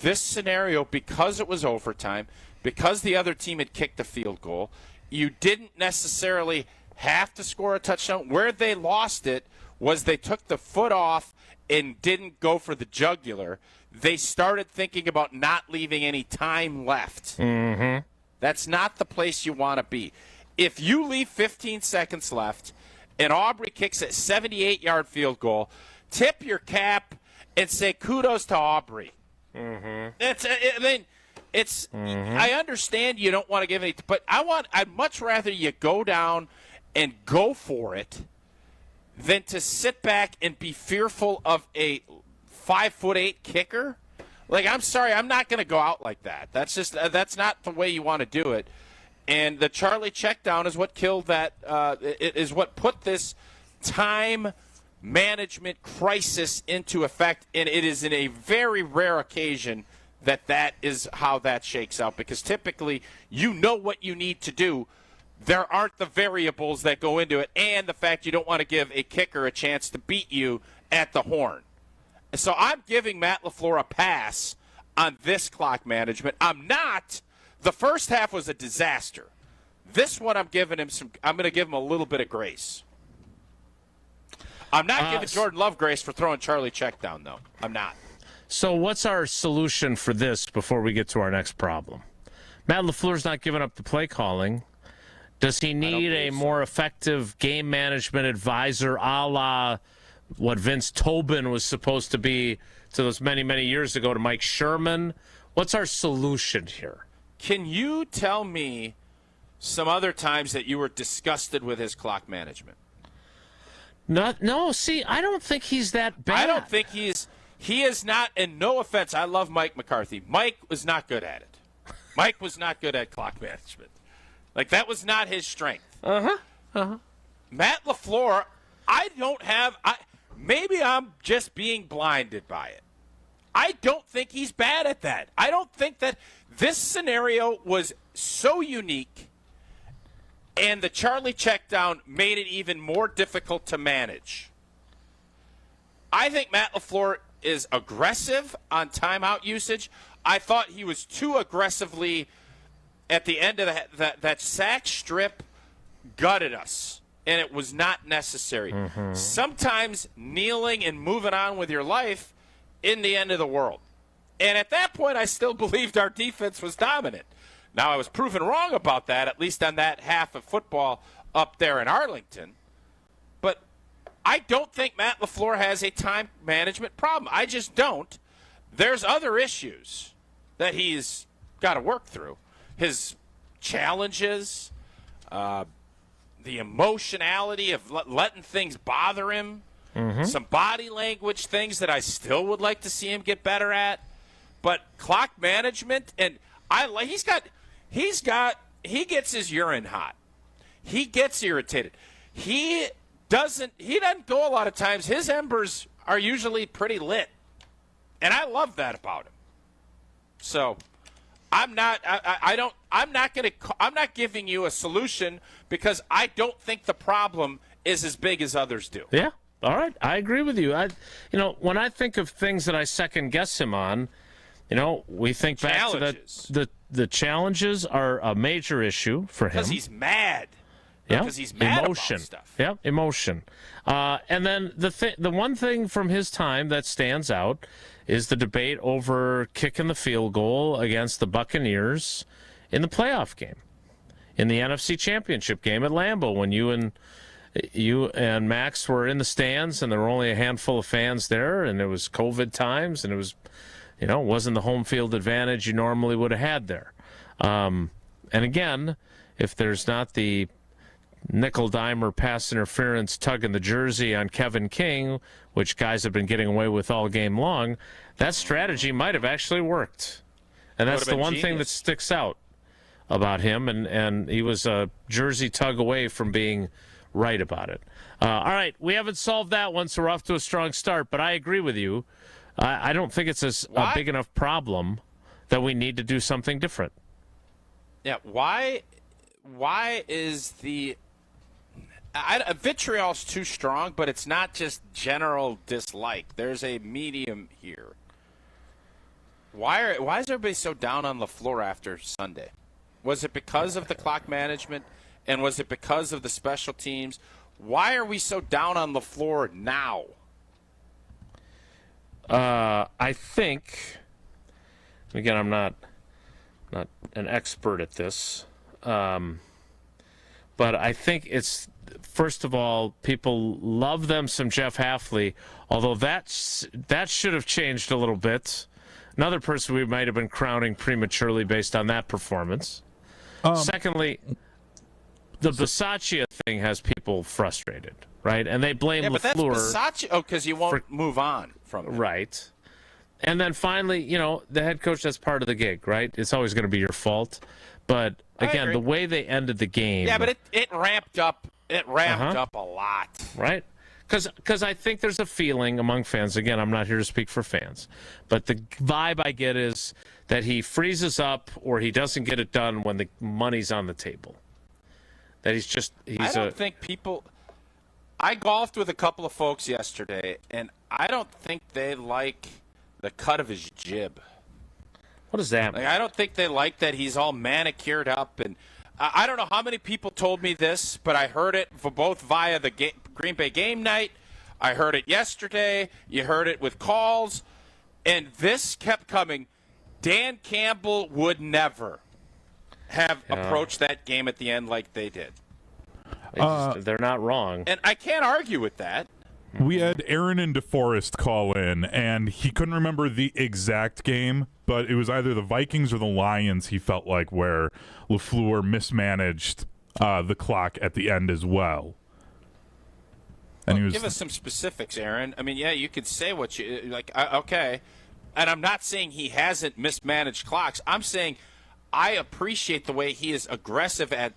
This scenario, because it was overtime, because the other team had kicked a field goal, you didn't necessarily have to score a touchdown. Where they lost it was they took the foot off and didn't go for the jugular. They started thinking about not leaving any time left. That's not the place you want to be. If you leave 15 seconds left and Aubrey kicks a 78-yard field goal, tip your cap and say kudos to Aubrey. I understand you don't want to give any, but I'd much rather you go down and go for it than to sit back and be fearful of a 5'8" kicker Like, I'm sorry, I'm not going to go out like that. That's not the way you want to do it. And the Charlie checkdown is what killed that. It is what put this time management crisis into effect. And it is in a very rare occasion that is how that shakes out. Because typically, you know what you need to do. There aren't the variables that go into it, and the fact you don't want to give a kicker a chance to beat you at the horn. So I'm giving Matt LaFleur a pass on this clock management. I'm not. The first half was a disaster. This one I'm going to give him a little bit of grace. I'm not giving Jordan Love grace for throwing Charlie check down, though. I'm not. So what's our solution for this before we get to our next problem? Matt LaFleur's not giving up the play calling. Does he need a more effective game management advisor a la what Vince Tobin was supposed to be to those many, many years ago to Mike Sherman? What's our solution here? Can you tell me some other times that you were disgusted with his clock management? No, see, I don't think he's that bad. I don't think he is not, and no offense, I love Mike McCarthy. Mike was not good at it. Mike was not good at clock management. Like, that was not his strength. Matt LaFleur, maybe I'm just being blinded by it. I don't think he's bad at that. I don't think that this scenario was so unique, and the Charlie checkdown made it even more difficult to manage. I think Matt LaFleur is aggressive on timeout usage. I thought he was too aggressively at the end of that sack strip gutted us, and it was not necessary. Sometimes kneeling and moving on with your life in the end of the world. And at that point, I still believed our defense was dominant. Now, I was proven wrong about that, at least on that half of football up there in Arlington. But I don't think Matt LaFleur has a time management problem. I just don't. There's other issues that he's got to work through. His challenges, the emotionality of letting things bother him, some body language things that I still would like to see him get better at. But clock management, and he gets his urine hot. He gets irritated. He doesn't go a lot of times. His embers are usually pretty lit. And I love that about him. So I'm not giving you a solution because I don't think the problem is as big as others do. Yeah. All right. I agree with you. When I think of things that I second guess him on, we think back to the challenges are a major issue for him. Because he's mad. Yeah. Because he's mad emotion. about stuff. Yeah, emotion. And then the one thing from his time that stands out is the debate over kicking the field goal against the Buccaneers in the playoff game, in the NFC Championship game at Lambeau, when you and Max were in the stands and there were only a handful of fans there, and it was COVID times, and it was, wasn't the home field advantage you normally would have had there. And again, if there's not the nickel-dimer pass interference tugging the jersey on Kevin King, which guys have been getting away with all game long, that strategy might have actually worked. And that's the one thing that sticks out about him, and he was a jersey tug away from being right about it. All right, we haven't solved that one, so we're off to a strong start, but I agree with you. I don't think it's a big enough problem that we need to do something different. Yeah, why is the vitriol's too strong, but it's not just general dislike. There's a medium here. Why is everybody so down on LaFleur after Sunday? Was it because of the clock management, and was it because of the special teams? Why are we so down on LaFleur now? I think, again, I'm not an expert at this, but I think it's, first of all, people love them some Jeff Hafley, although that should have changed a little bit. Another person we might have been crowning prematurely based on that performance. Secondly, the Bisaccia thing has people frustrated, right? And they blame LaFleur. But that's Bisaccia, because you won't move on from it. Right. And then finally, the head coach, that's part of the gig, right? It's always going to be your fault. But again, the way they ended the game. Yeah, but it ramped up. It ramped up a lot. Right? Because I think there's a feeling among fans. Again, I'm not here to speak for fans. But the vibe I get is that he freezes up or he doesn't get it done when the money's on the table. That I don't think people. I golfed with a couple of folks yesterday, and I don't think they like the cut of his jib. What does that mean? I don't think they like that he's all manicured up. And I don't know how many people told me this, but I heard it both via the Green Bay game night. I heard it yesterday. You heard it with calls. And this kept coming. Dan Campbell would never have approached that game at the end like they did. They're not wrong. And I can't argue with that. We had Aaron and DeForest call in, and he couldn't remember the exact game, but it was either the Vikings or the Lions, he felt like, where LaFleur mismanaged the clock at the end as well. And Give us some specifics, Aaron. I mean, yeah, you could say what you like. Okay. And I'm not saying he hasn't mismanaged clocks. I'm saying I appreciate the way he is aggressive at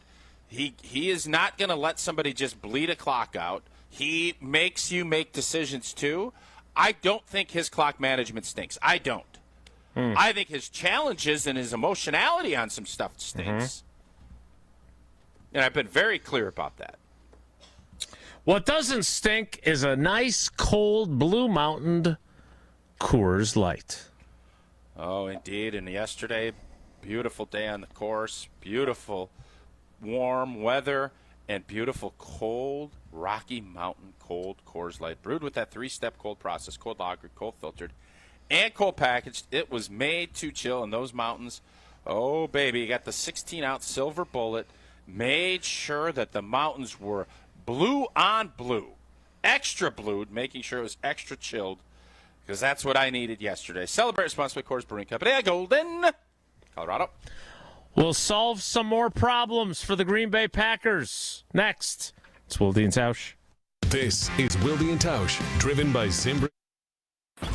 he is not going to let somebody just bleed a clock out. He makes you make decisions too. I don't think his clock management stinks. I don't. I think his challenges and his emotionality on some stuff stinks. And I've been very clear about that. What doesn't stink is a nice, cold, Blue Mountain Coors Light. Oh, indeed. And yesterday, beautiful day on the course, beautiful warm weather, and beautiful cold Rocky Mountain cold Coors Light. Brewed with that 3-step cold process, cold lagered, cold filtered, and cold packaged. It was made to chill in those mountains. Oh, baby. You got the 16-ounce silver bullet. Made sure that the mountains were blue on blue. Extra blued, making sure it was extra chilled. Because that's what I needed yesterday. Celebrate responsibly, Coors Brewing Company, Golden, Colorado. We'll solve some more problems for the Green Bay Packers. Next, it's Wilde Tausch. This is Wilde Tausch, driven by Zimbra.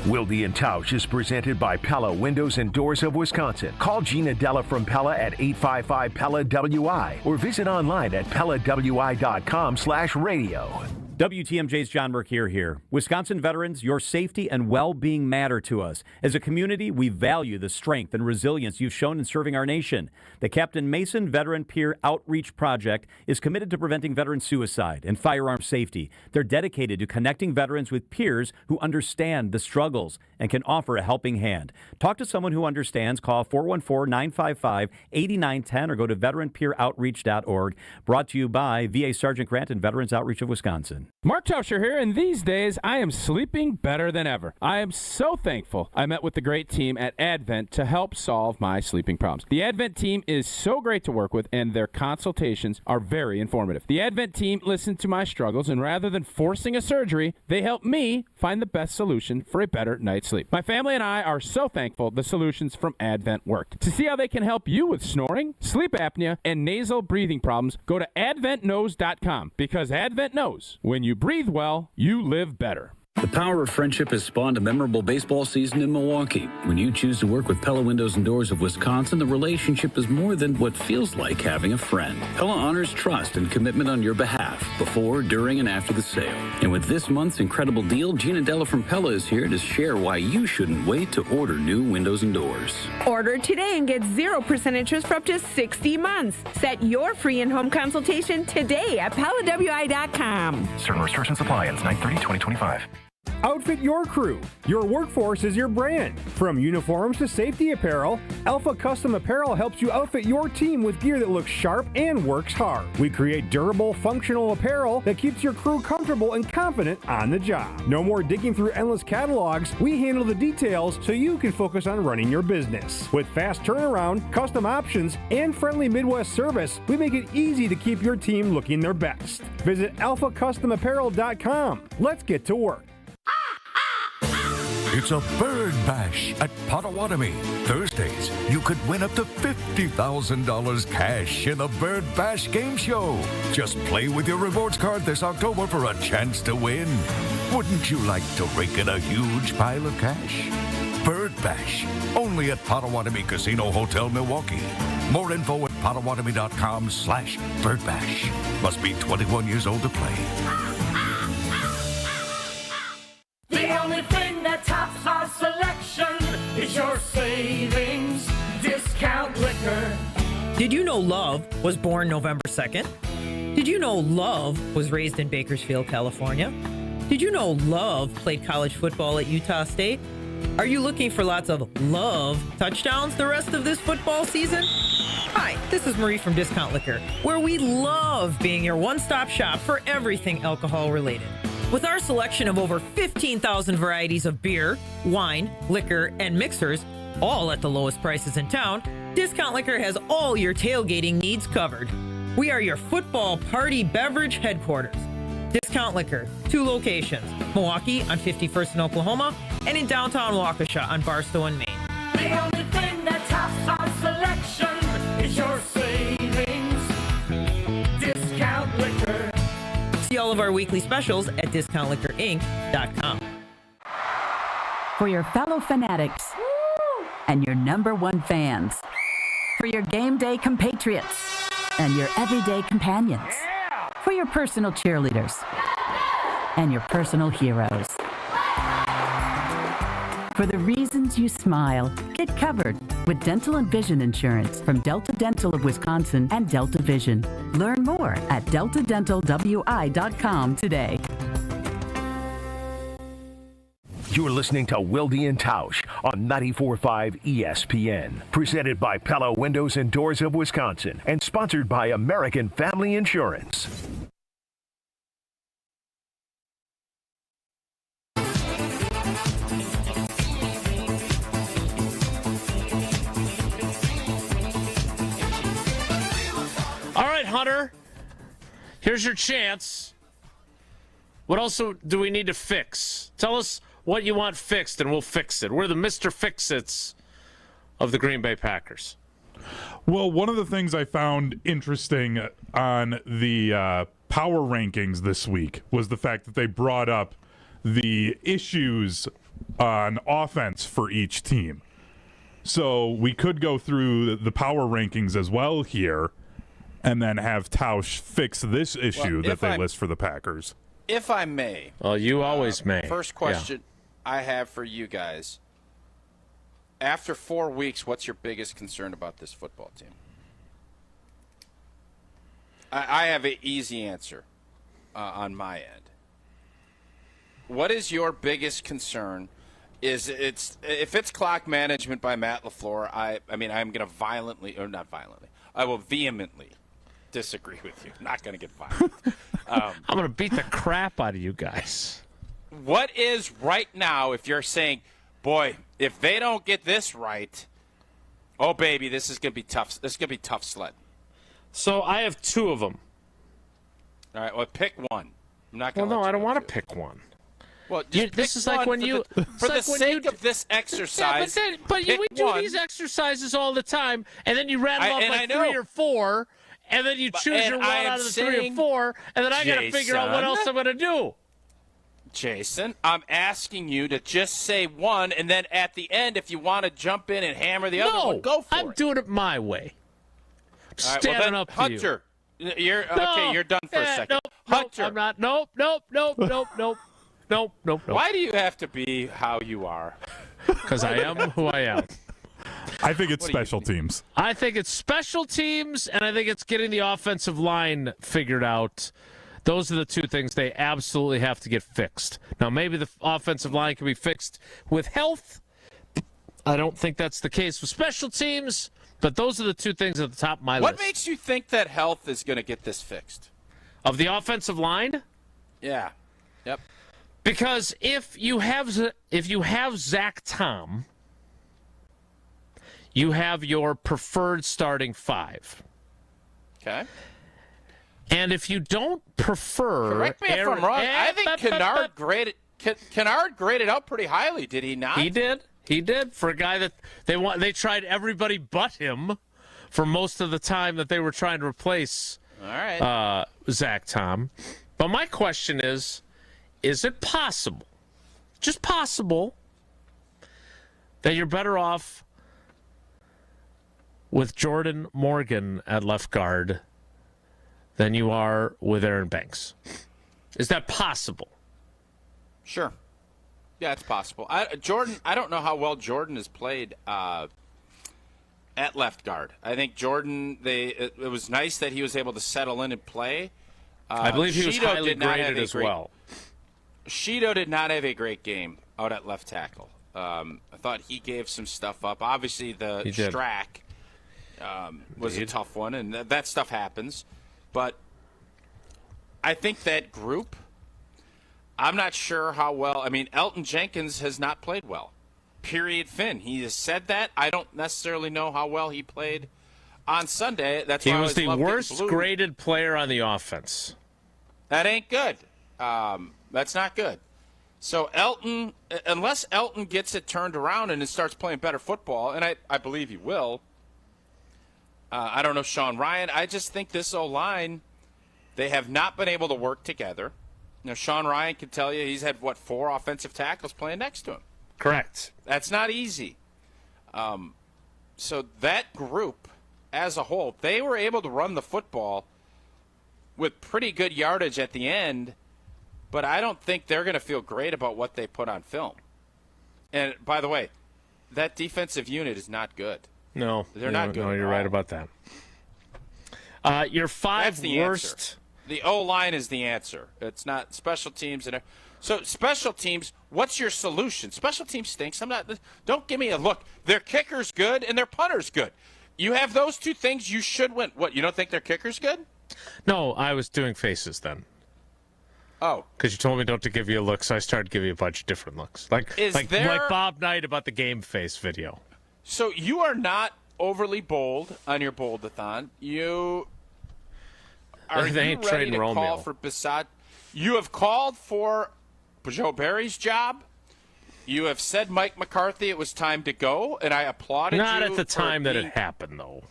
Wilde Tausch is presented by Pella Windows and Doors of Wisconsin. Call Gina Della from Pella at 855-PELLA-WI or visit online at PellaWI.com/radio. WTMJ's John Mercier here. Wisconsin veterans, your safety and well-being matter to us. As a community, we value the strength and resilience you've shown in serving our nation. The Captain Mason Veteran Peer Outreach Project is committed to preventing veteran suicide and firearm safety. They're dedicated to connecting veterans with peers who understand the struggles and can offer a helping hand. Talk to someone who understands. Call 414-955-8910 or go to veteranpeeroutreach.org. Brought to you by VA Sergeant Grant and Veterans Outreach of Wisconsin. Mark Tauscher here, and these days I am sleeping better than ever. I am so thankful I met with the great team at Advent to help solve my sleeping problems. The Advent team is so great to work with, and their consultations are very informative. The Advent team listened to my struggles, and rather than forcing a surgery, they helped me find the best solution for a better night's sleep. My family and I are so thankful the solutions from Advent worked. To see how they can help you with snoring, sleep apnea, and nasal breathing problems, go to adventknows.com, because Advent knows when you breathe well, you live better. The power of friendship has spawned a memorable baseball season in Milwaukee. When you choose to work with Pella Windows and Doors of Wisconsin, the relationship is more than what feels like having a friend. Pella honors trust and commitment on your behalf, before, during, and after the sale. And with this month's incredible deal, Gina Della from Pella is here to share why you shouldn't wait to order new windows and doors. Order today and get 0% interest for up to 60 months. Set your free in-home consultation today at PellaWI.com. Certain restrictions apply. Ends 9/30/2025. Outfit your crew. Your workforce is your brand. From uniforms to safety apparel, Alpha Custom Apparel helps you outfit your team with gear that looks sharp and works hard. We create durable, functional apparel that keeps your crew comfortable and confident on the job. No more digging through endless catalogs. We handle the details so you can focus on running your business. With fast turnaround, custom options, and friendly Midwest service, we make it easy to keep your team looking their best. Visit alphacustomapparel.com. Let's get to work. It's a bird bash at Potawatomi. Thursdays, you could win up to $50,000 cash in the Bird Bash Game Show. Just play with your rewards card this October for a chance to win. Wouldn't you like to rake in a huge pile of cash? Bird Bash, only at Potawatomi Casino Hotel, Milwaukee. More info at potawatomi.com/birdbash. Must be 21 years old to play. The only thing that tops our selection is your savings discount liquor. Did you know Love was born November 2nd? Did you know Love was raised in Bakersfield, California? Did you know Love played college football at Utah State? Are you looking for lots of Love touchdowns the rest of this football season? Hi, this is Marie from Discount Liquor, where we love being your one-stop shop for everything alcohol-related. With our selection of over 15,000 varieties of beer, wine, liquor, and mixers, all at the lowest prices in town, Discount Liquor has all your tailgating needs covered. We are your football party beverage headquarters. Discount Liquor, 2 locations, Milwaukee on 51st in Oklahoma and in downtown Waukesha on Barstow and Maine. The only thing that tops our selection is your savings discount liquor. See all of our weekly specials at discountliquorinc.com. For your fellow fanatics and your #1 fans. For your game day compatriots and your everyday companions. For your personal cheerleaders and your personal heroes. For the reasons you smile, get covered with dental and vision insurance from Delta Dental of Wisconsin and Delta Vision. Learn more at deltadentalwi.com today. You're listening to Wilde Tausch on 94.5 ESPN. Presented by Pella Windows and Doors of Wisconsin and sponsored by American Family Insurance. All right, Hunter. Here's your chance. What else do we need to fix? Tell us what you want fixed, and we'll fix it. We're the Mr. Fix-Its of the Green Bay Packers. Well, one of the things I found interesting on the power rankings this week was the fact that they brought up the issues on offense for each team. So we could go through the power rankings as well here and then have Tausch fix this issue that they list for the Packers. If I may. Well, you always may. First question I have for you guys. After 4 weeks, what's your biggest concern about this football team? I have an easy answer on my end. What is your biggest concern? If it's clock management by Matt LaFleur, I will vehemently disagree with you. Not going to get violent. I'm going to beat the crap out of you guys. What is right now, if you're saying, boy, if they don't get this right, oh, baby, this is going to be tough. This is going to be tough sled. So I have 2 of them. All right, well, pick one. I'm not going to I don't want to pick one. Well, this is like when you... For the sake of this exercise, we do these exercises all the time, and then you rattle off like 3 or 4, and then you choose your one out of the 3 or 4, and then I got to figure out what else I'm going to do. Jason, I'm asking you to just say one, and then at the end, if you want to jump in and hammer the other one, go for it. I'm doing it my way. Standing up to Hunter, you're done for a second. Hunter. I'm not. Nope. Why do you have to be how you are? Because I am who I am. I think it's special teams. I think it's special teams, and I think it's getting the offensive line figured out. Those are the 2 things they absolutely have to get fixed. Now, maybe the offensive line can be fixed with health. I don't think that's the case with special teams, but those are the 2 things at the top of my list. What makes you think that health is going to get this fixed? Of the offensive line? Yeah. Yep. Because if you have Zach Tom, you have your preferred starting 5. Okay. And if you don't prefer... Correct me if I'm wrong. I think Kennard graded out pretty highly, did he not? He did. For a guy that they tried everybody but him for most of the time that they were trying to replace Zach Tom. But my question is it possible, just possible, that you're better off with Jordan Morgan at left guard than you are with Aaron Banks. Is that possible? Sure. Yeah, it's possible. I don't know how well Jordan has played at left guard. I think Jordan, it was nice that he was able to settle in and play. I believe he was Sheeto highly graded as well. Sheeto did not have a great game out at left tackle. I thought he gave some stuff up. Obviously, the Strack was a tough one, and that stuff happens. But I think that group, I'm not sure how well. I mean, Elton Jenkins has not played well. Period. Finn. He has said that. I don't necessarily know how well he played on Sunday. That's why he was the worst graded player on the offense. That ain't good. That's not good. So Elton, unless Elton gets it turned around and starts playing better football, and I believe he will. I don't know Sean Ryan. I just think this O-line, they have not been able to work together. Sean Ryan can tell you he's had, 4 offensive tackles playing next to him. Correct. That's not easy. So that group as a whole, they were able to run the football with pretty good yardage at the end, but I don't think they're going to feel great about what they put on film. And, by the way, that defensive unit is not good. No. They're not good. No, you're right about that. Your 5 That's the worst. Answer. The O-line is the answer. It's not special teams. So special teams, what's your solution? Special teams stinks. Don't give me a look. Their kicker's good and their punter's good. You have those two things, you should win. What, you don't think their kicker's good? No, I was doing faces then. Oh. Because you told me not to give you a look, so I started giving you a bunch of different looks. Like Bob Knight about the game face video. So you are not overly bold on your bold-a-thon. Are you ready to call for Bisaccia? You have called for Joe Barry's job. You have said Mike McCarthy it was time to go, and I applauded you. Not at the time that it happened, though.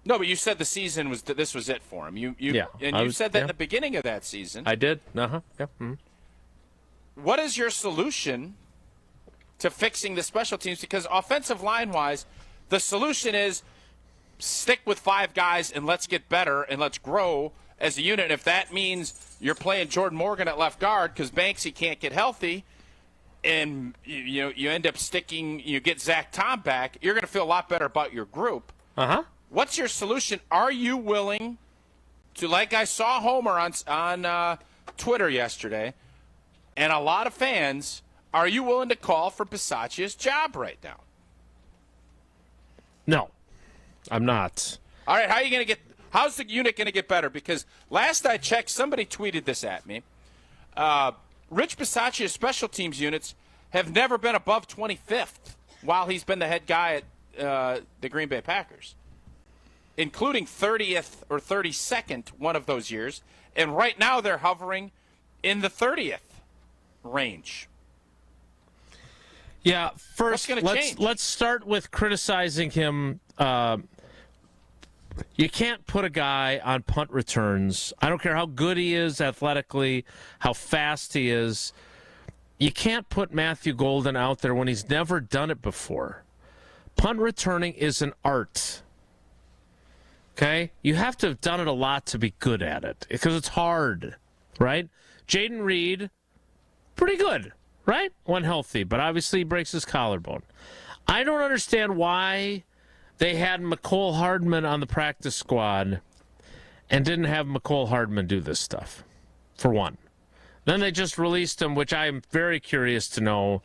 No, but you said the season this was it for him. You said that in the beginning of that season. I did. Yeah. Mm-hmm. What is your solution to fixing the special teams? Because offensive line-wise, the solution is stick with 5 guys and let's get better and let's grow as a unit. And if that means you're playing Jordan Morgan at left guard because Banksy can't get healthy, and you end up you get Zach Tom back, you're going to feel a lot better about your group. What's your solution? Are you willing to, like I saw Homer on Twitter yesterday, and a lot of fans, are you willing to call for Bisaccia's job right now? No, I'm not. All right, how's the unit going to get better? Because last I checked, somebody tweeted this at me. Rich Bisaccia's special teams units have never been above 25th while he's been the head guy at the Green Bay Packers, including 30th or 32nd one of those years. And right now they're hovering in the 30th range. Yeah, first let's start with criticizing him. You can't put a guy on punt returns. I don't care how good he is athletically, how fast he is. You can't put Matthew Golden out there when he's never done it before. Punt returning is an art. Okay? You have to have done it a lot to be good at it because it's hard, right? Jaden Reed, pretty good, right? When healthy, but obviously he breaks his collarbone. I don't understand why they had McCole Hardman on the practice squad and didn't have McCole Hardman do this stuff, for one. Then they just released him, which I'm very curious to know.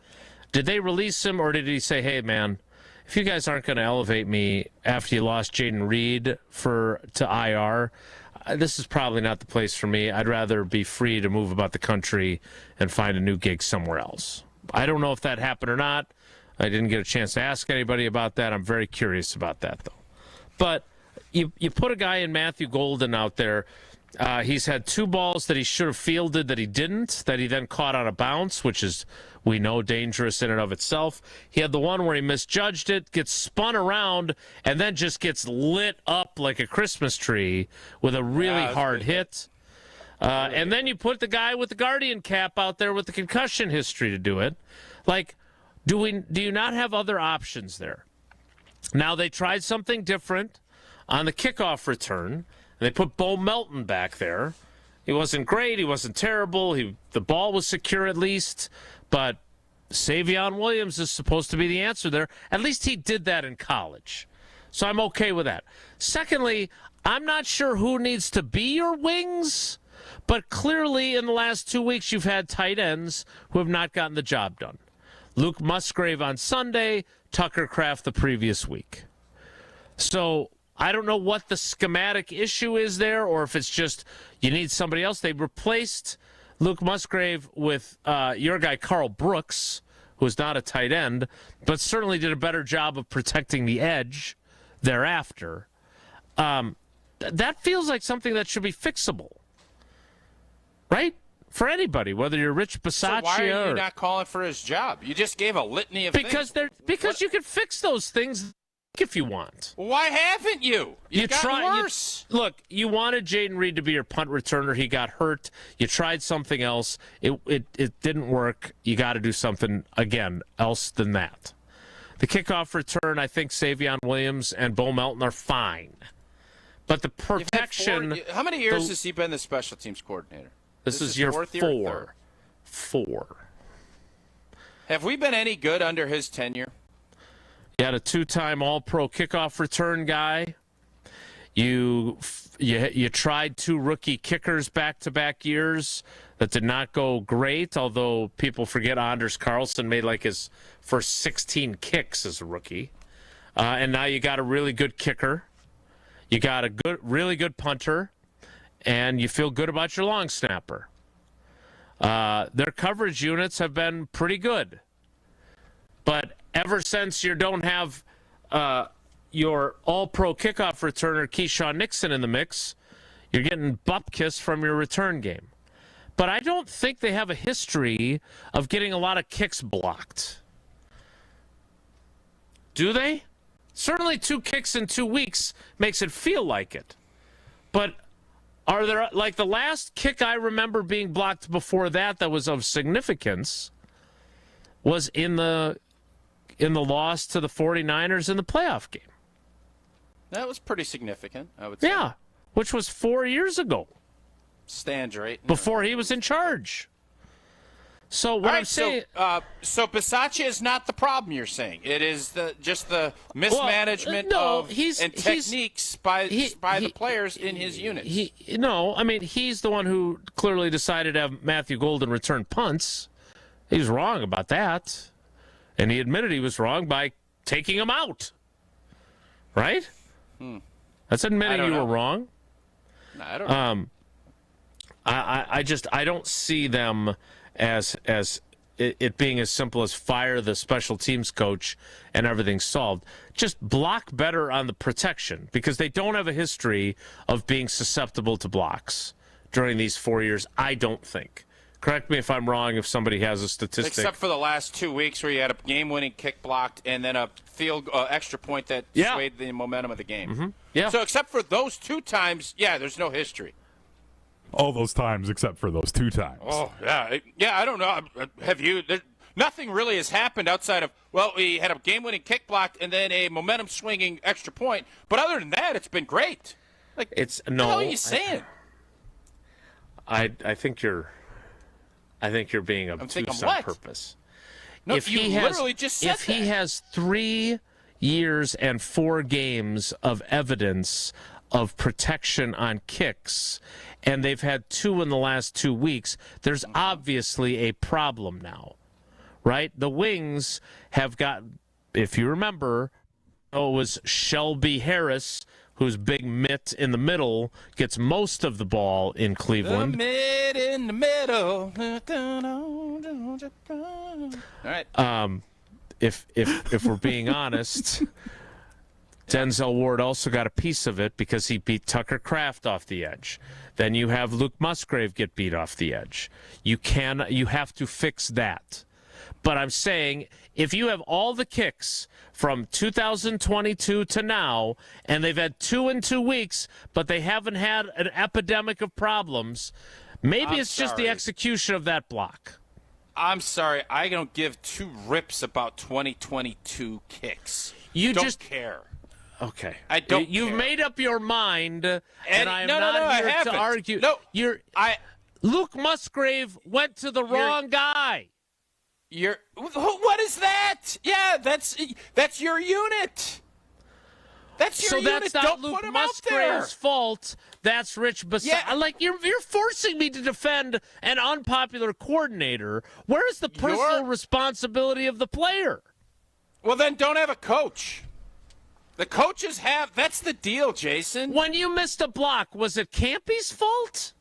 Did they release him, or did he say, hey, man, if you guys aren't going to elevate me after you lost Jaden Reed to IR, this is probably not the place for me. I'd rather be free to move about the country and find a new gig somewhere else. I don't know if that happened or not. I didn't get a chance to ask anybody about that. I'm very curious about that, though. But you put a guy in Matthew Golden out there. He's had 2 balls that he should have fielded that he didn't, that he then caught on a bounce, which is, we know, dangerous in and of itself. He had the one where he misjudged it, gets spun around, and then just gets lit up like a Christmas tree with a really hard hit. And then you put the guy with the Guardian cap out there with the concussion history to do it. Like, Do you not have other options there? Now, they tried something different on the kickoff return, and they put Bo Melton back there. He wasn't great. He wasn't terrible. The ball was secure at least, but Savion Williams is supposed to be the answer there. At least he did that in college. So I'm okay with that. Secondly, I'm not sure who needs to be your wings, but clearly in the last 2 weeks you've had tight ends who have not gotten the job done. Luke Musgrave on Sunday, Tucker Kraft the previous week. So I don't know what the schematic issue is there, or if it's just you need somebody else. They replaced Luke Musgrave with your guy Carl Brooks, who's not a tight end, but certainly did a better job of protecting the edge thereafter. That feels like something that should be fixable, right? For anybody, whether you're Rich Bisaccia. So why are you not calling for his job? You just gave a litany of because things. Because you can fix those things if you want. Why haven't you? You got worse. Look, you wanted Jaden Reed to be your punt returner. He got hurt. You tried something else. It didn't work. You got to do something, again, else than that. The kickoff return, I think Savion Williams and Bo Melton are fine. But the protection... How many years has he been the special teams coordinator? This is year four. Have we been any good under his tenure? You had a 2-time All-Pro kickoff return guy. You tried 2 rookie kickers back-to-back years that did not go great, although people forget Anders Carlson made like his first 16 kicks as a rookie. And now you got a really good kicker. You got a really good punter. And you feel good about your long snapper. Their coverage units have been pretty good. But ever since you don't have your all-pro kickoff returner, Keyshawn Nixon, in the mix, you're getting bupkis from your return game. But I don't think they have a history of getting a lot of kicks blocked. Do they? Certainly 2 kicks in 2 weeks makes it feel like it. But... are there, like the last kick I remember being blocked before that was of significance was in the loss to the 49ers in the playoff game. That was pretty significant, I would say. Yeah, which was 4 years ago. Stands right. Before he was in charge. So what I'm saying... So Bisaccia is not the problem, you're saying. It is just the mismanagement techniques by the players in his units. He's the one who clearly decided to have Matthew Golden return punts. He was wrong about that. And he admitted he was wrong by taking him out. Right? That's admitting you were wrong. No, I don't know. I don't see them... as it being as simple as fire the special teams coach and everything's solved. Just block better on the protection because they don't have a history of being susceptible to blocks during these 4 years, I don't think. Correct me if I'm wrong if somebody has a statistic. Except for the last 2 weeks where you had a game-winning kick blocked and then a field extra point that swayed the momentum of the game. Mm-hmm. Yeah. So except for those 2 times, there's no history. All those times except for those 2 times. Oh, yeah. Yeah, I don't know. Have you? Nothing really has happened outside of, we had a game-winning kick blocked and then a momentum-swinging extra point. But other than that, it's been great. What the hell are you saying? I think you're being obtuse on purpose. No, you literally just said that. If he has 3 years and 4 games of evidence of protection on kicks, and they've had 2 in the last 2 weeks, there's obviously a problem now, right? The Wings have got, if you remember, it was Shelby Harris, whose big mitt in the middle gets most of the ball in Cleveland. The mitt in the middle. All right. If we're being honest, Denzel Ward also got a piece of it because he beat Tucker Kraft off the edge. Then you have Luke Musgrave get beat off the edge. You have to fix that. But I'm saying if you have all the kicks from 2022 to now, and they've had 2 in 2 weeks, but they haven't had an epidemic of problems, maybe it's just the execution of that block. I'm sorry. I don't give two rips about 2022 kicks. You don't just care. Okay. I don't You've care. made up your mind, and I'm no, not here I to haven't. argue. No, Luke Musgrave went to the wrong guy. What is that? Yeah, that's your unit. That's your unit. That's not Don't Luke put him out there. Musgrave's fault. That's Rich Bisaccia. Yeah. Like you're forcing me to defend an unpopular coordinator. Where is the personal responsibility of the player? Well, then don't have a coach. The coaches have. That's the deal, Jason. When you missed a block, was it Campy's fault?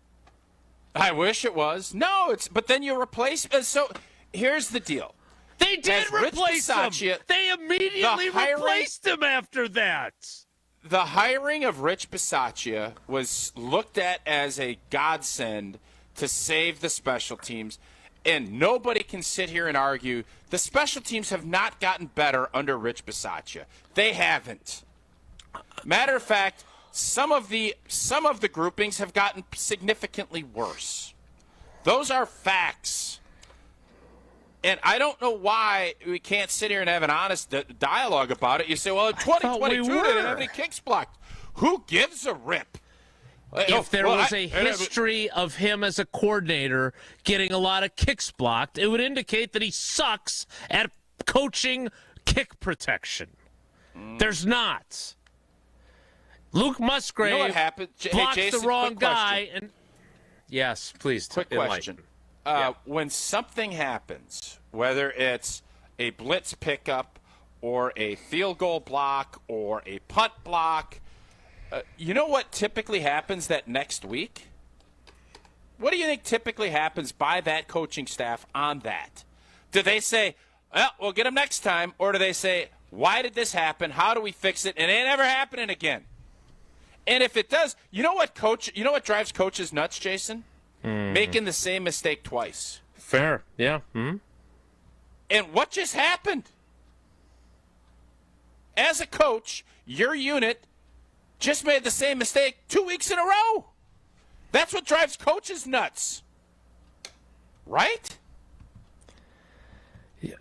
I wish it was. No, but then you replace. So here's the deal. They did replace him. They immediately replaced him after that. The hiring of Rich Bisaccia was looked at as a godsend to save the special teams, and nobody can sit here and argue the special teams have not gotten better under Rich Bisaccia. They haven't. Matter of fact, some of the groupings have gotten significantly worse. Those are facts. And I don't know why we can't sit here and have an honest dialogue about it. You say, well, in 2022, they didn't have any kicks blocked. Who gives a rip? If there was a history of him as a coordinator getting a lot of kicks blocked, it would indicate that he sucks at coaching kick protection. There's not. Luke Musgrave blocks Jason, the wrong guy. And yes, please. Quick question. When something happens, whether it's a blitz pickup or a field goal block or a punt block, you know what typically happens that next week? What do you think typically happens by that coaching staff on that? Do they say, well, we'll get him next time, or do they say, why did this happen? How do we fix it? And it ain't ever happening again. And if it does, you know what drives coaches nuts, Jason? Making the same mistake twice. Fair, yeah. Mm-hmm. And what just happened? As a coach, your unit just made the same mistake 2 weeks in a row. That's what drives coaches nuts. Right? Yeah.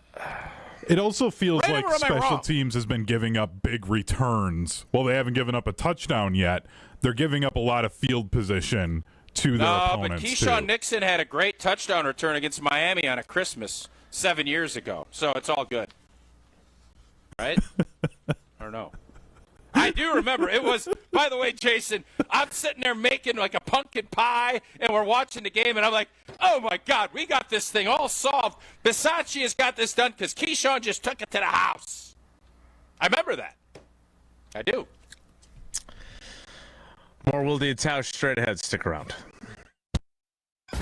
It also feels Right, like or am I special wrong? teams has been giving up big returns. Well, they haven't given up a touchdown yet. They're giving up a lot of field position to their opponents, but Keyshawn too. Nixon had a great touchdown return against Miami on a Christmas 7 years ago, so it's all good. Right? Or no? I do remember. It was, by the way, Jason, I'm sitting there making like a pumpkin pie, and we're watching the game, and I'm like, oh, my God, we got this thing all solved. Bisaccia has got this done because Keyshawn just took it to the house. I remember that. I do. More Wilde Tausch straight ahead. Stick around.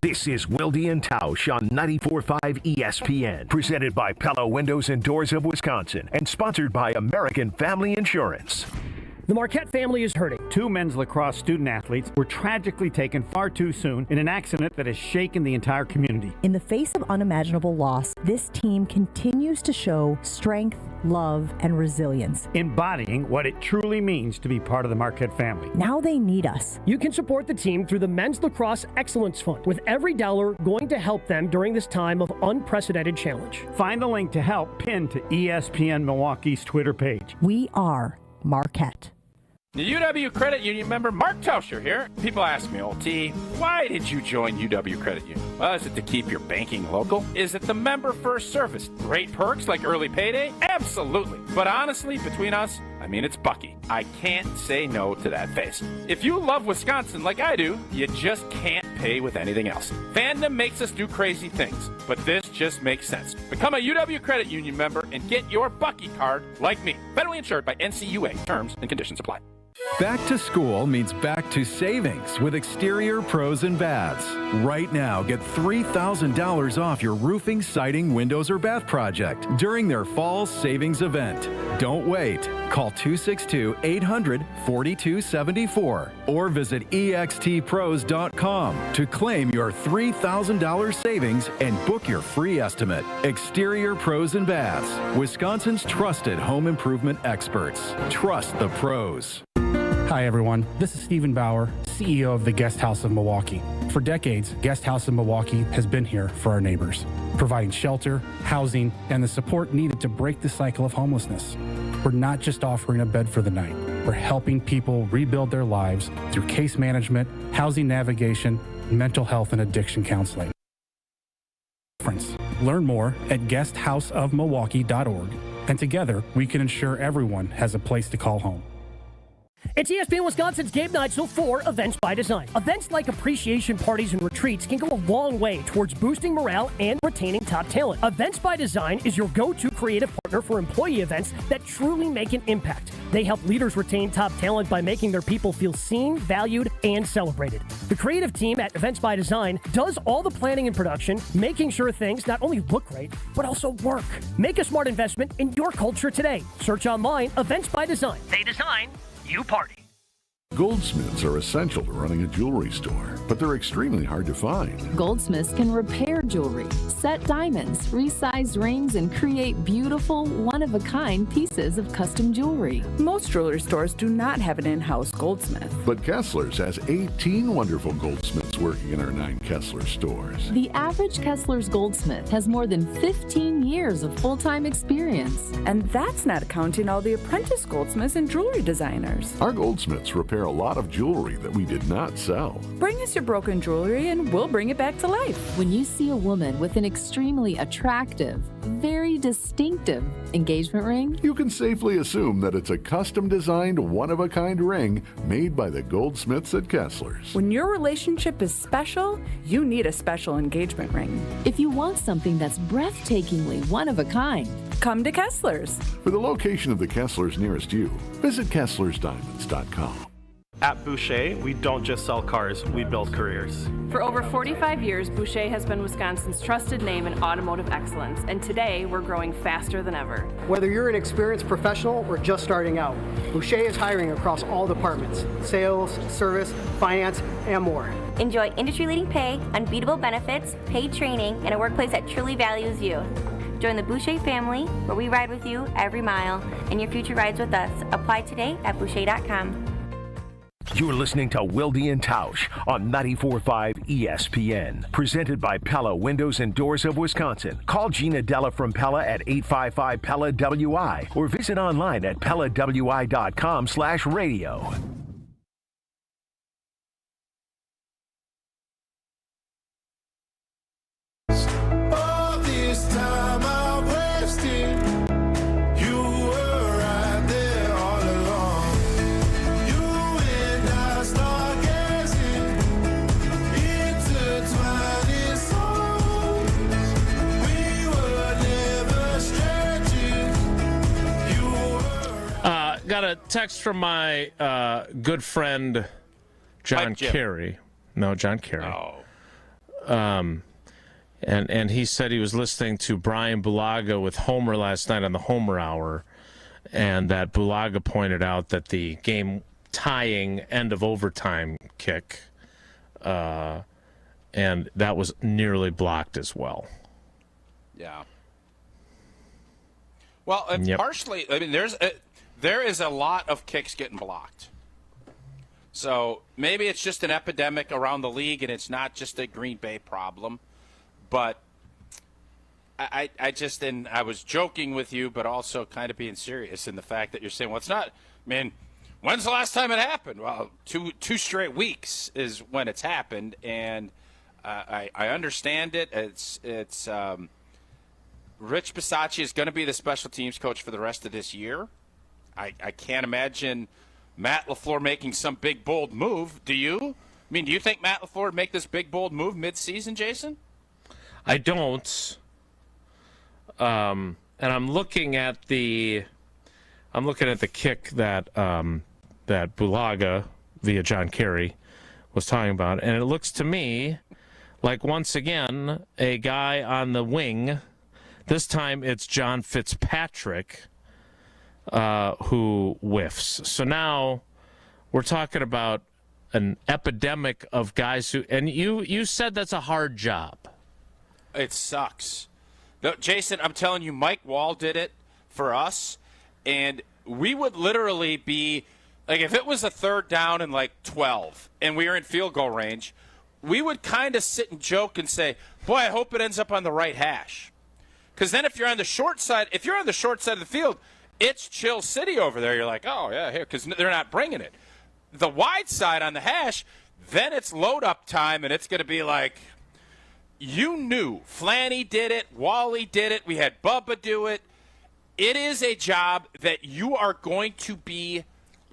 This is Wilde Tausch on 94.5 ESPN, presented by Pella Windows and Doors of Wisconsin, and sponsored by American Family Insurance. The Marquette family is hurting. Two men's lacrosse student athletes were tragically taken far too soon in an accident that has shaken the entire community. In the face of unimaginable loss, this team continues to show strength, love, and resilience, embodying what it truly means to be part of the Marquette family. Now they need us. You can support the team through the Men's Lacrosse Excellence Fund, with every dollar going to help them during this time of unprecedented challenge. Find the link to help pinned to ESPN Milwaukee's Twitter page. We are Marquette. The UW Credit Union member Mark Tauscher here. People ask me, old T, why did you join UW Credit Union? Well, is it to keep your banking local? Is it the member first service? Great perks like early payday? Absolutely. But honestly, between us, I mean, it's Bucky. I can't say no to that face. If you love Wisconsin like I do, you just can't pay with anything else. Fandom makes us do crazy things, but this just makes sense. Become a UW Credit Union member and get your Bucky card like me. Federally insured by NCUA. Terms and conditions apply. Back to school means back to savings with Exterior Pros and Baths. Right now, get $3,000 off your roofing, siding, windows, or bath project during their fall savings event. Don't wait. Call 262-800-4274 or visit extpros.com to claim your $3,000 savings and book your free estimate. Exterior Pros and Baths, Wisconsin's trusted home improvement experts. Trust the pros. Hi, everyone. This is Stephen Bauer, CEO of the Guest House of Milwaukee. For decades, Guest House of Milwaukee has been here for our neighbors. providing shelter, housing, and the support needed to break the cycle of homelessness. We're not just offering a bed for the night. We're helping people rebuild their lives through case management, housing navigation, mental health, and addiction counseling. Learn more at guesthouseofmilwaukee.org, and together we can ensure everyone has a place to call home. It's ESPN Wisconsin's Game Night, so for Events by Design. Events like appreciation parties and retreats can go a long way towards boosting morale and retaining top talent. Events by Design is your go-to creative partner for employee events that truly make an impact. They help leaders retain top talent by making their people feel seen, valued, and celebrated. The creative team at Events by Design does all the planning and production, making sure things not only look great, but also work. Make a smart investment in your culture today. Search online, Events by Design. They design, you party. Goldsmiths are essential to running a jewelry store, but they're extremely hard to find. Goldsmiths can repair jewelry, set diamonds, resize rings, and create beautiful, one-of-a-kind pieces of custom jewelry. Most jewelry stores do not have an in-house goldsmith. But Kessler's has 18 wonderful goldsmiths working in our 9 Kessler stores. The average Kessler's goldsmith has more than 15 years of full-time experience. And that's not counting all the apprentice goldsmiths and jewelry designers. Our goldsmiths repair a lot of jewelry that we did not sell. Bring us your broken jewelry and we'll bring it back to life. When you see a woman with an extremely attractive, very distinctive engagement ring, you can safely assume that it's a custom-designed, one-of-a-kind ring made by the goldsmiths at Kessler's. When your relationship is special, you need a special engagement ring. If you want something that's breathtakingly one of a kind, come to Kessler's. For the location of the Kessler's nearest you, visit KesslersDiamonds.com. At Boucher, we don't just sell cars, we build careers. For over 45 years, Boucher has been Wisconsin's trusted name in automotive excellence, and today we're growing faster than ever. Whether you're an experienced professional or just starting out, Boucher is hiring across all departments: sales, service, finance, and more. Enjoy industry-leading pay, unbeatable benefits, paid training, and a workplace that truly values you. Join the Boucher family, where we ride with you every mile, and your future rides with us. Apply today at Boucher.com. You're listening to Wilde Tausch on 94.5 ESPN. Presented by Pella Windows and Doors of Wisconsin. Call Gina Della from Pella at 855-PELLA-WI or visit online at PellaWI.com/radio. All this time I wasted, you were right there all along. You and I start gazing, intertwining songs. We were never strangers. You were. Got a text from my good friend John Kerry. No, John Kerry. And he said he was listening to Brian Bulaga with Homer last night on the Homer Hour, and that Bulaga pointed out that the game-tying end-of-overtime kick, and that was nearly blocked as well. Yeah. Well, partially, I mean, there is a lot of kicks getting blocked. So maybe it's just an epidemic around the league, and it's not just a Green Bay problem. But I was joking with you, but also kind of being serious in the fact that you're saying, well, it's not, man, when's the last time it happened? Well, two straight weeks is when it's happened, and I understand it. It's Rich Bisaccia is going to be the special teams coach for the rest of this year. I can't imagine Matt LaFleur making some big, bold move. Do you? I mean, do you think Matt LaFleur would make this big, bold move mid-season, Jason? I don't. And I'm looking at the kick that that Bulaga via John Kerry was talking about, and it looks to me like once again a guy on the wing. This time it's John Fitzpatrick who whiffs. So now we're talking about an epidemic of guys who, and you said that's a hard job. It sucks. No, Jason, I'm telling you, Mike Wall did it for us, and we would literally be, like, if it was a third down and, 12, and we were in field goal range, we would kind of sit and joke and say, boy, I hope it ends up on the right hash. Because then if you're on the short side of the field, it's chill city over there. You're like, oh, yeah, here, because they're not bringing it. The wide side on the hash, then it's load up time, and it's going to be like, you knew. Flanny did it. Wally did it. We had Bubba do it. It is a job that you are going to be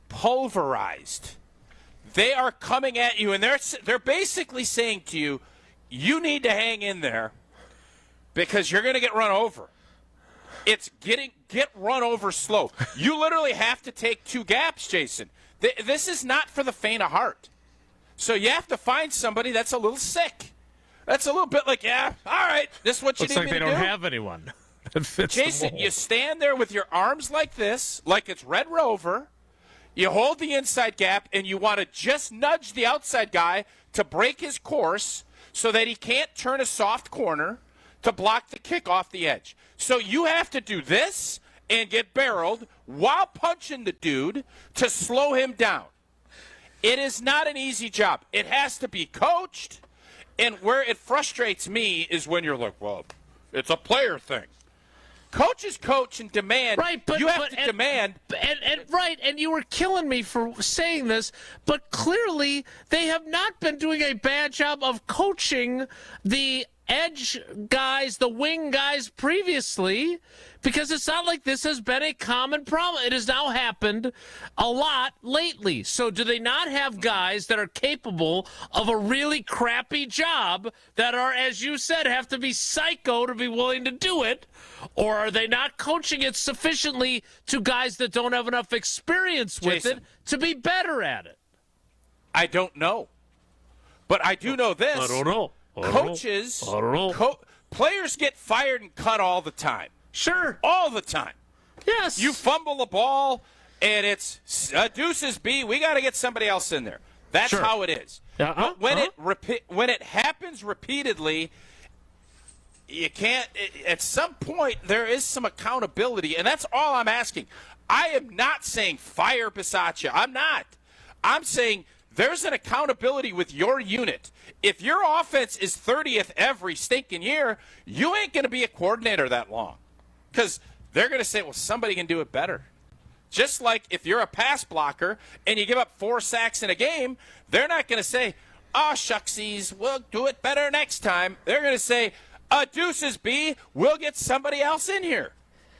pulverized. They are coming at you, and they're basically saying to you, you need to hang in there because you're going to get run over. It's get run over slow. You literally have to take 2 gaps, Jason. This is not for the faint of heart. So you have to find somebody that's a little sick. That's a little bit like, yeah, all right, this is what you need me to do. Looks like they don't have anyone that fits Jason, the mold. you stand there with your arms like this, like it's Red Rover. You hold the inside gap, and you want to just nudge the outside guy to break his course so that he can't turn a soft corner to block the kick off the edge. So you have to do this and get barreled while punching the dude to slow him down. It is not an easy job. It has to be coached, and where it frustrates me is when you're like, well, it's a player thing. Coaches coach and demand. Right, but you have to demand. And you were killing me for saying this, but clearly they have not been doing a bad job of coaching the edge guys, the wing guys previously, because it's not like this has been a common problem. It has now happened a lot lately. So do they not have guys that are capable of a really crappy job that are, as you said, have to be psycho to be willing to do it? Or are they not coaching it sufficiently to guys that don't have enough experience with Jason, it to be better at it? I don't know. But I do know this. I don't know. Coaches, players get fired and cut all the time. Sure. All the time. Yes. You fumble the ball, and it's deuces B. We got to get somebody else in there. That's how it is. But when it happens repeatedly, you can't. At some point, there is some accountability, and that's all I'm asking. I am not saying fire Bisaccia. I'm not. I'm saying there's an accountability with your unit. If your offense is 30th every stinking year, you ain't going to be a coordinator that long. Because they're going to say, well, somebody can do it better. Just like if you're a pass blocker and you give up 4 sacks in a game, they're not going to say, oh, shucksies, we'll do it better next time. They're going to say, deuces B, we'll get somebody else in here.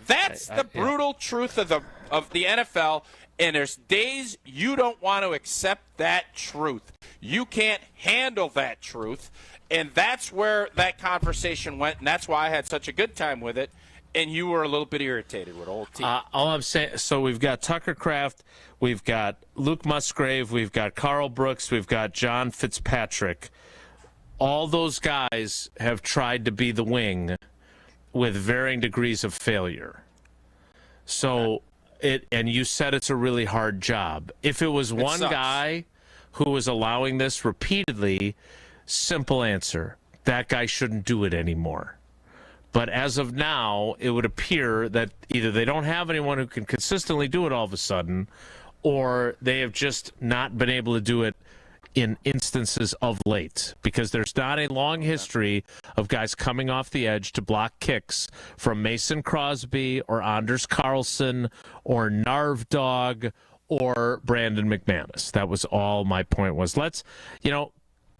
That's the brutal truth of the NFL. And there's days you don't want to accept that truth. You can't handle that truth. And that's where that conversation went, and that's why I had such a good time with it. And you were a little bit irritated with old team. All I'm saying, so we've got Tucker Kraft, we've got Luke Musgrave, we've got Carl Brooks, we've got John Fitzpatrick. All those guys have tried to be the wing with varying degrees of failure. So and you said it's a really hard job. If it was one guy who was allowing this repeatedly, simple answer, that guy shouldn't do it anymore. But as of now, it would appear that either they don't have anyone who can consistently do it all of a sudden, or they have just not been able to do it in instances of late, because there's not a long history of guys coming off the edge to block kicks from Mason Crosby or Anders Carlson or Narv Dog or Brandon McManus. That was all my point was.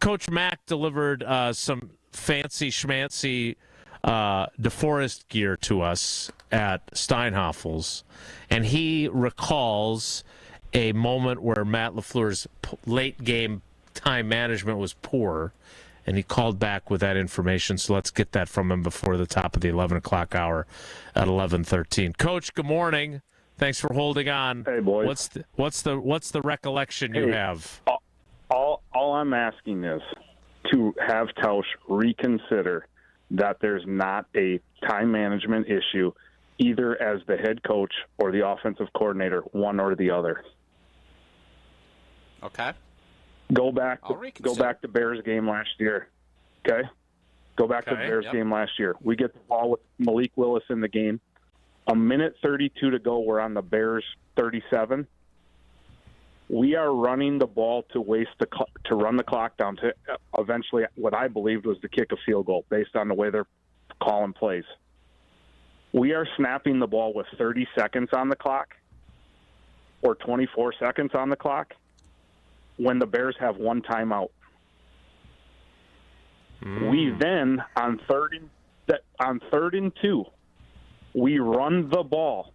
Coach Mack delivered some fancy schmancy DeForest gear to us at Steinhoffel's, and he recalls a moment where Matt LaFleur's late game time management was poor, and he called back with that information. So let's get that from him before the top of the 11 o'clock hour at 11:13. Coach, good morning. Thanks for holding on. Hey, boys. What's the recollection you have? All I'm asking is to have Tausch reconsider that there's not a time management issue, either as the head coach or the offensive coordinator, one or the other. Okay. Go back to Bears game last year. Okay? Go back to the Bears game last year. We get the ball with Malik Willis in the game. A minute 32 to go, we're on the Bears 37. We are running the ball to run the clock down to eventually what I believed was to kick a field goal based on the way they're calling plays. We are snapping the ball with 30 seconds on the clock or 24 seconds on the clock when the Bears have one timeout. We then, on third and 2, we run the ball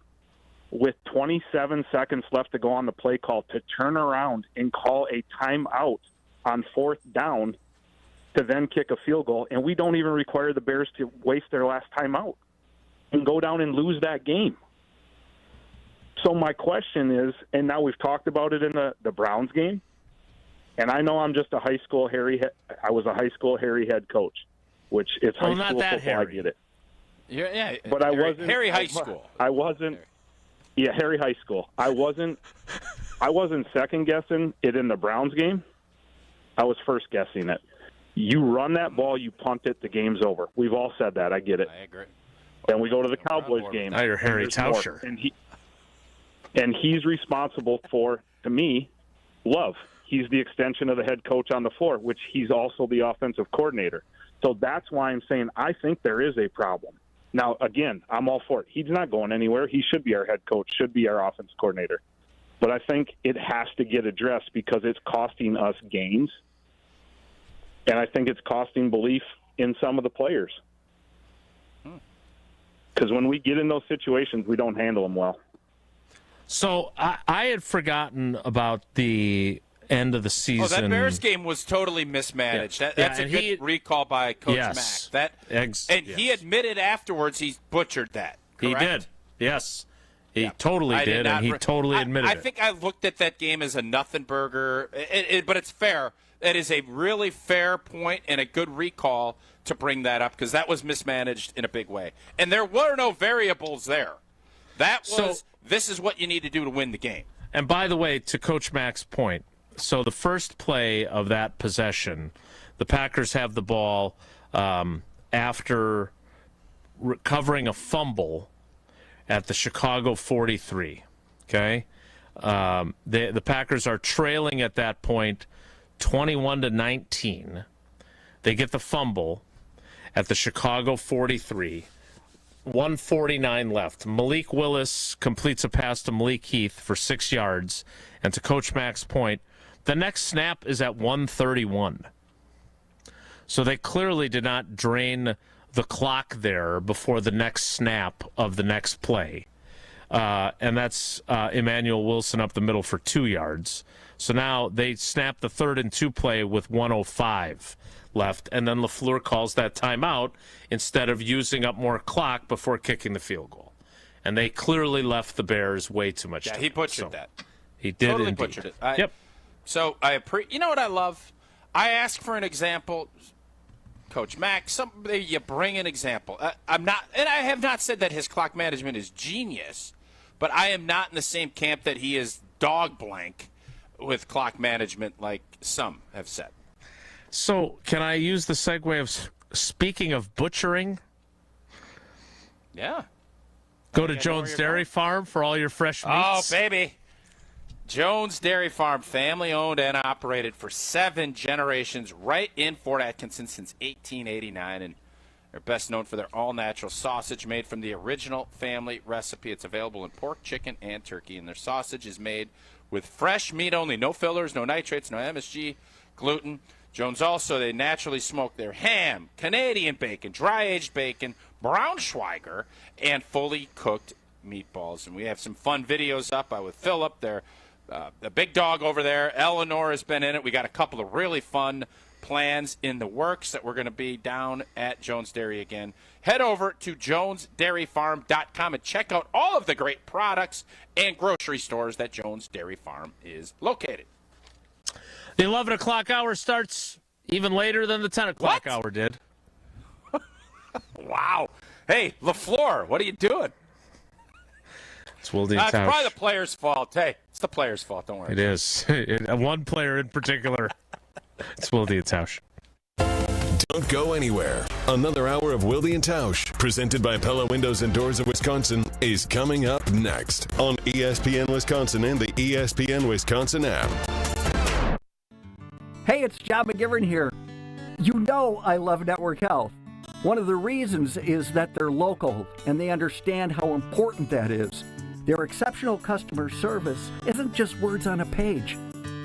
with 27 seconds left to go on the play call to turn around and call a timeout on 4th down to then kick a field goal, and we don't even require the Bears to waste their last timeout and go down and lose that game. So my question is, and now we've talked about it in the Browns game, and I know I'm just a high school I was a high school Harry head coach, which it's high school football. Harry. I get it. Yeah, but I wasn't Harry High School. I wasn't. Yeah, Harry High School. I wasn't second guessing it in the Browns game. I was first guessing it. You run that ball, you punt it, the game's over. We've all said that. I get it. I agree. Then we go to the Cowboys game. Now you're Harry Tauscher. And he's responsible for, to me, Love. He's the extension of the head coach on the floor, which he's also the offensive coordinator. So that's why I'm saying I think there is a problem. Now, again, I'm all for it. He's not going anywhere. He should be our head coach, should be our offensive coordinator. But I think it has to get addressed because it's costing us games. And I think it's costing belief in some of the players. Because when we get in those situations, we don't handle them well. So I had forgotten about the end of the season. Oh, that Bears game was totally mismanaged. Yeah. That's a good recall by Coach Mack. He admitted afterwards he butchered that. Correct? He did. Yes. He totally did, and he totally admitted it. I think I looked at that game as a nothing burger, but it's fair. It is a really fair point and a good recall to bring that up because that was mismanaged in a big way. And there were no variables there. That was, this is what you need to do to win the game. And by the way, to Coach Mack's point, so the first play of that possession, the Packers have the ball after recovering a fumble at the Chicago 43. Okay? The Packers are trailing at that point 21-19. They get the fumble at the Chicago 43. 1:49 left. Malik Willis completes a pass to Malik Heath for 6 yards. And to Coach Mack's point, the next snap is at 1:31. So they clearly did not drain the clock there before the next snap of the next play. And that's Emmanuel Wilson up the middle for 2 yards. So now they snap the 3rd and 2 play with 1:05 left, and then LaFleur calls that timeout instead of using up more clock before kicking the field goal. And they clearly left the Bears way too much time. Yeah, he butchered that. He did totally indeed. Butchered it. Yep. So you know what I love? I ask for an example. Coach Mack, you bring an example. I'm not, and I have not said that his clock management is genius, but I am not in the same camp that he is dog blank with clock management like some have said. So can I use the segue of speaking of butchering? Yeah. Go to Jones Dairy Farm for all your fresh meats. Oh, baby. Jones Dairy Farm, family-owned and operated for 7 generations right in Fort Atkinson since 1889. And they're best known for their all-natural sausage made from the original family recipe. It's available in pork, chicken, and turkey. And their sausage is made with fresh meat only. No fillers, no nitrates, no MSG, gluten. Jones also, they naturally smoke their ham, Canadian bacon, dry-aged bacon, Braunschweiger, and fully cooked meatballs. And we have some fun videos up with Philip. They're the big dog over there. Eleanor has been in it. We got a couple of really fun plans in the works that we're going to be down at Jones Dairy again. Head over to jonesdairyfarm.com and check out all of the great products and grocery stores that Jones Dairy Farm is located. The 11 o'clock hour starts even later than the 10 o'clock hour did. Wow. Hey, LaFleur, what are you doing? It's Wilde Tausch. It's Tausch. probably the player's fault. Hey, it's the player's fault. Don't worry. It is. One player in particular. It's Wilde Tausch. Don't go anywhere. Another hour of Wilde Tausch, presented by Pella Windows and Doors of Wisconsin, is coming up next on ESPN Wisconsin and the ESPN Wisconsin app. Hey, it's John McGivern here. You know I love Network Health. One of the reasons is that they're local and they understand how important that is. Their exceptional customer service isn't just words on a page.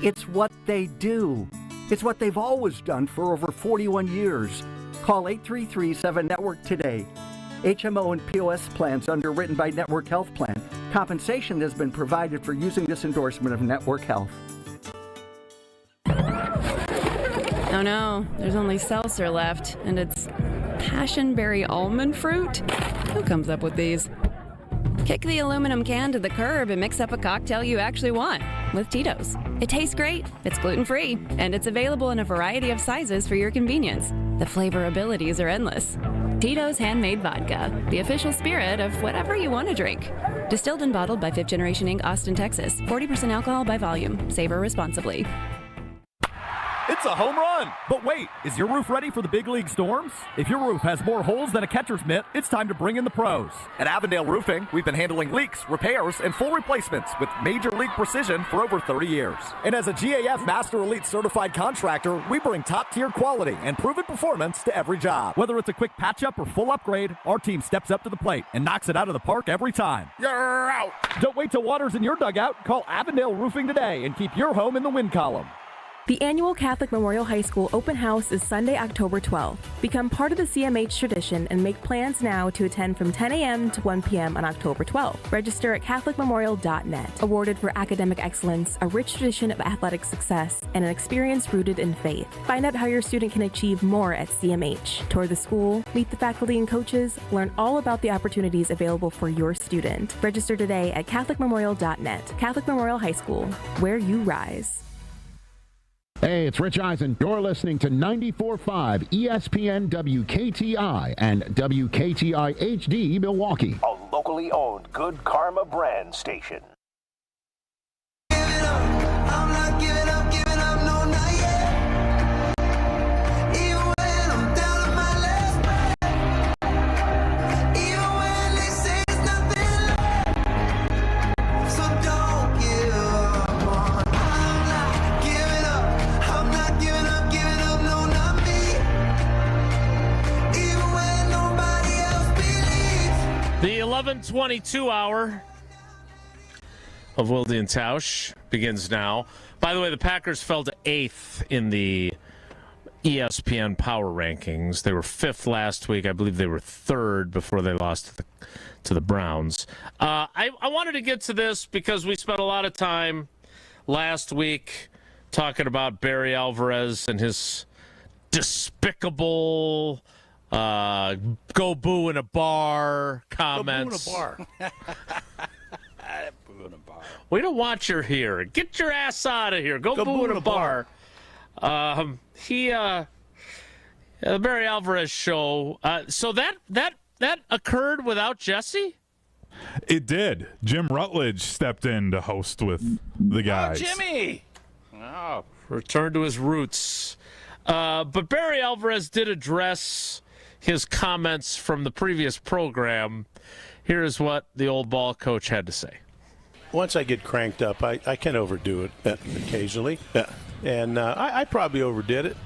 It's what they do. It's what they've always done for over 41 years. Call 833-7-NETWORK today. HMO and POS plans underwritten by Network Health Plan. Compensation has been provided for using this endorsement of Network Health. Oh no, there's only seltzer left, and it's passionberry almond fruit? Who comes up with these? Kick the aluminum can to the curb and mix up a cocktail you actually want with Tito's. It tastes great, it's gluten-free, and it's available in a variety of sizes for your convenience. The flavor abilities are endless. Tito's Handmade Vodka, the official spirit of whatever you want to drink. Distilled and bottled by 5th Generation Inc., Austin, Texas. 40% alcohol by volume. Savor responsibly. It's a home run! But wait, is your roof ready for the big league storms? If your roof has more holes than a catcher's mitt, it's time to bring in the pros. At Avondale Roofing, we've been handling leaks, repairs, and full replacements with major league precision for over 30 years. And as a GAF Master Elite certified contractor, we bring top-tier quality and proven performance to every job. Whether it's a quick patch-up or full upgrade, our team steps up to the plate and knocks it out of the park every time. You're out! Don't wait till water's in your dugout. Call Avondale Roofing today and keep your home in the win column. The annual Catholic Memorial High School open house is Sunday, October 12th. Become part of the CMH tradition and make plans now to attend from 10 a.m. to 1 p.m. on October 12th. Register at CatholicMemorial.net. Awarded for academic excellence, a rich tradition of athletic success, and an experience rooted in faith. Find out how your student can achieve more at CMH. Tour the school, meet the faculty and coaches, learn all about the opportunities available for your student. Register today at CatholicMemorial.net. Catholic Memorial High School, where you rise. Hey, it's Rich Eisen. You're listening to 94.5 ESPN WKTI and WKTI HD Milwaukee. A locally owned Good Karma brand station. The 11:22 hour of Wilde and Tausch begins now. By the way, the Packers fell to 8th in the ESPN Power Rankings. They were 5th last week. I believe they were 3rd before they lost to the Browns. I wanted to get to this because we spent a lot of time last week talking about Barry Alvarez and his despicable go boo in a bar comments. Go boo in a bar. Boo in a bar. We don't want you here. Get your ass out of here. Go boo in a bar. The Barry Alvarez show. So that occurred without Jesse? It did. Jim Rutledge stepped in to host with the guys. Oh, Jimmy! Oh, returned to his roots. But Barry Alvarez did address his comments from the previous program. Here is what the old ball coach had to say. Once I get cranked up, I can overdo it occasionally. And I probably overdid it.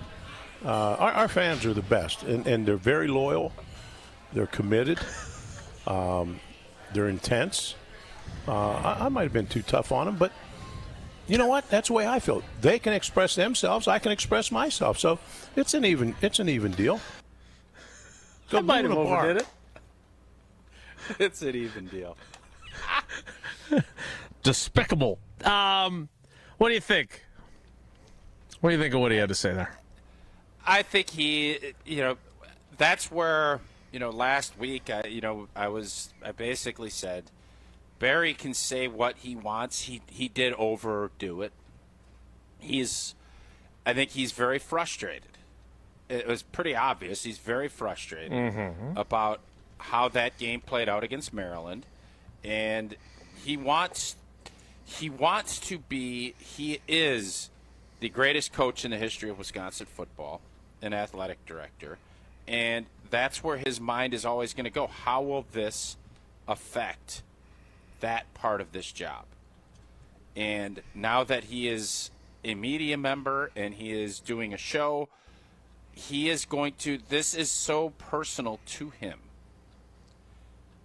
Our fans are the best, and they're very loyal. They're committed. They're intense. I might have been too tough on them, but you know what? That's the way I feel. They can express themselves. I can express myself. So it's an even deal. I might have overdid it. It's an even deal. Despicable. What do you think? What do you think of what he had to say there? I think that's where, last week, I basically said, Barry can say what he wants. He did overdo it. I think he's very frustrated. It was pretty obvious he's very frustrated about how that game played out against Maryland, and he is the greatest coach in the history of Wisconsin football, an athletic director, and that's where his mind is always going to go. How will this affect that part of this job? And now that he is a media member and he is doing a show, he is going to, this is so personal to him.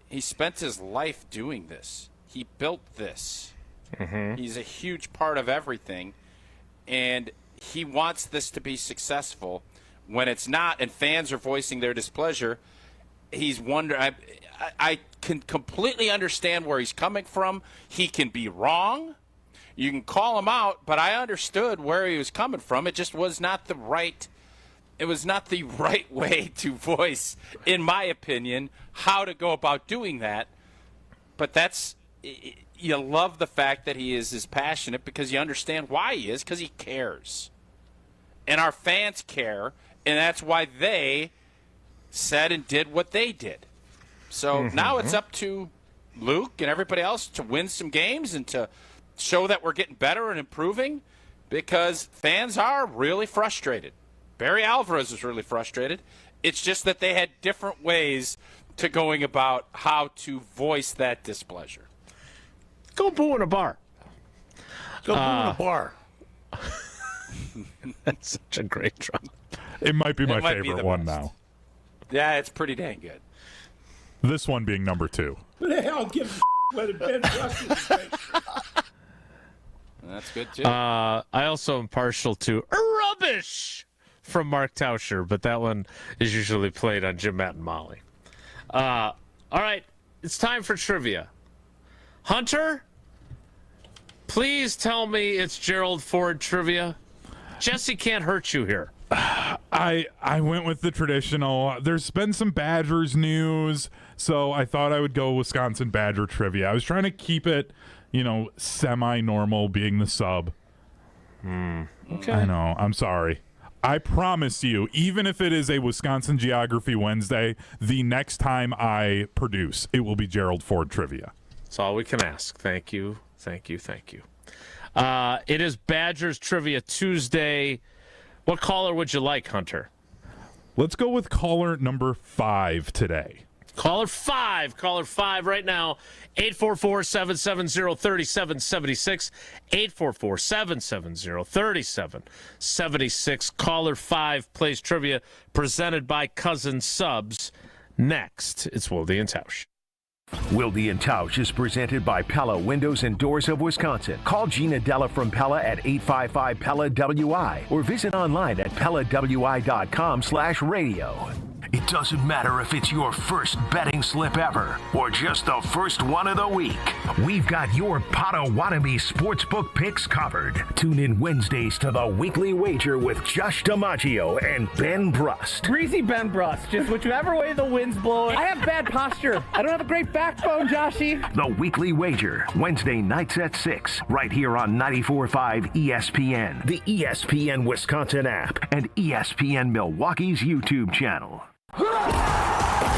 He spent his life doing this. He built this. He's a huge part of everything, and he wants this to be successful. When it's not, and fans are voicing their displeasure, he's wondering. I can completely understand where he's coming from. He can be wrong. You can call him out, but I understood where he was coming from. It just was not the right. It was not the right way to voice, in my opinion, how to go about doing that. But that's. You love the fact that he is as passionate because you understand why he is, because he cares. And our fans care, and that's why they said and did what they did. So now it's up to Luke and everybody else to win some games and to show that we're getting better and improving, because fans are really frustrated. Barry Alvarez was really frustrated. It's just that they had different ways to going about how to voice that displeasure. Go boo in a bar. Go boo in a bar. That's such a great drum. It might be my favorite one now. Yeah, it's pretty dang good. This one being number 2. Who the hell gives a whether Ben Russell's face? That's good, too. I also am partial to Rubbish from Mark Tauscher, but that one is usually played on Jim, Matt, and Molly. All right, it's time for trivia. Hunter, please tell me it's Gerald Ford trivia. Jesse can't hurt you here. I went with the traditional. There's been some Badgers news, so I thought I would go Wisconsin Badger trivia. I was trying to keep it, semi-normal, being the sub. Okay. I know. I'm sorry. I promise you, even if it is a Wisconsin Geography Wednesday, the next time I produce, it will be Gerald Ford trivia. That's all we can ask. Thank you. Thank you. Thank you. It is Badgers Trivia Tuesday. What caller would you like, Hunter? Let's go with caller number 5 today. Caller 5 right now, 844-770-3776, 844-770-3776. Caller 5 plays trivia presented by Cousin Subs. Next, it's Wilde Tausch. Wilde Tausch is presented by Pella Windows and Doors of Wisconsin. Call Gina Della from Pella at 855-PELLA-WI or visit online at PellaWI.com/radio. It doesn't matter if it's your first betting slip ever or just the first one of the week. We've got your Potawatomi sportsbook picks covered. Tune in Wednesdays to the Weekly Wager with Josh DiMaggio and Ben Brust. Greasy Ben Brust. Just whichever way the wind's blowing. I have bad posture. I don't have a great backbone, Joshy. The Weekly Wager, Wednesday nights at 6, right here on 94.5 ESPN, the ESPN Wisconsin app, and ESPN Milwaukee's YouTube channel.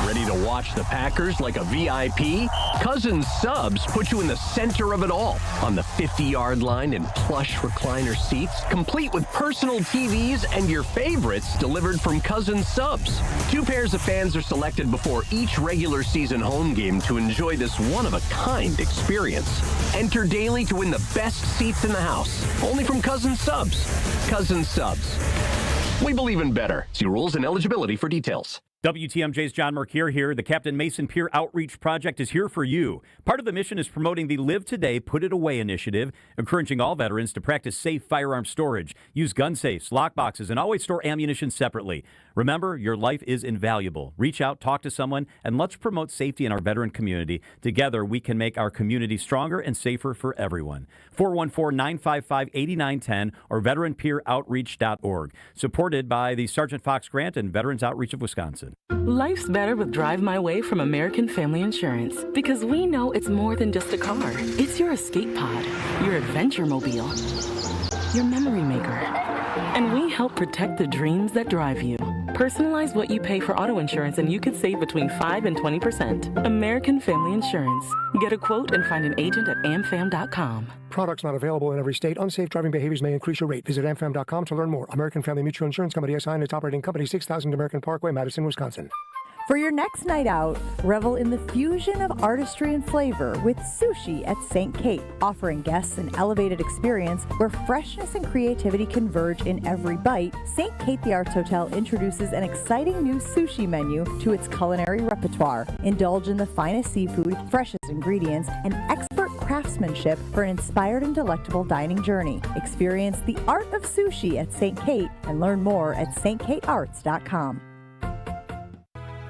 Ready to watch the Packers like a VIP? Cousin Subs put you in the center of it all on the 50-yard line in plush recliner seats, complete with personal TVs and your favorites delivered from Cousin Subs. 2 pairs of fans are selected before each regular season home game to enjoy this one-of-a-kind experience. Enter daily to win the best seats in the house, only from Cousin Subs. Cousin Subs. We believe in better. See rules and eligibility for details. WTMJ's John Mercure here. The Captain Mason Peer Outreach Project is here for you. Part of the mission is promoting the Live Today, Put It Away initiative, encouraging all veterans to practice safe firearm storage, use gun safes, lockboxes, and always store ammunition separately. Remember, your life is invaluable. Reach out, talk to someone, and let's promote safety in our veteran community. Together, we can make our community stronger and safer for everyone. 414-955-8910 or veteranpeeroutreach.org. Supported by the Sergeant Fox Grant and Veterans Outreach of Wisconsin. Life's better with Drive My Way from American Family Insurance, because we know it's more than just a car. It's your escape pod, your adventure mobile, your memory maker. And we help protect the dreams that drive you. Personalize what you pay for auto insurance and you could save between 5 and 20%. American Family Insurance. Get a quote and find an agent at amfam.com. Products not available in every state. Unsafe driving behaviors may increase your rate. Visit amfam.com to learn more. American Family Mutual Insurance Company, SI, and its operating company, 6000 American Parkway, Madison, Wisconsin. For your next night out, revel in the fusion of artistry and flavor with Sushi at St. Kate, offering guests an elevated experience where freshness and creativity converge in every bite. St. Kate the Arts Hotel introduces an exciting new sushi menu to its culinary repertoire. Indulge in the finest seafood, freshest ingredients, and expert craftsmanship for an inspired and delectable dining journey. Experience the art of sushi at St. Kate and learn more at stkatearts.com.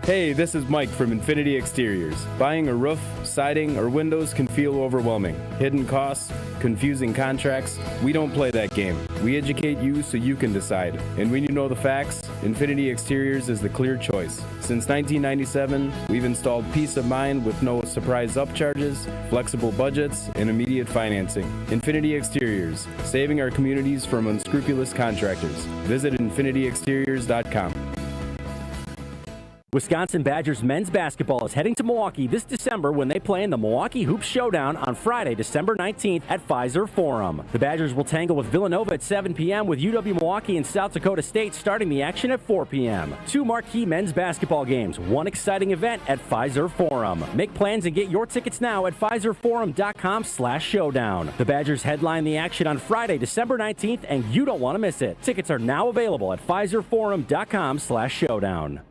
Hey, this is Mike from Infinity Exteriors. Buying a roof, siding, or windows can feel overwhelming. Hidden costs, confusing contracts. We don't play that game. We educate you so you can decide. And when you know the facts, Infinity Exteriors is the clear choice. Since 1997, we've installed peace of mind with no surprise upcharges, flexible budgets, and immediate financing. Infinity Exteriors, saving our communities from unscrupulous contractors. Visit infinityexteriors.com. Wisconsin Badgers men's basketball is heading to Milwaukee this December when they play in the Milwaukee Hoops Showdown on Friday, December 19th at Pfizer Forum. The Badgers will tangle with Villanova at 7 p.m. with UW-Milwaukee and South Dakota State starting the action at 4 p.m. 2 marquee men's basketball games, 1 exciting event at Pfizer Forum. Make plans and get your tickets now at PfizerForum.com/showdown. The Badgers headline the action on Friday, December 19th, and you don't want to miss it. Tickets are now available at PfizerForum.com/showdown.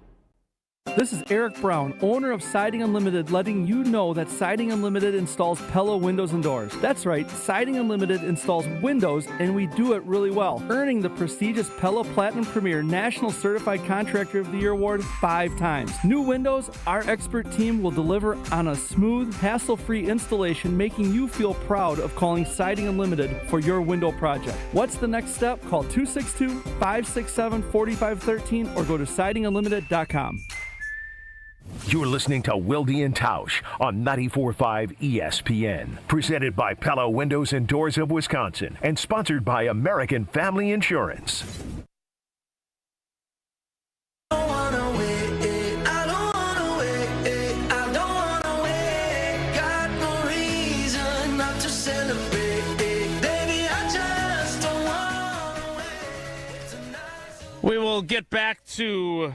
This is Eric Brown, owner of Siding Unlimited, letting you know that Siding Unlimited installs Pella windows and doors. That's right, Siding Unlimited installs windows, and we do it really well, earning the prestigious Pella Platinum Premier National Certified Contractor of the Year award 5 times. New windows, our expert team will deliver on a smooth, hassle-free installation, making you feel proud of calling Siding Unlimited for your window project. What's the next step? Call 262-567-4513 or go to sidingunlimited.com. You're listening to Wilde Tausch on 94.5 ESPN. Presented by Pella Windows and Doors of Wisconsin and sponsored by American Family Insurance. We will get back to...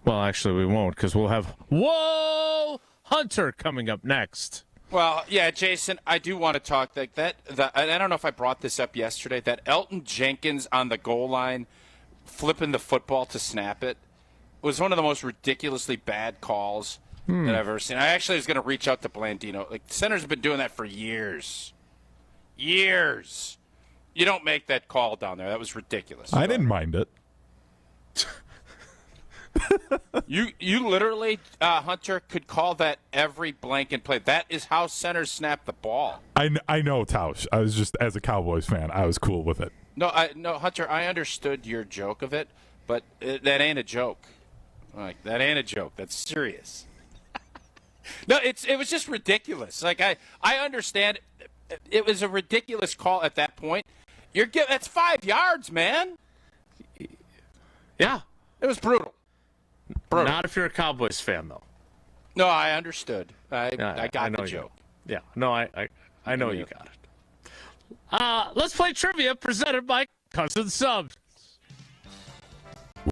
Well, actually, we won't, because we'll have Whoa Hunter coming up next. Well, yeah, Jason, I do want to talk like that. I don't know if I brought this up yesterday. That Elton Jenkins on the goal line flipping the football to snap it was one of the most ridiculously bad calls that I've ever seen. I actually was going to reach out to Blandino. Like, the centers have been doing that for years. Years. You don't make that call down there. That was ridiculous. I didn't mind it. You literally, Hunter, could call that every blanket play. That is how centers snap the ball. I know, Tausch. I was just, as a Cowboys fan, I was cool with it. No, Hunter, I understood your joke of it, but that ain't a joke. Like, that ain't a joke. That's serious. No, it was just ridiculous. Like, I understand it was a ridiculous call at that point. That's 5 yards, man. Yeah. It was brutal. Not if you're a Cowboys fan, though. No, I understood. I got the joke. Yeah, no, I know you got it. Let's play trivia presented by Cousin Subs.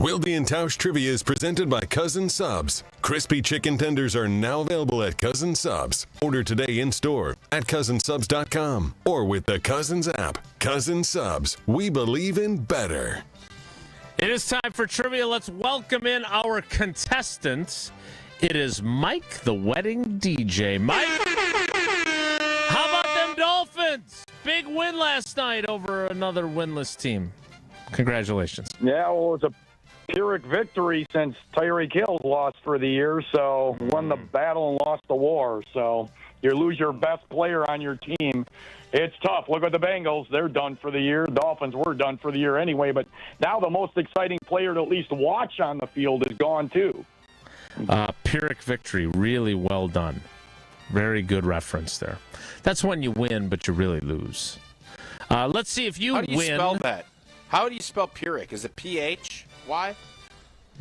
Wilde and Tausch Trivia is presented by Cousin Subs. Crispy chicken tenders are now available at Cousin Subs. Order today in store at cousinsubs.com or with the Cousins app. Cousin Subs, we believe in better. It is time for trivia. Let's welcome in our contestants. It is Mike, the wedding DJ. Mike, how about them Dolphins? Big win last night over another winless team. Congratulations. Yeah, well, it was a Pyrrhic victory since Tyreek Hill lost for the year, so won the battle and lost the war. So you lose your best player on your team. It's tough. Look at the Bengals. They're done for the year. Dolphins were done for the year anyway, but now the most exciting player to at least watch on the field is gone too. Pyrrhic victory, really well done. Very good reference there. That's when you win, but you really lose. Let's see if you win. How do you spell that? How do you spell Pyrrhic? Is it P-H-Y?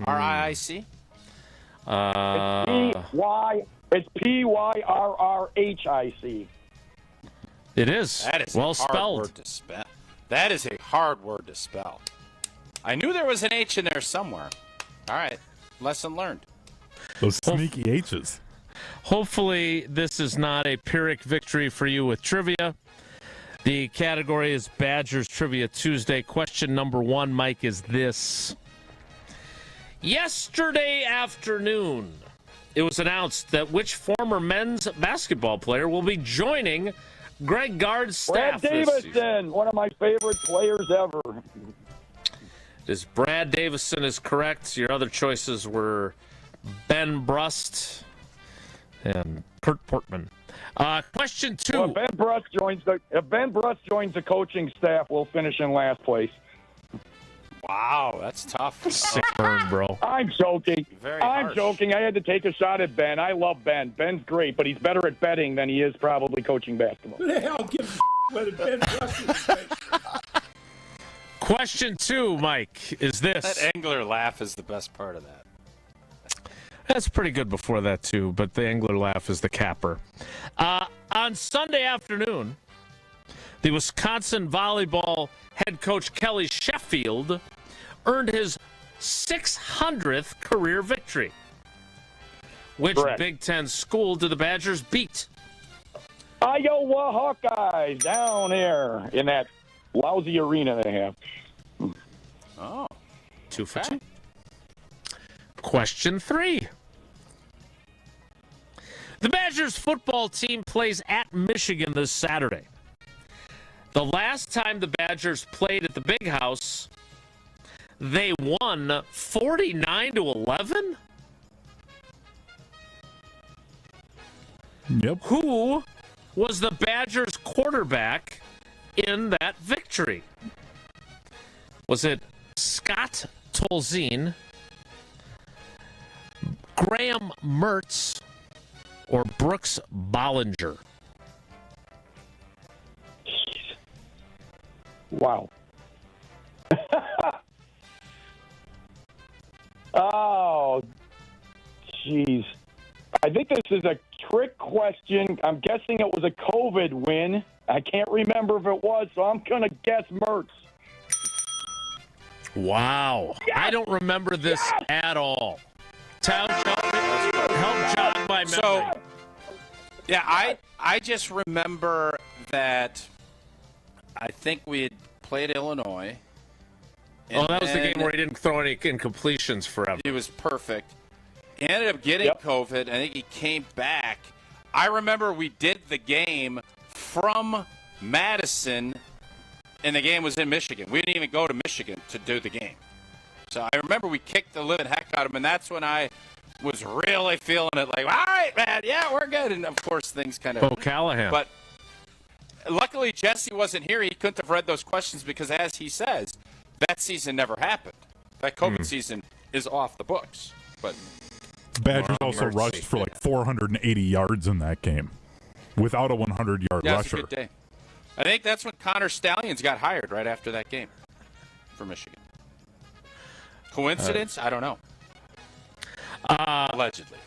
R-I-I-C? It's P-Y-R-R-H-I-C. It is. That is well a hard spelled. word to spell. That is a hard word to spell. I knew there was an H in there somewhere. All right. Lesson learned. Those sneaky H's. Hopefully, this is not a Pyrrhic victory for you with trivia. The category is Badgers Trivia Tuesday. Question number 1, Mike, is this. Yesterday afternoon, it was announced that which former men's basketball player will be joining Greg Gard's staff Brad this season. Davison, one of my favorite players ever. Brad Davison is correct. Your other choices were Ben Brust and Kurt Portman. Question 2. Well, if Ben Brust joins the coaching staff, we'll finish in last place. Wow, that's tough. Sick burn, bro. I'm joking. I'm harsh. joking. I had to take a shot at Ben. I love Ben. Ben's great, but he's better at betting than he is probably coaching basketball. Who the hell gives a whether Ben Brust is Question 2, Mike, is this. That angler laugh is the best part of that. That's pretty good before that, too, but the angler laugh is the capper. On Sunday afternoon, the Wisconsin volleyball head coach Kelly Sheffield earned his 600th career victory. Which Correct. Big Ten school did the Badgers beat? Iowa Hawkeyes down there in that lousy arena they have. Oh. 2 for 2. Question 3. The Badgers football team plays at Michigan this Saturday. The last time the Badgers played at the Big House, they won 49-11? Yep. Who was the Badgers quarterback in that victory? Was it Scott Tolzien, Graham Mertz, or Brooks Bollinger? Wow. Oh, jeez. I think this is a trick question. I'm guessing it was a COVID win. I can't remember if it was, so I'm going to guess Mertz. Wow. Yes! I don't remember this at all. Tausch, help jog my memory. So, yeah, I just remember that I think we had played Illinois. Oh, that was the game where he didn't throw any incompletions forever. He was perfect. He ended up getting COVID. I think he came back. I remember we did the game from Madison, and the game was in Michigan. We didn't even go to Michigan to do the game. So I remember we kicked the living heck out of him, and that's when I was really feeling it like, all right, man, yeah, we're good. And, of course, things kind of – Bo Callahan. But luckily Jesse wasn't here. He couldn't have read those questions because, as he says, that season never happened. That COVID season is off the books. But Badgers also rushed for like 480 yards in that game without a 100-yard yeah, rusher. It was a good day. I think that's when Connor Stallions got hired right after that game for Michigan. Coincidence? I don't know. Allegedly.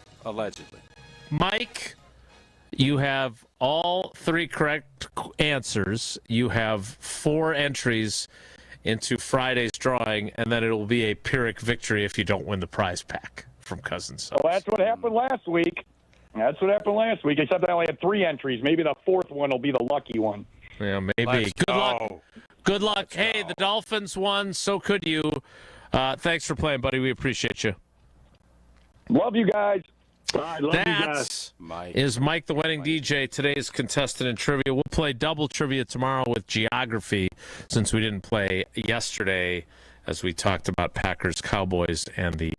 Mike, you have all 3 correct answers. You have 4 entries into Friday's drawing, and then it'll be a Pyrrhic victory if you don't win the prize pack from Cousin Subs. Well, that's what happened last week. Except I only had 3 entries. Maybe the 4th one will be the lucky one. Yeah, maybe. Good luck. Hey, the Dolphins won. So could you. Thanks for playing, buddy. We appreciate you. Love you guys. I love you guys. Is Mike the Wedding DJ, today's contestant in trivia. We'll play double trivia tomorrow with geography since we didn't play yesterday as we talked about Packers, Cowboys, and the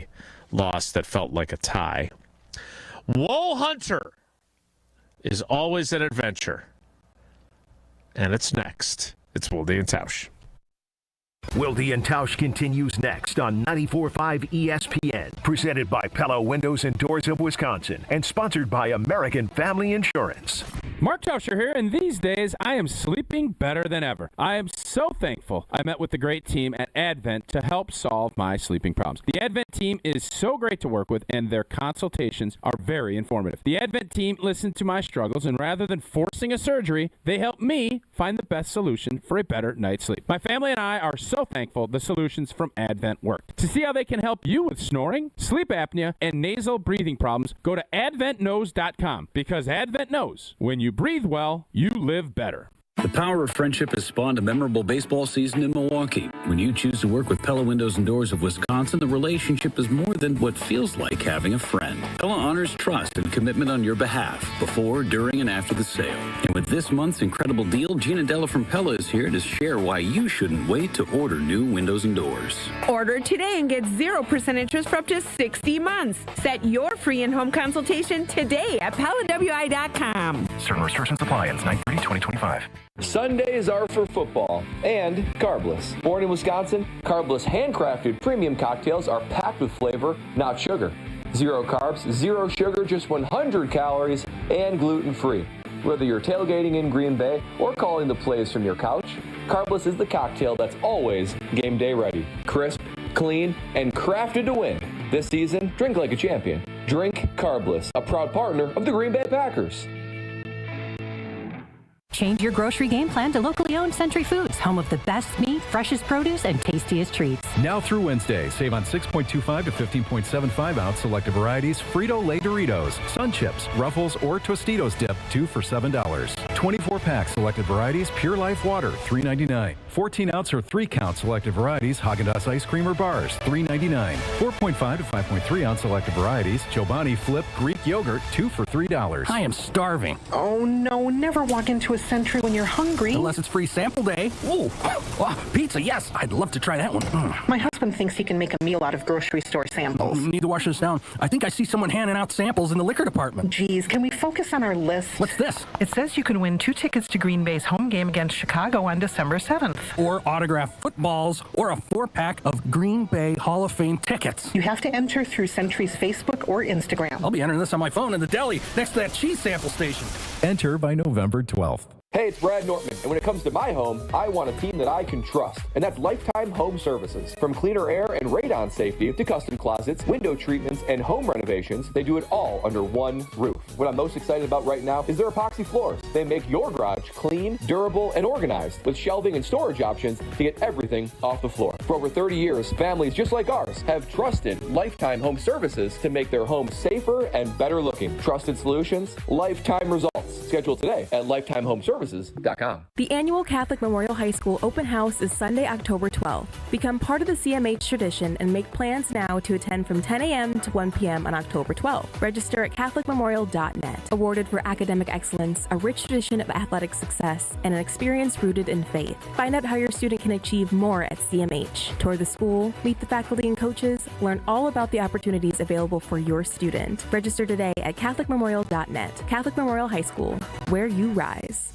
loss that felt like a tie. Woe Hunter is always an adventure. And it's next. It's Wilde Tausch. Wilde and Tausch continues next on 94.5 ESPN, presented by Pella Windows and Doors of Wisconsin, and sponsored by American Family Insurance. Mark Tauscher here, and these days I am sleeping better than ever. I am so thankful I met with the great team at Advent to help solve my sleeping problems. The Advent team is so great to work with, and their consultations are very informative. The Advent team listened to my struggles, and rather than forcing a surgery, they helped me find the best solution for a better night's sleep. My family and I are so thankful the solutions from Advent worked. To see how they can help you with snoring, sleep apnea, and nasal breathing problems, go to adventknows.com, because Advent knows when you breathe well, you live better. The power of friendship has spawned a memorable baseball season in Milwaukee. When you choose to work with Pella Windows and Doors of Wisconsin, the relationship is more than what feels like having a friend. Pella honors trust and commitment on your behalf, before, during, and after the sale. And with this month's incredible deal, Gina Della from Pella is here to share why you shouldn't wait to order new windows and doors. Order today and get 0% interest for up to 60 months. Set your free in-home consultation today at PellaWI.com. Certain restrictions apply. Ends 9/30/2025. Sundays are for football and carbless. Born in Wisconsin, carbless handcrafted premium cocktails are packed with flavor, not sugar. 0 carbs, 0 sugar, just 100 calories, and gluten-free. Whether you're tailgating in Green Bay or calling the plays from your couch, carbless is the cocktail that's always game day ready. Crisp, clean, and crafted to win. This season, drink like a champion. Drink carbless, a proud partner of the Green Bay Packers. Change your grocery game plan to locally owned Century Foods, home of the best meat, freshest produce, and tastiest treats. Now through Wednesday, save on 6.25 to 15.75 ounce selected varieties, Frito-Lay Doritos, Sun Chips, Ruffles, or Tostitos dip, 2 for $7. 24-pack selected varieties, Pure Life Water, $3.99. 14-ounce or 3-count selected varieties, Haagen-Dazs ice cream or bars, $3.99. 4.5 to 5.3 ounce selected varieties, Chobani Flip Greek Yogurt, 2 for $3. I am starving. Oh, no, never walk into a Century when you're hungry. Unless it's free sample day. Ooh, pizza, yes. I'd love to try that one. My husband thinks he can make a meal out of grocery store samples. Need to wash this down. I think I see someone handing out samples in the liquor department. Geez, can we focus on our list? What's this? It says you can win 2 tickets to Green Bay's home game against Chicago on December 7th. Or autographed footballs, or a 4-pack of Green Bay Hall of Fame tickets. You have to enter through Century's Facebook or Instagram. I'll be entering this on my phone in the deli next to that cheese sample station. Enter by November 12th. Hey, it's Brad Nortman, and when it comes to my home, I want a team that I can trust, and that's Lifetime Home Services. From cleaner air and radon safety to custom closets, window treatments, and home renovations, they do it all under one roof. What I'm most excited about right now is their epoxy floors. They make your garage clean, durable, and organized, with shelving and storage options to get everything off the floor. For over 30 years, families just like ours have trusted Lifetime Home Services to make their homes safer and better looking. Trusted solutions, lifetime results. Schedule today at lifetimehomeservices.com. The annual Catholic Memorial High School open house is Sunday, October 12th. Become part of the CMH tradition and make plans now to attend from 10 a.m. to 1 p.m. on October 12th. Register at CatholicMemorial.net. Awarded for academic excellence, a rich tradition of athletic success, and an experience rooted in faith. Find out how your student can achieve more at CMH. Tour the school, meet the faculty and coaches, learn all about the opportunities available for your student. Register today at CatholicMemorial.net. Catholic Memorial High School, where you rise.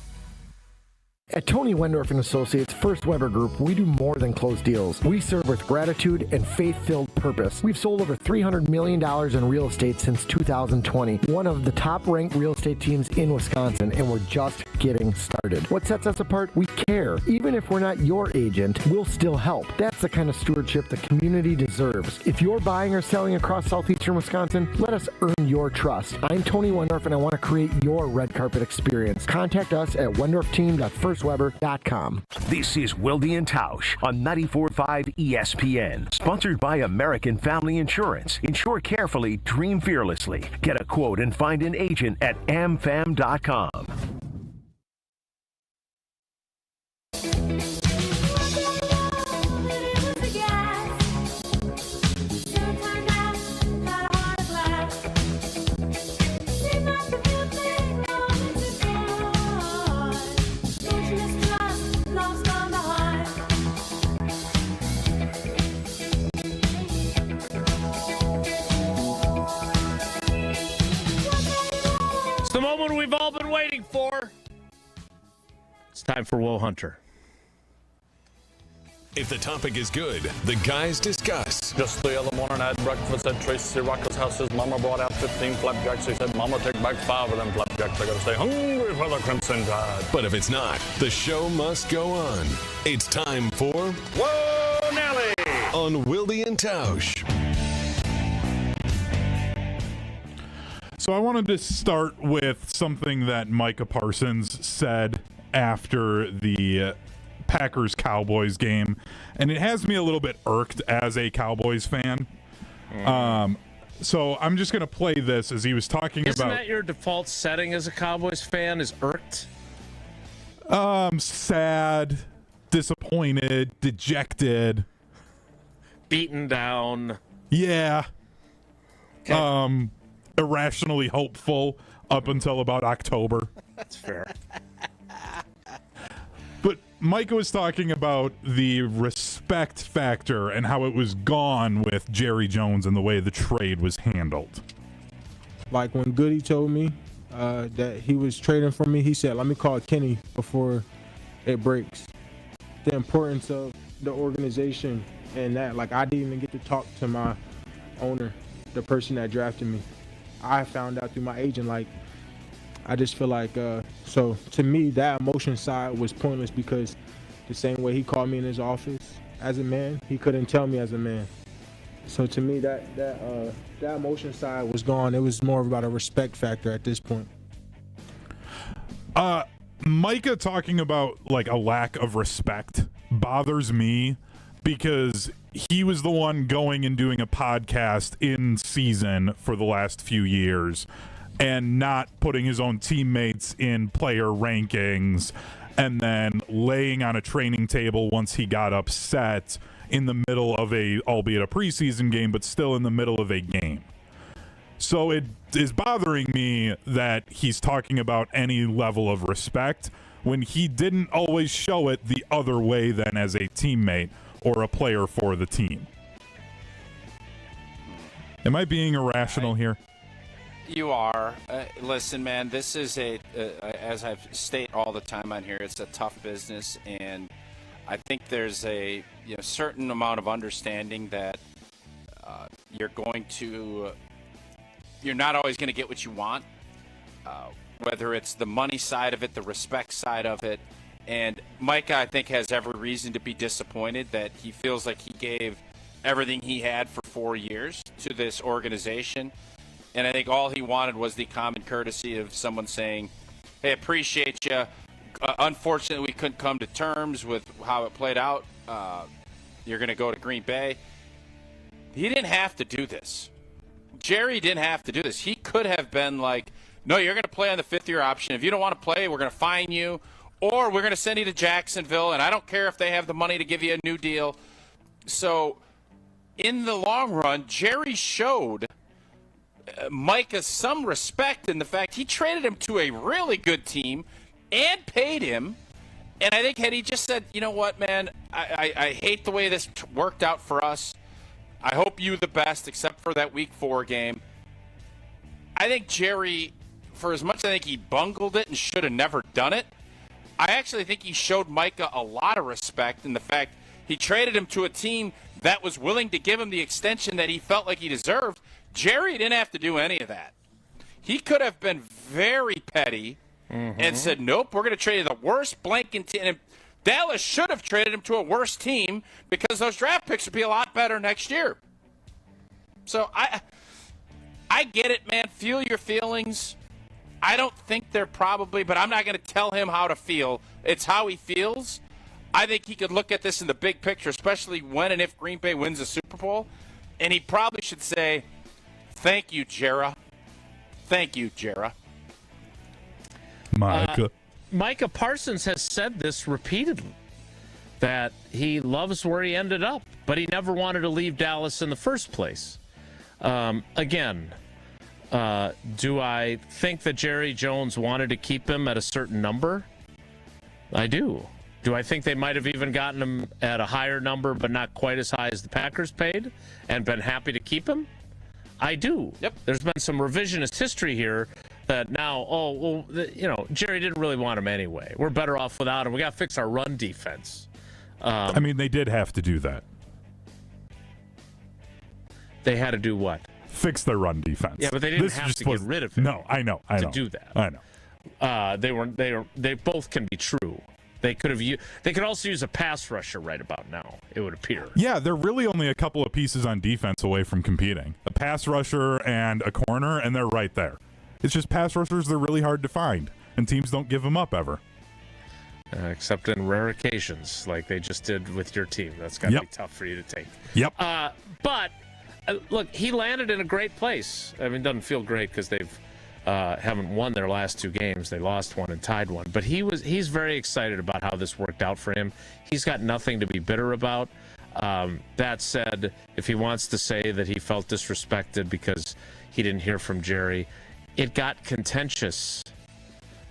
At Tony Wendorf and Associates First Weber Group, we do more than close deals. We serve with gratitude and faith-filled purpose. We've sold over $300 million in real estate since 2020, one of the top-ranked real estate teams in Wisconsin, and we're just getting started. What sets us apart? We care. Even if we're not your agent, we'll still help. That's the kind of stewardship the community deserves. If you're buying or selling across southeastern Wisconsin, let us earn your trust. I'm Tony Wendorf, and I want to create your red carpet experience. Contact us at wendorfteam.firstweber.com. This is Wilde Tausch on 94.5 ESPN. Sponsored by American Family Insurance. Insure carefully, dream fearlessly. Get a quote and find an agent at amfam.com. It's the moment we've all been waiting for. It's time for Woe Hunter. If the topic is good, the guys discuss. Just the other morning I had breakfast at Tracy Rocker's house. His mama brought out 15 flapjacks. He said, Mama, take back 5 of them flapjacks. I gotta stay hungry for the Crimson Tide. But if it's not, the show must go on. It's time for Whoa, Nelly! On Wilde Tausch. So I wanted to start with something that Micah Parsons said after the Packers-Cowboys game, and it has me a little bit irked as a Cowboys fan. So I'm just going to play this as he was talking Isn't about... that your default setting as a Cowboys fan, is irked? Sad, disappointed, dejected. Beaten down. Yeah. Okay. Irrationally hopeful up until about October. That's fair. But Micah was talking about the respect factor and how it was gone with Jerry Jones and the way the trade was handled. Like when Goody told me that he was trading for me, he said, let me call Kenny before it breaks. The importance of the organization and that, like, I didn't even get to talk to my owner, the person that drafted me. I found out through my agent, like, I just feel like, so to me, that emotion side was pointless because the same way he called me in his office as a man, he couldn't tell me as a man. So to me, that emotion side was gone. It was more about a respect factor at this point. Micah talking about like a lack of respect bothers me because he was the one going and doing a podcast in season for the last few years and not putting his own teammates in player rankings and then laying on a training table once he got upset in the middle of albeit a preseason game, but still in the middle of a game. So it is bothering me that he's talking about any level of respect when he didn't always show it the other way than as a teammate or a player for the team. Am I being irrational here? You are. Listen, man, this is as I've stated all the time on here, it's a tough business, and I think there's a certain amount of understanding that you're not always going to get what you want, whether it's the money side of it, the respect side of it. And Micah, I think, has every reason to be disappointed that he feels like he gave everything he had for 4 years to this organization. And I think all he wanted was the common courtesy of someone saying, hey, appreciate you. Unfortunately, we couldn't come to terms with how it played out. You're going to go to Green Bay. He didn't have to do this. Jerry didn't have to do this. He could have been like, no, you're going to play on the fifth-year option. If you don't want to play, we're going to fine you, or we're going to send you to Jacksonville, and I don't care if they have the money to give you a new deal. So in the long run, Jerry showed Micah some respect in the fact he traded him to a really good team and paid him. And I think had he just said, you know what, man, I hate the way this worked out for us. I hope you the best, except for that Week 4 game. I think Jerry, for as much as I think he bungled it and should have never done it, I actually think he showed Micah a lot of respect in the fact he traded him to a team that was willing to give him the extension that he felt like he deserved. Jerry didn't have to do any of that. He could have been very petty and said, nope, we're going to trade you the worst blanking team. And Dallas should have traded him to a worse team because those draft picks would be a lot better next year. So I get it, man. Feel your feelings. I don't think they're probably, but I'm not going to tell him how to feel. It's how he feels. I think he could look at this in the big picture, especially when and if Green Bay wins the Super Bowl. And he probably should say, thank you, Jera. Thank you, Jera. Micah Parsons has said this repeatedly, that he loves where he ended up, but he never wanted to leave Dallas in the first place. Again, do I think that Jerry Jones wanted to keep him at a certain number? I do. Do I think they might have even gotten him at a higher number, but not quite as high as the Packers paid, and been happy to keep him? I do. Yep. There's been some revisionist history here that now, Jerry didn't really want him anyway. We're better off without him. We got to fix our run defense. I mean, they did have to do that. They had to do what? Fix their run defense. Yeah, but they didn't have to get rid of it. No, I know. To do that. I know. They both can be true. They could also use a pass rusher right about now, it would appear. Yeah, they're really only a couple of pieces on defense away from competing. A pass rusher and a corner, and they're right there. It's just pass rushers, they're really hard to find, and teams don't give them up ever. Except in rare occasions, like they just did with your team. That's got to be tough for you to take. Yep. But, look, he landed in a great place. I mean, it doesn't feel great because they've haven't won their last 2 games. They lost one and tied one. But he's very excited about how this worked out for him. He's got nothing to be bitter about. That said, if he wants to say that he felt disrespected because he didn't hear from Jerry, it got contentious.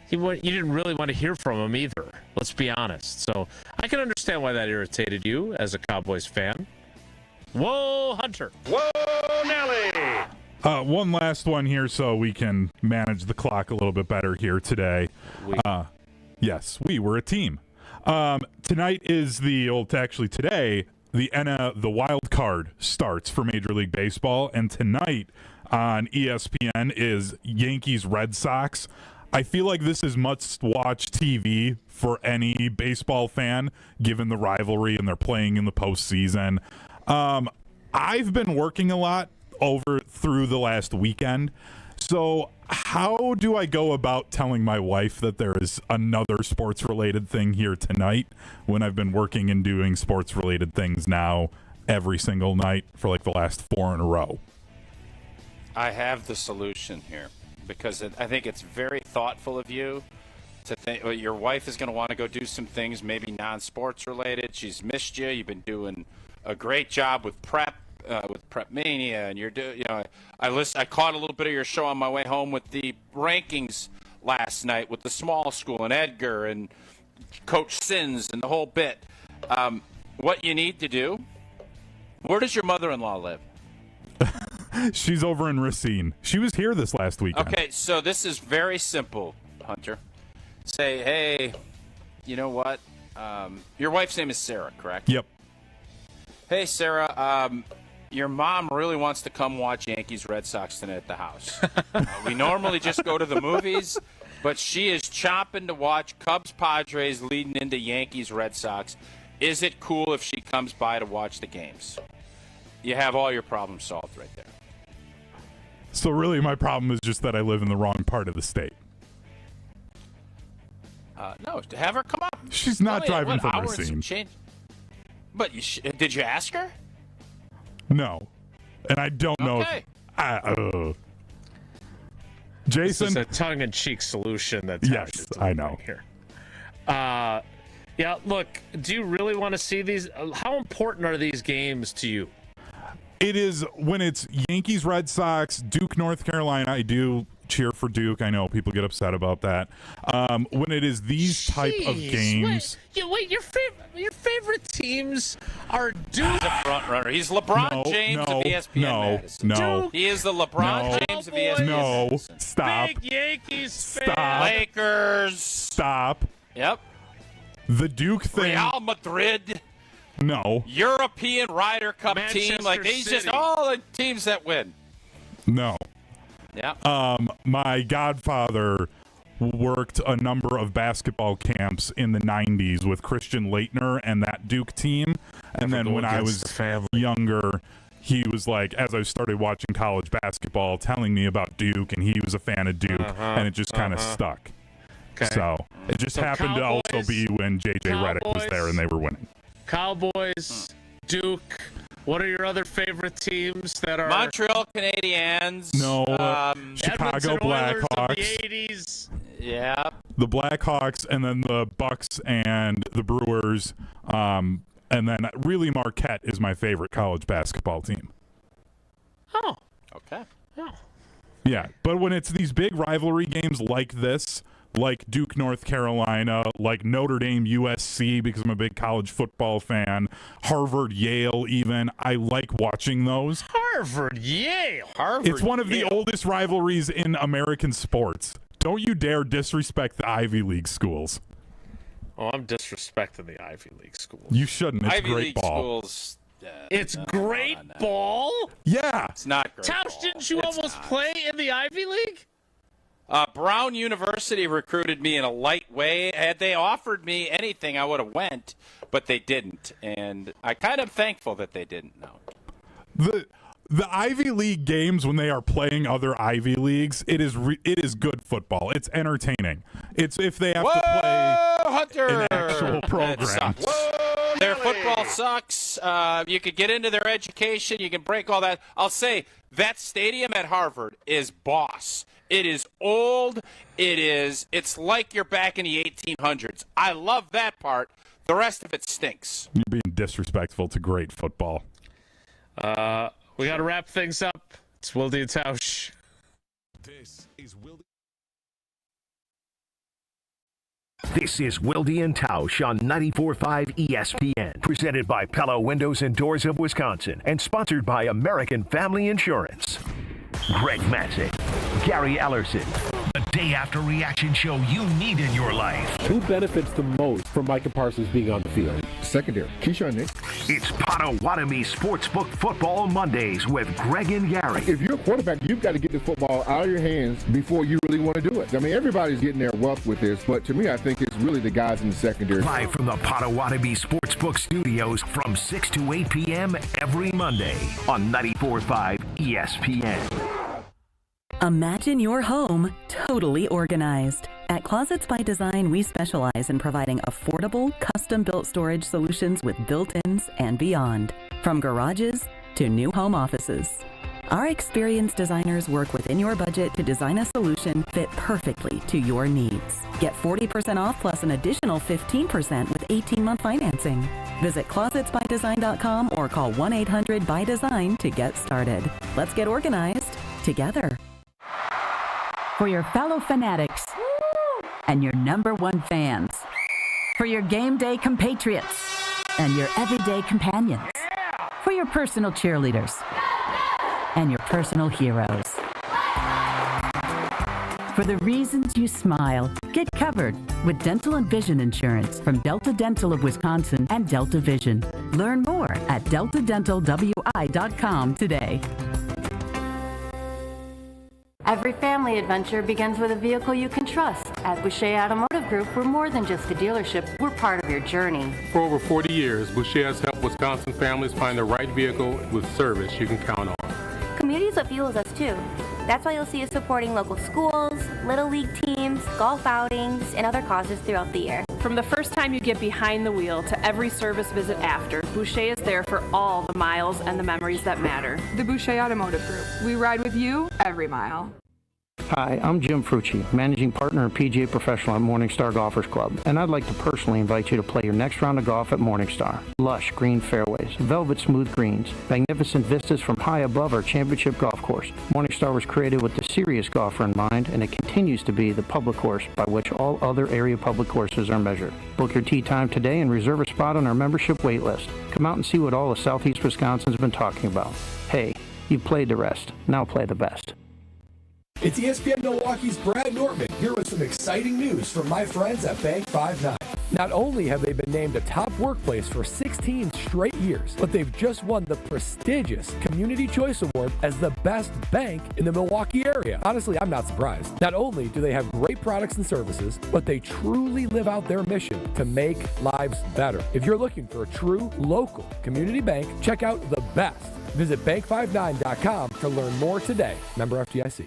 You didn't really want to hear from him either. Let's be honest. So I can understand why that irritated you as a Cowboys fan. Whoa, Hunter. Whoa, Nelly. One last one here so we can manage the clock a little bit better here today. Yes, we were a team. Tonight is today, the wild card starts for Major League Baseball, and tonight on ESPN is Yankees-Red Sox. I feel like this is must-watch TV for any baseball fan, given the rivalry and they're playing in the postseason. I've been working a lot through the last weekend. So how do I go about telling my wife that there is another sports-related thing here tonight when I've been working and doing sports-related things now every single night for like the last 4 in a row? I have the solution here because I think it's very thoughtful of you to think your wife is going to want to go do some things maybe non-sports related. She's missed you. You've been doing a great job with prep. With Prep Mania, and I caught a little bit of your show on my way home with the rankings last night with the small school and Edgar and Coach Sins and the whole bit. What you need to do? Where does your mother-in-law live? She's over in Racine. She was here this last weekend. Okay, so this is very simple, Hunter. Say, hey, you know what? Your wife's name is Sarah, correct? Yep. Hey, Sarah. Your mom really wants to come watch Yankees-Red Sox tonight at the house. We normally just go to the movies, but she is chomping to watch Cubs-Padres leading into Yankees-Red Sox. Is it cool if she comes by to watch the games? You have all your problems solved right there. So really my problem is just that I live in the wrong part of the state. No, have her come up. She's not driving from Racine. But did you ask her? No, and I don't know. Jason, this is a tongue-in-cheek solution that yes, I know. Here. Yeah, look. Do you really want to see these? How important are these games to you? It is when it's Yankees, Red Sox, Duke, North Carolina. I do cheer for Duke. I know people get upset about that. When it is these type of games, wait, your favorite teams are Duke. He's a front runner. He's LeBron James of ESPN. No, he is the LeBron James of ESPN. No, stop. Big Yankees stop. fan. Lakers. Stop. Yep. The Duke thing. Real Madrid. No. European Ryder Cup Manchester team. Like these, City. just all the teams that win. No. Yeah. My godfather worked a number of basketball camps in the 90s with Christian Laettner and that Duke team. And then when I was younger, he was like, as I started watching college basketball, telling me about Duke, and he was a fan of Duke, and it just kind of stuck. Okay. So it just happened to also be when J.J. Redick was there and they were winning. Cowboys, Duke. What are your other favorite teams that are Montreal Canadiens? No, Chicago Blackhawks. Of the 80s. Yeah. The Blackhawks, and then the Bucks and the Brewers, and then really Marquette is my favorite college basketball team. Oh, okay. Oh. Yeah, but when it's these big rivalry games like this, like Duke, North Carolina, like Notre Dame, USC, because I'm a big college football fan, Harvard, Yale even, I like watching those. Harvard, Yale. It's one of the oldest rivalries in American sports. Don't you dare disrespect the Ivy League schools. Oh, I'm disrespecting the Ivy League schools. You shouldn't. It's Ivy great League ball. schools. It's great ball? Yeah. It's not great Tausch, ball. didn't you almost play in the Ivy League? Brown University recruited me in a light way. Had they offered me anything, I would have went, but they didn't. And I'm kind of thankful that they didn't know. The Ivy League games, when they are playing other Ivy Leagues, it is good football. It's entertaining. It's if they have to play Hunter! an actual program. Their football sucks. You could get into their education. You can break all that. I'll say that stadium at Harvard is boss. It is old. It's like you're back in the 1800s. I love that part. The rest of it stinks. You're being disrespectful to great football. We got to wrap things up. It's Wilde Tausch. This is Wilde. This is Wilde and Tausch on 94.5 ESPN, presented by Pella Windows and Doors of Wisconsin, and sponsored by American Family Insurance. Greg Matzek, Gary Ellerson, the day after reaction show you need in your life. Who benefits the most from Micah Parsons being on the field? Secondary. Keyshawn Nick. It's Potawatomi Sportsbook Football Mondays with Greg and Gary. If you're a quarterback, you've got to get the football out of your hands before you really want to do it. I mean, everybody's getting their wealth with this, but to me, I think it's really the guys in the secondary. Live from the Potawatomi Sportsbook Studios from 6 to 8 p.m. every Monday on 94.5 ESPN. Imagine your home totally organized. At Closets by Design, we specialize in providing affordable, custom-built storage solutions with built-ins and beyond, from garages to new home offices. Our experienced designers work within your budget to design a solution fit perfectly to your needs. Get 40% off plus an additional 15% with 18-month financing. Visit closetsbydesign.com or call 1-800-BY-DESIGN to get started. Let's get organized together. For your fellow fanatics and your number one fans. For your game day compatriots and your everyday companions. For your personal cheerleaders and your personal heroes. For the reasons you smile, get covered with dental and vision insurance from Delta Dental of Wisconsin and Delta Vision. Learn more at deltadentalwi.com today. Every family adventure begins with a vehicle you can trust. At Boucher Automotive Group, we're more than just a dealership, we're part of your journey. For over 40 years, Boucher has helped Wisconsin families find the right vehicle with service you can count on. Community's what fuels us too. That's why you'll see us supporting local schools, Little League teams, golf outings, and other causes throughout the year. From the first time you get behind the wheel to every service visit after, Boucher is there for all the miles and the memories that matter. The Boucher Automotive Group. We ride with you every mile. Hi, I'm Jim Frucci, Managing Partner and PGA Professional at Morningstar Golfers Club, and I'd like to personally invite you to play your next round of golf at Morningstar. Lush green fairways, velvet smooth greens, magnificent vistas from high above our championship golf course. Morningstar was created with the serious golfer in mind, and it continues to be the public course by which all other area public courses are measured. Book your tee time today and reserve a spot on our membership wait list. Come out and see what all of Southeast Wisconsin's been talking about. Hey, you've played the rest. Now play the best. It's ESPN Milwaukee's Brad Nortman here with some exciting news from my friends at Bank 5-9. Not only have they been named a top workplace for 16 straight years, but they've just won the prestigious Community Choice Award as the best bank in the Milwaukee area. Honestly, I'm not surprised. Not only do they have great products and services, but they truly live out their mission to make lives better. If you're looking for a true local community bank, check out the best. Visit bank59.com to learn more today. Member FDIC.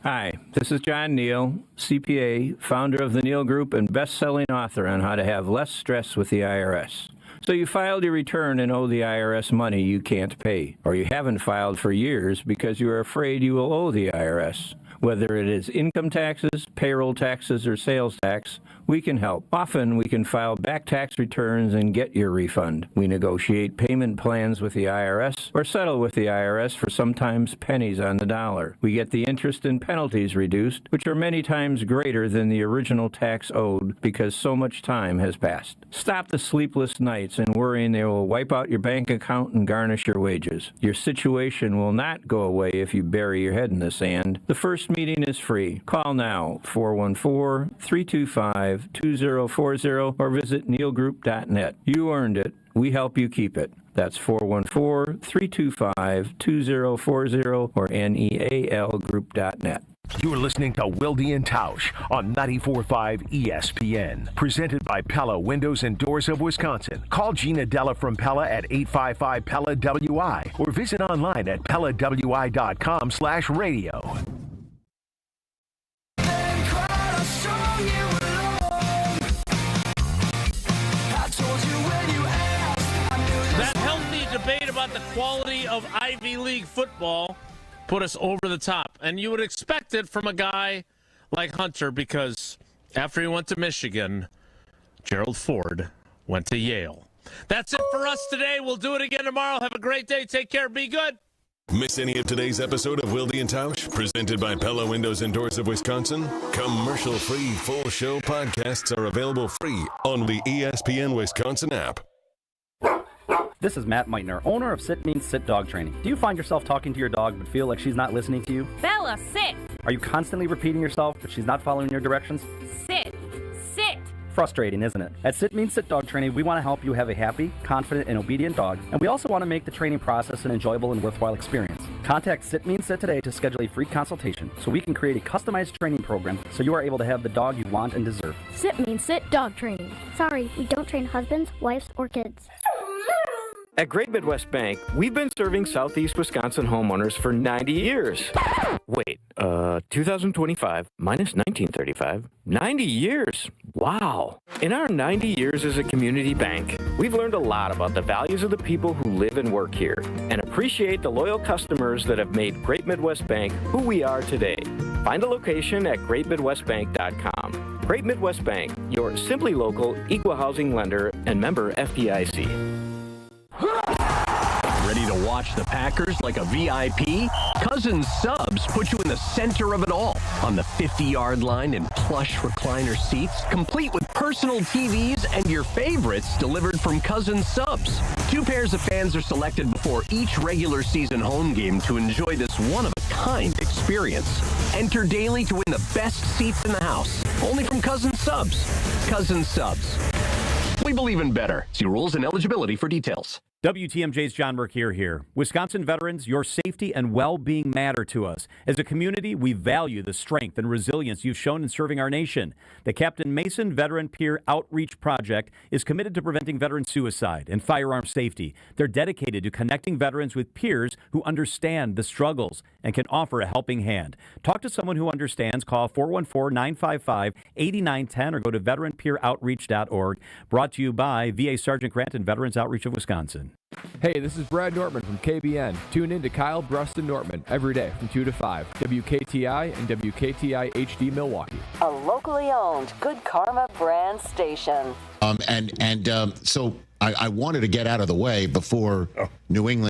Hi, this is John Neal, CPA, founder of the Neal Group and best-selling author on how to have less stress with the IRS. So you filed your return and owe the IRS money you can't pay, or you haven't filed for years because you are afraid you will owe the IRS. Whether it is income taxes, payroll taxes, or sales tax, we can help. Often we can file back tax returns and get your refund. We negotiate payment plans with the IRS or settle with the IRS for sometimes pennies on the dollar. We get the interest and penalties reduced, which are many times greater than the original tax owed because so much time has passed. Stop the sleepless nights and worrying they will wipe out your bank account and garnish your wages. Your situation will not go away if you bury your head in the sand. The first meeting is free. Call now, 414-325-2040, or visit neilgroup.net. You earned it. We help you keep it. That's 414-325-2040 or nealgroup.net. You're listening to Wilde Tausch on 94.5 ESPN. Presented by Pella Windows and Doors of Wisconsin. Call Gina Della from Pella at 855-PELLA-WI or visit online at PellaWI.com/radio. That healthy debate about the quality of Ivy League football put us over the top. And you would expect it from a guy like Hunter, because after he went to Michigan, Gerald Ford went to Yale. That's it for us today. We'll do it again tomorrow. Have a great day. Take care. Be good. Miss any of today's episode of Wilde and Tausch, presented by Pella Windows and Doors of Wisconsin? Commercial-free full show podcasts are available free on the ESPN Wisconsin app. This is Matt Meitner, owner of Sit Means Sit Dog Training. Do you find yourself talking to your dog but feel like she's not listening to you? Bella, sit! Are you constantly repeating yourself but she's not following your directions? Sit! Sit! Frustrating, isn't it? At Sit Means Sit Dog Training, we want to help you have a happy, confident, and obedient dog, and we also want to make the training process an enjoyable and worthwhile experience. Contact Sit Means Sit today to schedule a free consultation so we can create a customized training program so you are able to have the dog you want and deserve. Sit Means Sit Dog Training. Sorry, we don't train husbands, wives, or kids. At Great Midwest Bank, we've been serving Southeast Wisconsin homeowners for 90 years. Wait, 2025 minus 1935, 90 years. Wow. In our 90 years as a community bank, we've learned a lot about the values of the people who live and work here and appreciate the loyal customers that have made Great Midwest Bank who we are today. Find a location at greatmidwestbank.com. Great Midwest Bank, your simply local, equal housing lender and member FDIC. Ready to watch the Packers like a VIP? Cousins Subs put you in the center of it all on the 50-yard line in plush recliner seats, complete with personal TVs and your favorites delivered from Cousins Subs. 2 pairs of fans are selected before each regular season home game to enjoy this one-of-a-kind experience. Enter daily to win the best seats in the house, only from Cousins Subs. Cousins Subs. We believe in better. See rules and eligibility for details. WTMJ's John Mercure here. Wisconsin veterans, your safety and well-being matter to us. As a community, we value the strength and resilience you've shown in serving our nation. The Captain Mason Veteran Peer Outreach Project is committed to preventing veteran suicide and firearm safety. They're dedicated to connecting veterans with peers who understand the struggles and can offer a helping hand. Talk to someone who understands. Call 414-955-8910 or go to veteranpeeroutreach.org. Brought to you by VA Sergeant Grant and Veterans Outreach of Wisconsin. Hey, this is Brad Nortman from KBN. Tune in to Kyle Bruston Nortman every day from 2 to 5. WKTI and WKTI HD Milwaukee. A locally owned Good Karma brand station. So I wanted to get out of the way before New England